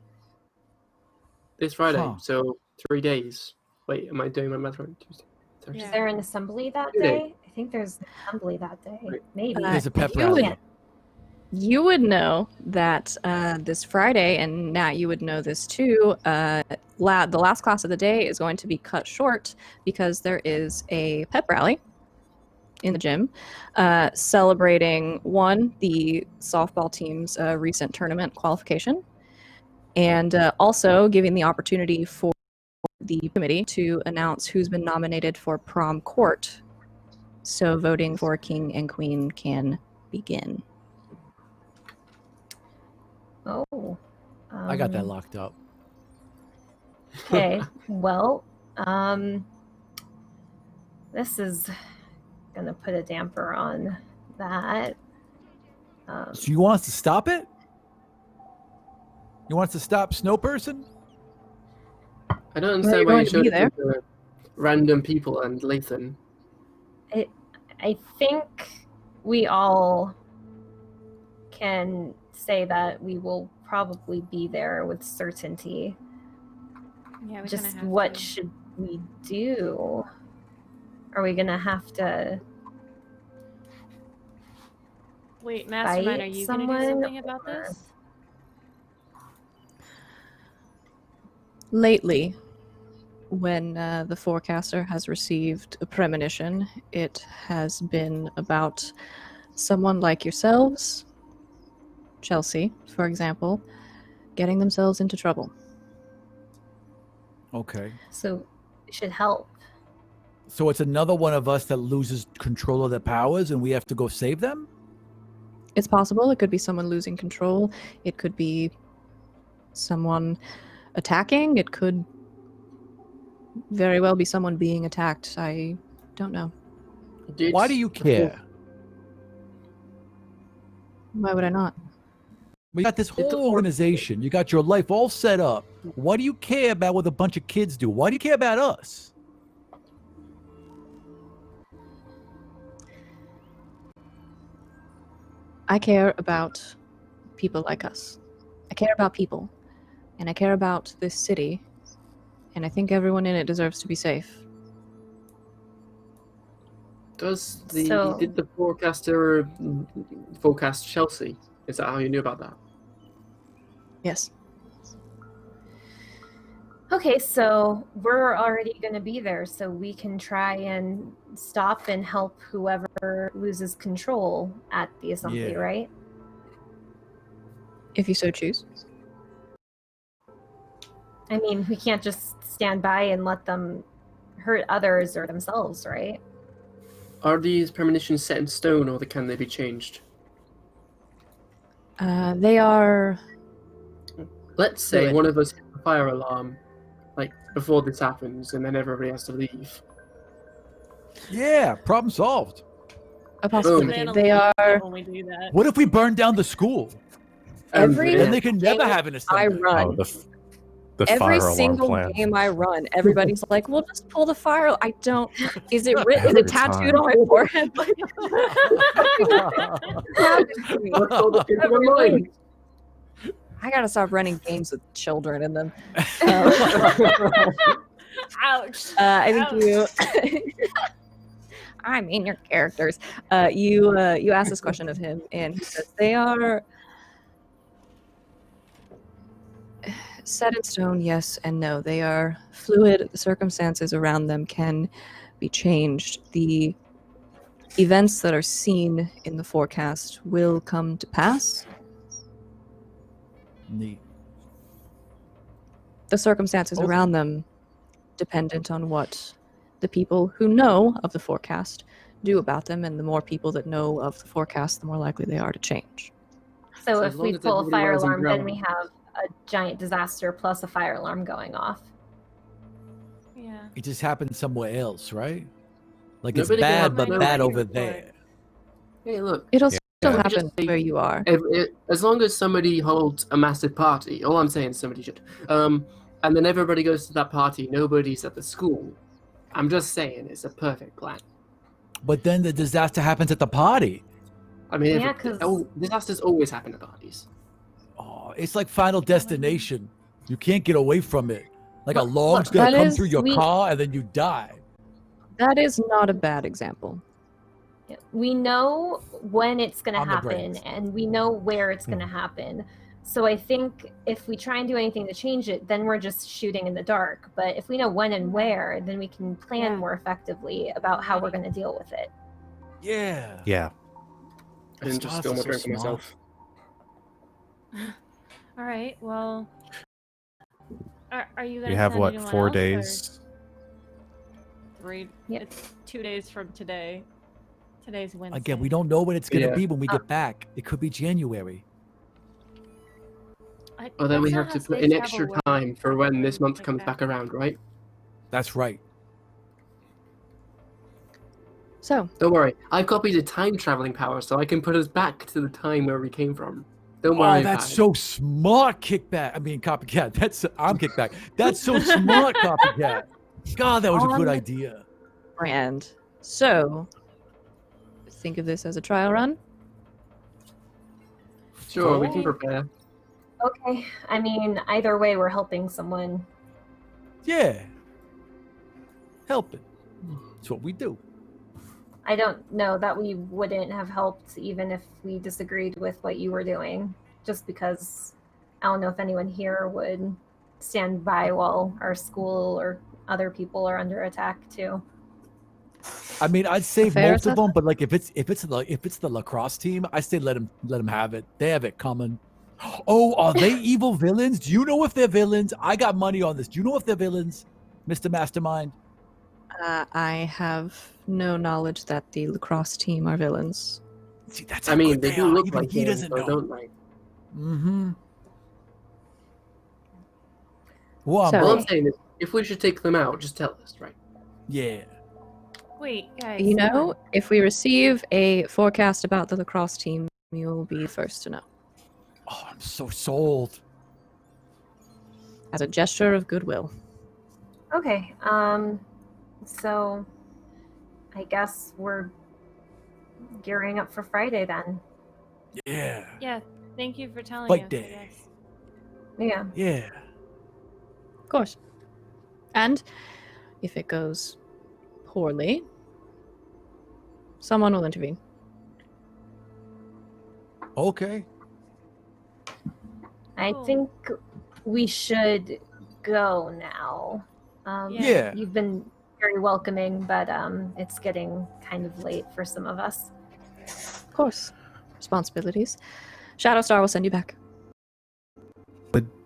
This Friday, Huh. so 3 days. Wait, am I doing my math right? Tuesday, Thursday. Yeah. Is there an assembly that 2 days. day? I think there's an assembly that day. Right. Maybe. There's a pep you rally. would- You would know that this Friday, and Nat, you would know this too. The last class of the day is going to be cut short because there is a pep rally in the gym celebrating the softball team's recent tournament qualification, and also giving the opportunity for the committee to announce who's been nominated for prom court. So voting for king and queen can begin. Oh. I got that locked up. Okay. Well, this is gonna put a damper on that. So you want us to stop it? You want us to stop Snow Person? I don't Well, understand you're why going you to be showed there. it to random people and Lathan. I think we all can say that we will probably be there with certainty. Yeah, we Just kinda have what to. should we do? Are we gonna have to Wait, Mastermind, are fight you gonna do someone, something about or- this? Lately, when the forecaster has received a premonition, it has been about someone like yourselves, Chelsea, for example, getting themselves into trouble. Okay. So it should help. So it's another one of us that loses control of their powers and we have to go save them? It's possible. It could be someone losing control. It could be someone attacking. It could very well be someone being attacked. I don't know. Why do you care? Why would I not? We got this whole organization. You got your life all set up. Why do you care about what a bunch of kids do? Why do you care about us? I care about people like us. I care about people. And I care about this city. And I think everyone in it deserves to be safe. Did the forecaster forecast Chelsea? Is that how you knew about that? Yes. Okay, so we're already going to be there, so we can try and stop and help whoever loses control at the assembly, Yeah. right? If you so choose. I mean, we can't just stand by and let them hurt others or themselves, right? Are these premonitions set in stone, or can they be changed? They are. Let's say Fluid. one of us hits a fire alarm, like before this happens, and then everybody has to leave. Yeah, problem solved. A possibility. Then They I'll are. when we do that. What if we burn down the school? Every- Then they can never have an I assembly. run. Oh, the Every fire alarm single plan. game I run, everybody's like, "We'll just pull the fire." I don't. Is it written? Is Every it tattooed time. on my forehead? Like, What's all the people in line? I gotta stop running games with children in them. Ouch. I think Ouch. you. I mean, your characters. You asked this question of him, and he says they are set in stone. Yes and no. They are fluid. The circumstances around them can be changed. The events that are seen in the forecast will come to pass, Neat. The circumstances Also- around them dependent on what the people who know of the forecast do about them, and the more people that know of the forecast, the more likely they are to change. So So if as long we as pull a everybody fire wears alarm, then umbrella- we have a giant disaster plus a fire alarm going off. Yeah. It just happened somewhere else, right? Like Nobody it's can bad, have but no bad record over for there. it. Hey, look. It'll Yeah. still Let me just happen say- where you are. As long as somebody holds a massive party, all I'm saying is somebody should, and then everybody goes to that party, nobody's at the school. I'm just saying it's a perfect plan. But then the disaster happens at the party. I mean, Yeah, 'cause- disasters always happen at parties. Oh, it's like Final Destination. You can't get away from it. Like a Look, log's look, gonna that come is through your sweet. car and then you die. That is not a bad example. Yeah, we know when it's going to On the happen, brakes. and we know where it's going to happen. So I think if we try and do anything to change it, then we're just shooting in the dark. But if we know when and where, then we can plan Yeah. more effectively about how we're going to deal with it. Yeah. Yeah. I didn't just spill my drink on myself. All right. Well, are you gonna? We have send what, anyone 4 else, or days? 3. Yep. It's 2 days from today. Today's Wednesday. Again, we don't know when it's gonna Yeah. be when we get back. It could be January. Well, then we That's have not to how put space in travel extra works. time for when this month Like comes that. back around, right? That's right. So, Don't worry, I've copied a time traveling power, so I can put us back to the time where we came from. Don't worry Oh, about that's it. so smart, Kickback. I mean, Copycat. I'm Kickback. That's so smart, Copycat. God, that was a good On- idea. brand. So, think of this as a trial run. Sure, we can Okay. prepare. Okay. I mean, either way, we're helping someone. Yeah. Help it. That's what we do. I don't know that we wouldn't have helped even if we disagreed with what you were doing, just because I don't know if anyone here would stand by while our school or other people are under attack too. I mean, I'd save fair most of them, but like if it's the lacrosse team, I say let them have it. They have it coming. Oh, are they evil villains? Do you know if they're villains? I got money on this. Do you know if they're villains, Mr. Mastermind? I have no knowledge that the lacrosse team are villains. See, that's I how mean, good they they do are. look Even like he them, doesn't so know. don't they? Mm-hmm. Well, So- All I'm saying is, if we should take them out, just tell us, right? yeah. Wait, guys. You hold know, on. if we receive a forecast about the lacrosse team, you'll be first to know. Oh, I'm so sold. As a gesture of goodwill. Okay. So I guess we're gearing up for Friday then. Yeah. Yeah. Thank you for telling Fight us. day. I guess. Yeah. Yeah. Of course. And if it goes poorly, someone will intervene. Okay. I Cool. think we should go now. Yeah. You've been very welcoming, but it's getting kind of late for some of us. Of course. Responsibilities. Shadowstar will send you back.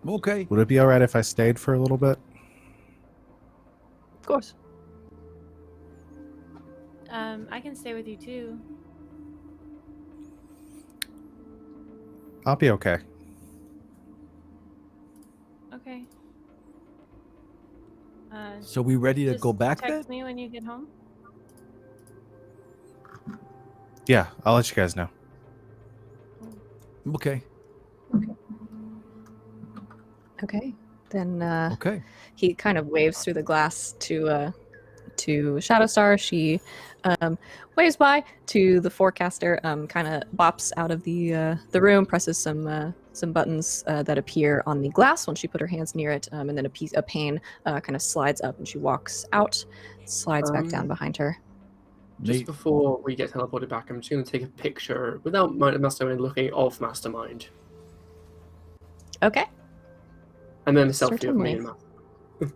Okay. Would it be all right if I stayed for a little bit? Of course. I can stay with you too. I'll be okay. Okay. So we ready to Just go back text then? me when you get home. Yeah, I'll let you guys know. Okay. Okay. Then Okay. he kind of waves through the glass to Shadowstar. She waves by to the forecaster, kind of bops out of the room, presses some buttons that appear on the glass when she put her hands near it, and then a pane kind of slides up and she walks out, slides back down behind her. Just Neat. before we get teleported back, I'm just going to take a picture without Mastermind looking of Mastermind, Okay. and then a selfie of me Certainly. and Mastermind.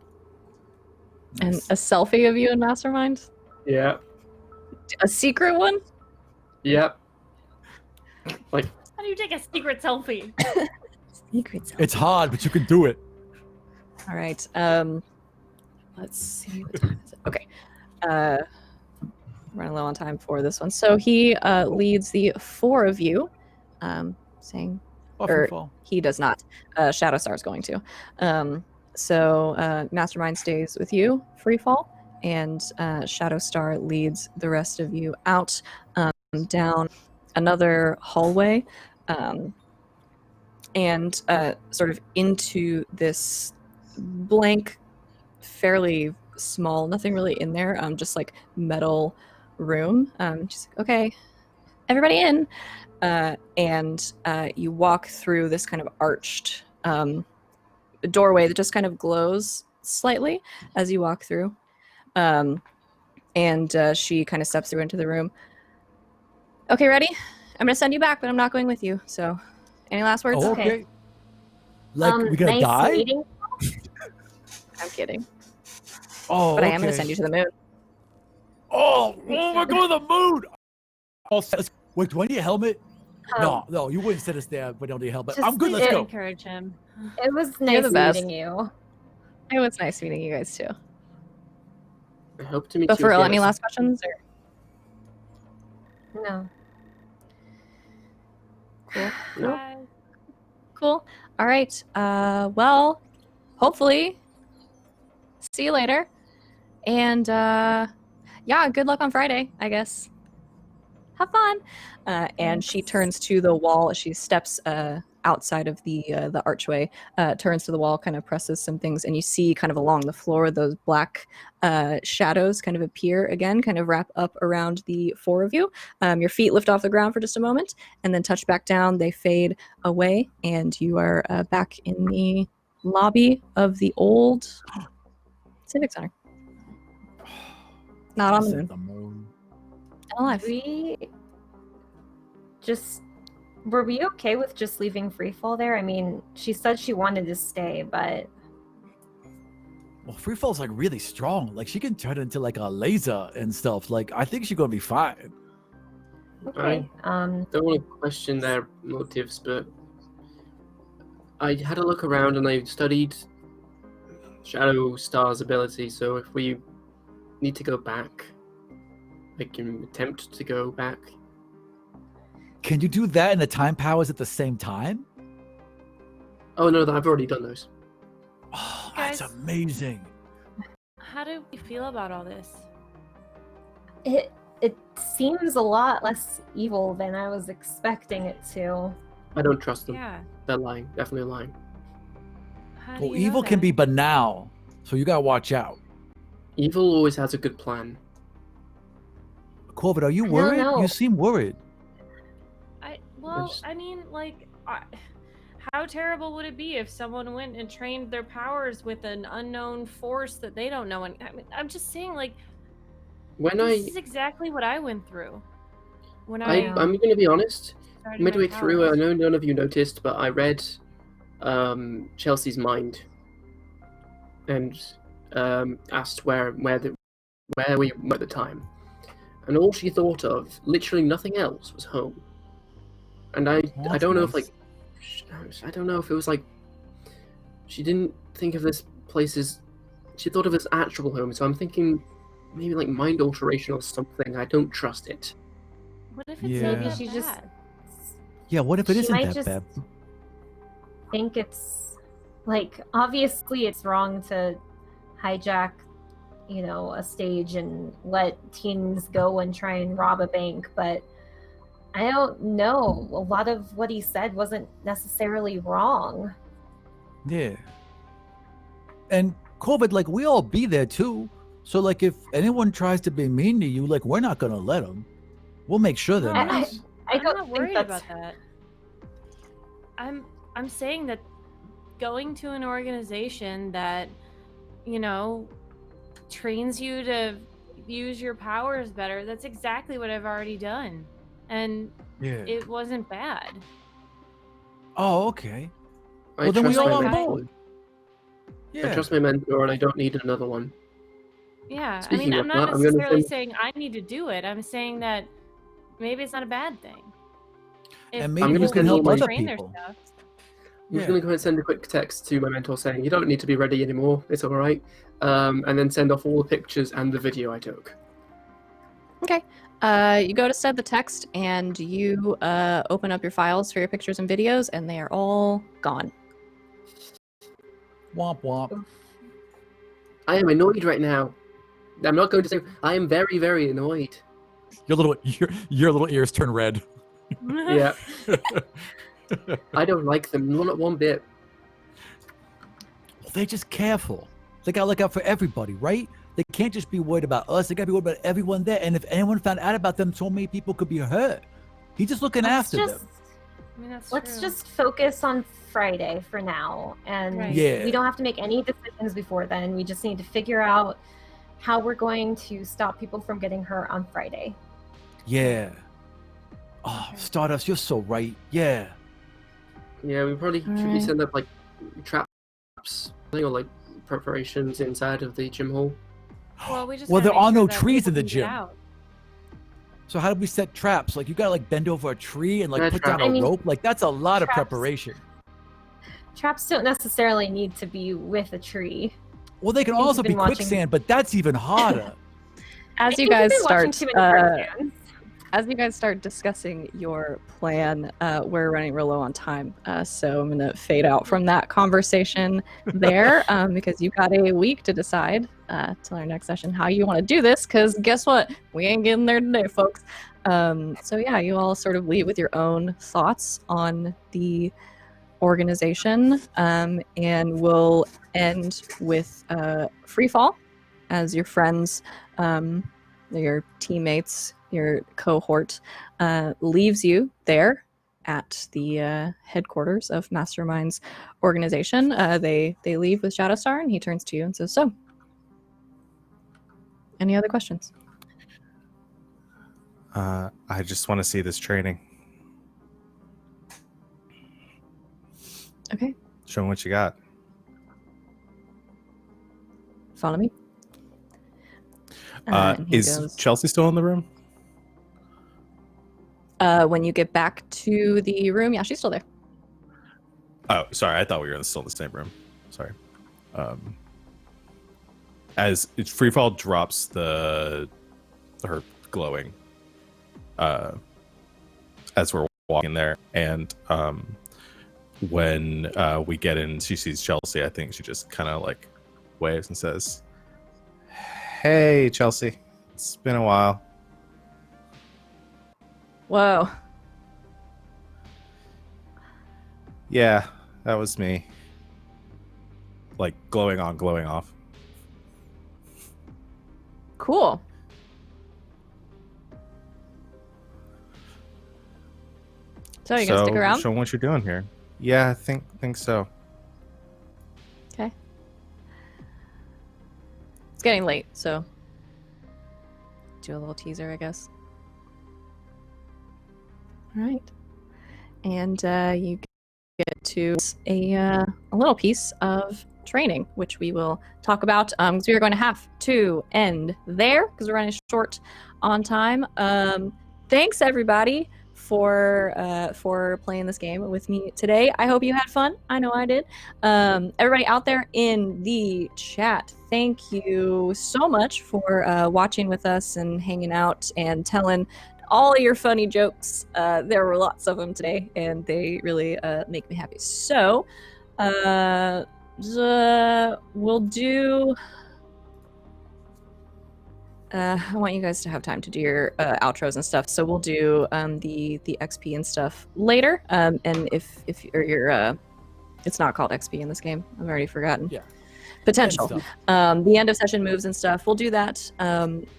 And a selfie of you and Mastermind? Yeah, A secret one? yep. How do you take a secret selfie? Secrets. It's hard, but you can do it. All right. Let's see. What time is it? Okay. Running low on time for this one. So he leads the four of you, saying, Offer or fall. he does not. Shadowstar is going to. So Mastermind stays with you, free fall, and Shadowstar leads the rest of you out down another hallway, and sort of into this blank, fairly small, nothing really in there, just like metal room. She's like, okay, everybody in. And you walk through this kind of arched doorway that just kind of glows slightly as you walk through. And she kind of steps through into the room. Okay, ready? I'm going to send you back, but I'm not going with you. So, any last words? Oh, okay. Like, we gonna nice die? meeting. I'm kidding. Oh, But I am going to okay. send you to the moon. Oh, we're going to the moon! Oh, wait, do I need a helmet? Um, No, you wouldn't send us there, but don't need a helmet. Just I'm good, let's it- go. Encourage him. It was You're nice the best. meeting you. It was nice meeting you guys too. I hope to meet But you for real, again. any last questions? Or... No. Cool. No. Bye. Cool. All right. Well, hopefully, see you later. And yeah, good luck on Friday, I guess. Have fun. And she turns to the wall. She steps outside of the archway, turns to the wall, kind of presses some things, and you see kind of along the floor those black shadows kind of appear again, kind of wrap up around the four of you. Your feet lift off the ground for just a moment, and then touch back down. They fade away, and you are back in the lobby of the old Civic Center. Not on the moon. The moon. Alive. Were we okay with just leaving Freefall there? I mean, she said she wanted to stay, but Well, Freefall's like really strong. Like she can turn into like a laser and stuff. Like I think she's gonna be fine. okay. Don't want to question their motives, but I had a look around and I studied Shadow Star's ability, so if we need to go back, I can attempt to go back. Can you do that and the time powers at the same time? Oh no, I've already done those. Oh, that's Guys. amazing. How do you feel about all this? It seems a lot less evil than I was expecting it to. I don't trust them. Yeah. They're lying. Definitely lying. How do Well, you know evil can that? be banal, so you gotta watch out. Evil always has a good plan. Corvid, are you I don't worried? know. You seem worried. Well, Just- I mean, like, how terrible would it be if someone went and trained their powers with an unknown force that they don't know? And I mean, I'm just saying, like, When this is exactly what I went through when I'm going to be honest. started my Midway through, I powers. know none of you noticed, but I read Chelsea's mind and asked where we were at the time, and all she thought of, literally nothing else, was home. And I that's don't know if nice. I don't know if it was like she didn't think of this place as, she thought of it as actual home. So I'm thinking maybe like mind alteration or something. I don't trust it. What if it's Yeah. not Maybe that she bad? just Yeah, what if it She isn't might that just- bad? think it's like, obviously it's wrong to hijack, a stage and let teens go and try and rob a bank, but I don't know. A lot of what he said wasn't necessarily wrong. Yeah. And Corvid, like we all be there too. So like if anyone tries to be mean to you, like we're not gonna let them. We'll make sure they're I- nice. I I'm don't not think worried that's about that. I'm saying that going to an organization that, trains you to use your powers better, that's exactly what I've already done. And Yeah. it wasn't bad. Oh, okay. I Well, then we trust all my on mentor. board. I Yeah. trust my mentor, and I don't need another one. Yeah, Speaking I'm of not that, I'm gonna necessarily send- saying I need to do it. I'm saying that maybe it's not a bad thing. If And maybe you people can help need to other train their people. stuff, I'm just going to go ahead and send a quick text to my mentor saying, you don't need to be ready anymore, it's all right. And then send off all the pictures and the video I took. Okay. You go to send the text, and you open up your files for your pictures and videos, and they are all gone. Womp womp. I am annoyed right now. I'm not going to say, I am very, very annoyed. Your little ears turn red. Yeah. I don't like them, not one bit. Well, they're just careful. They gotta look out for everybody, right? They can't just be worried about us. They gotta be worried about everyone there. And if anyone found out about them, so many people could be hurt. He's just looking after them. I mean, that's Let's true. just focus on Friday for now, and Right. Yeah. we don't have to make any decisions before then. We just need to figure out how we're going to stop people from getting hurt on Friday. Yeah. Oh, Stardust, you're so right. Yeah. Yeah, we probably should be Alright. setting up like traps or like preparations inside of the gym hall. Well, we just Well, gotta there make are sure no that trees in people the can get gym. out. So how do we set traps? Like you gotta like bend over a tree and like Yeah, put trap. down a I mean, rope. Like that's a lot of traps. preparation. Traps don't necessarily need to be with a tree. Well, they can I think also you've be been watching- quicksand, but that's even harder. As I you think guys you've been watching start, too many cartoons. as you guys start discussing your plan, we're running real low on time, so I'm gonna fade out from that conversation there because you've got a week to decide till our next session how you want to do this. Because guess what, we ain't getting there today, folks. So yeah, you all sort of leave with your own thoughts on the organization, and we'll end with free fall as your friends, your teammates, your cohort leaves you there at the headquarters of Mastermind's organization. They leave with Shadowstar, and he turns to you and says, "So, any other questions?" I just want to see this training. Okay, Show me what you got. follow me. And he Is goes, Chelsea still in the room? when you get back to the room, yeah, she's still there. Oh, sorry. I thought we were still in the same room. Sorry. As Freefall drops her glowing, as we're walking there, and when we get in, she sees Chelsea. I think she just kind of like waves and says, "Hey, Chelsea, it's been a while." Whoa. Yeah, that was me. Like glowing on, glowing off. Cool. So you gonna stick around? Show 'em what you're doing here. Yeah, I think so. Okay. It's getting late, so do a little teaser, I guess. All right. And you get to a little piece of training, which we will talk about. So we are going to have to end there because we're running short on time. Thanks everybody for playing this game with me today. I hope you had fun. I know I did. Everybody out there in the chat, thank you so much for watching with us and hanging out and telling all your funny jokes. There were lots of them today, and they really make me happy. So, we'll do. I want you guys to have time to do your outros and stuff. So we'll do the XP and stuff later. And if you're it's not called XP in this game. I've already forgotten. Yeah. Potential. And stuff. The end of session moves and stuff. We'll do that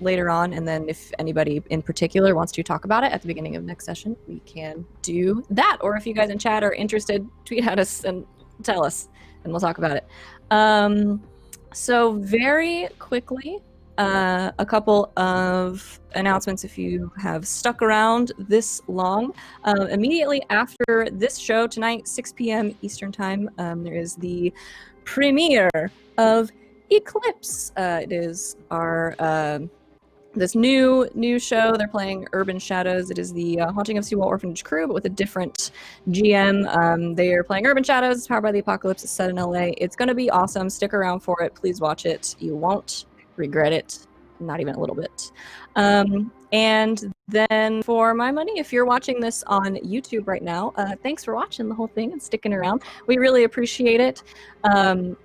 later on. And then if anybody in particular wants to talk about it at the beginning of next session, we can do that. Or if you guys in chat are interested, tweet at us and tell us, and we'll talk about it. So very quickly, a couple of announcements if you have stuck around this long. Immediately after this show tonight, 6 p.m. Eastern Time, there is the premiere of Eclipse. It is our this new show. They're playing Urban Shadows. It is the Haunting of Seawall Orphanage crew, but with a different GM. They are playing Urban Shadows. It's powered by the apocalypse. It's set in LA. It's going to be awesome. Stick around for it. Please watch it. You won't regret it. Not even a little bit. And then for my money, if you're watching this on YouTube right now, thanks for watching the whole thing and sticking around. We really appreciate it. And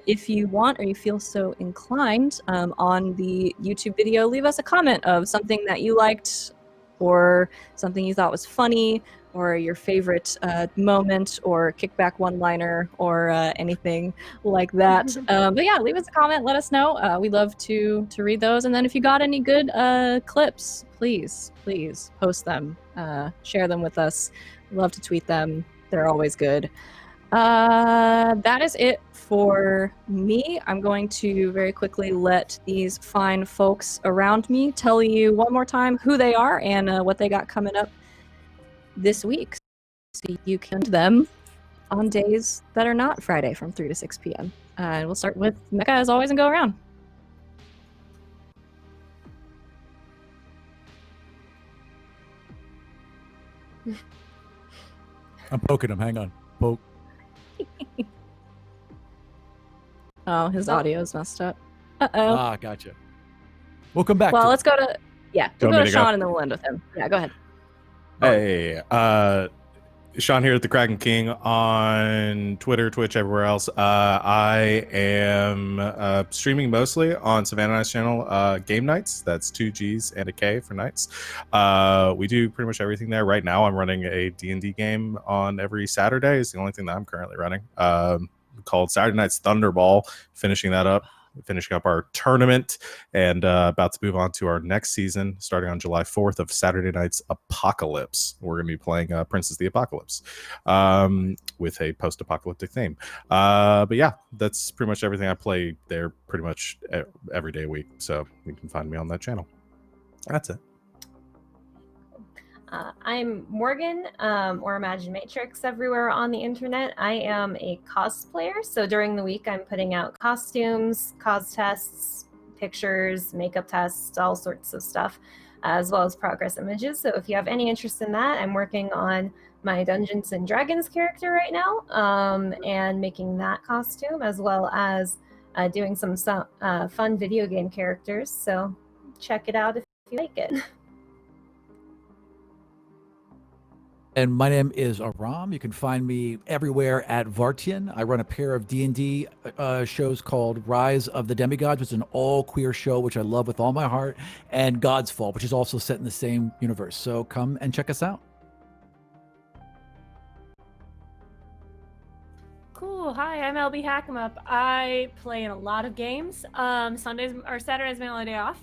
if you want or you feel so inclined on the YouTube video, leave us a comment of something that you liked or something you thought was funny or your favorite moment or kickback one-liner or anything like that. But yeah, leave us a comment. Let us know. We love to read those. And then if you got any good clips, please post them. Share them with us. We love to tweet them. They're always good. That is it for me. I'm going to very quickly let these fine folks around me tell you one more time who they are and what they got coming up this week, so you can them on days that are not Friday from 3 to 6 p.m. And we'll start with Mecca as always and go around. I'm poking him. Hang on. Poke. Oh, his audio's messed up. Uh-oh. Ah, gotcha. We'll come back. Well, to let's go to we'll go to Sean and then we'll end with him. Yeah, go ahead. Hey, Sean here at the Kraken King on Twitter, Twitch, everywhere else. I am streaming mostly on Savannah Knight's channel, Game Nights. That's 2 G's and a K for nights. We do pretty much everything there. Right now, I'm running a D&D game on every Saturday. Is the only thing that I'm currently running. Called Saturday Night's Thunderball. Finishing up our tournament and about to move on to our next season starting on July 4th of Saturday Night's Apocalypse. We're going to be playing Princess the Apocalypse with a post-apocalyptic theme. But yeah, that's pretty much everything I play there pretty much every day a week. So you can find me on that channel. That's it. I'm Morgan, or Imagine Matrix everywhere on the internet. I am a cosplayer, so during the week I'm putting out costumes, cos tests, pictures, makeup tests, all sorts of stuff, as well as progress images. So if you have any interest in that, I'm working on my Dungeons and Dragons character right now, and making that costume, as well as doing some fun video game characters. So check it out if you like it. And my name is Aram. You can find me everywhere at Vartian. I run a pair of D&D shows called Rise of the Demigods, which is an all-queer show, which I love with all my heart, and God's Fall, which is also set in the same universe. So come and check us out. Cool. Hi, I'm LB Hackemup. I play in a lot of games. Sundays or Saturdays my only day off.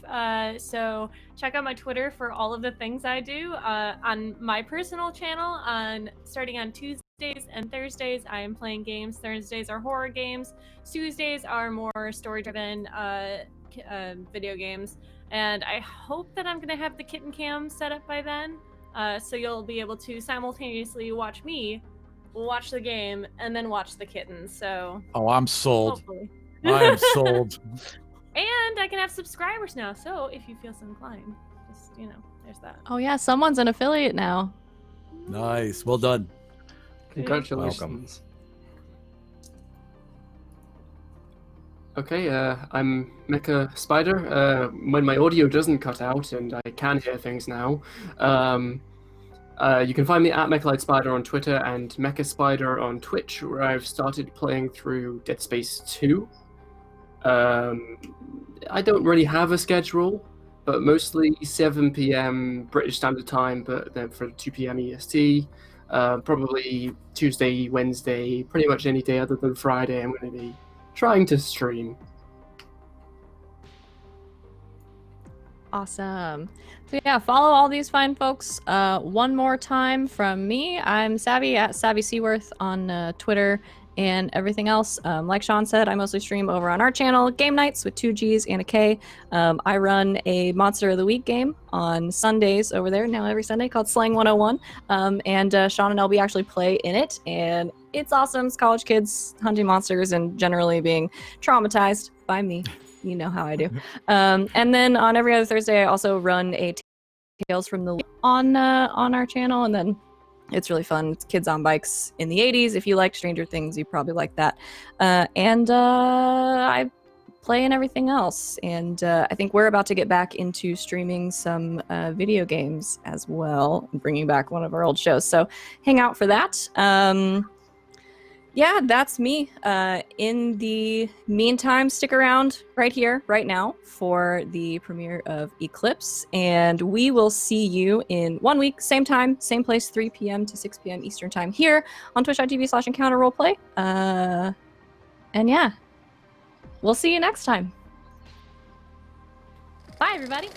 So check out my Twitter for all of the things I do. On my personal channel, starting on Tuesdays and Thursdays, I am playing games. Thursdays are horror games. Tuesdays are more story-driven video games. And I hope that I'm going to have the kitten cam set up by then. So you'll be able to simultaneously watch me, watch the game, and then watch the kittens. So I'm sold. Hopefully. I am sold. And I can have subscribers now, so if you feel so inclined, just there's that. Oh yeah, someone's an affiliate now. Nice. Well done. Congratulations. Welcome. Okay, I'm Mecha Spider. When my audio doesn't cut out and I can hear things now, you can find me at Mechalite Spider on Twitter and Mecha Spider on Twitch, where I've started playing through Dead Space 2. I don't really have a schedule, but mostly 7 p.m. British Standard Time, but then for 2 p.m. EST. Probably Tuesday, Wednesday, pretty much any day other than Friday, I'm going to be trying to stream. Awesome. So yeah, follow all these fine folks. One more time from me, I'm Savvy at Savvy Seaworth on Twitter and everything else. Like Sean said, I mostly stream over on our channel, Game Nights with 2 G's and a K. I run a Monster of the Week game on Sundays over there, now every Sunday, called Slang 101. And Sean and LB actually play in it, and it's awesome. It's college kids hunting monsters and generally being traumatized by me. You know how I do. And then on every other Thursday, I also run a Tales from the Loop on our channel, and then it's really fun. It's kids on bikes in the 80s. If you like Stranger Things, you probably like that. And I play and everything else. And I think we're about to get back into streaming some video games as well, and bringing back one of our old shows. So hang out for that. Yeah, that's me. In the meantime, stick around right here, right now, for the premiere of Eclipse. And we will see you in 1 week, same time, same place, 3 p.m. to 6 p.m. Eastern Time here on twitch.tv/encounterroleplay. And yeah, we'll see you next time. Bye, everybody.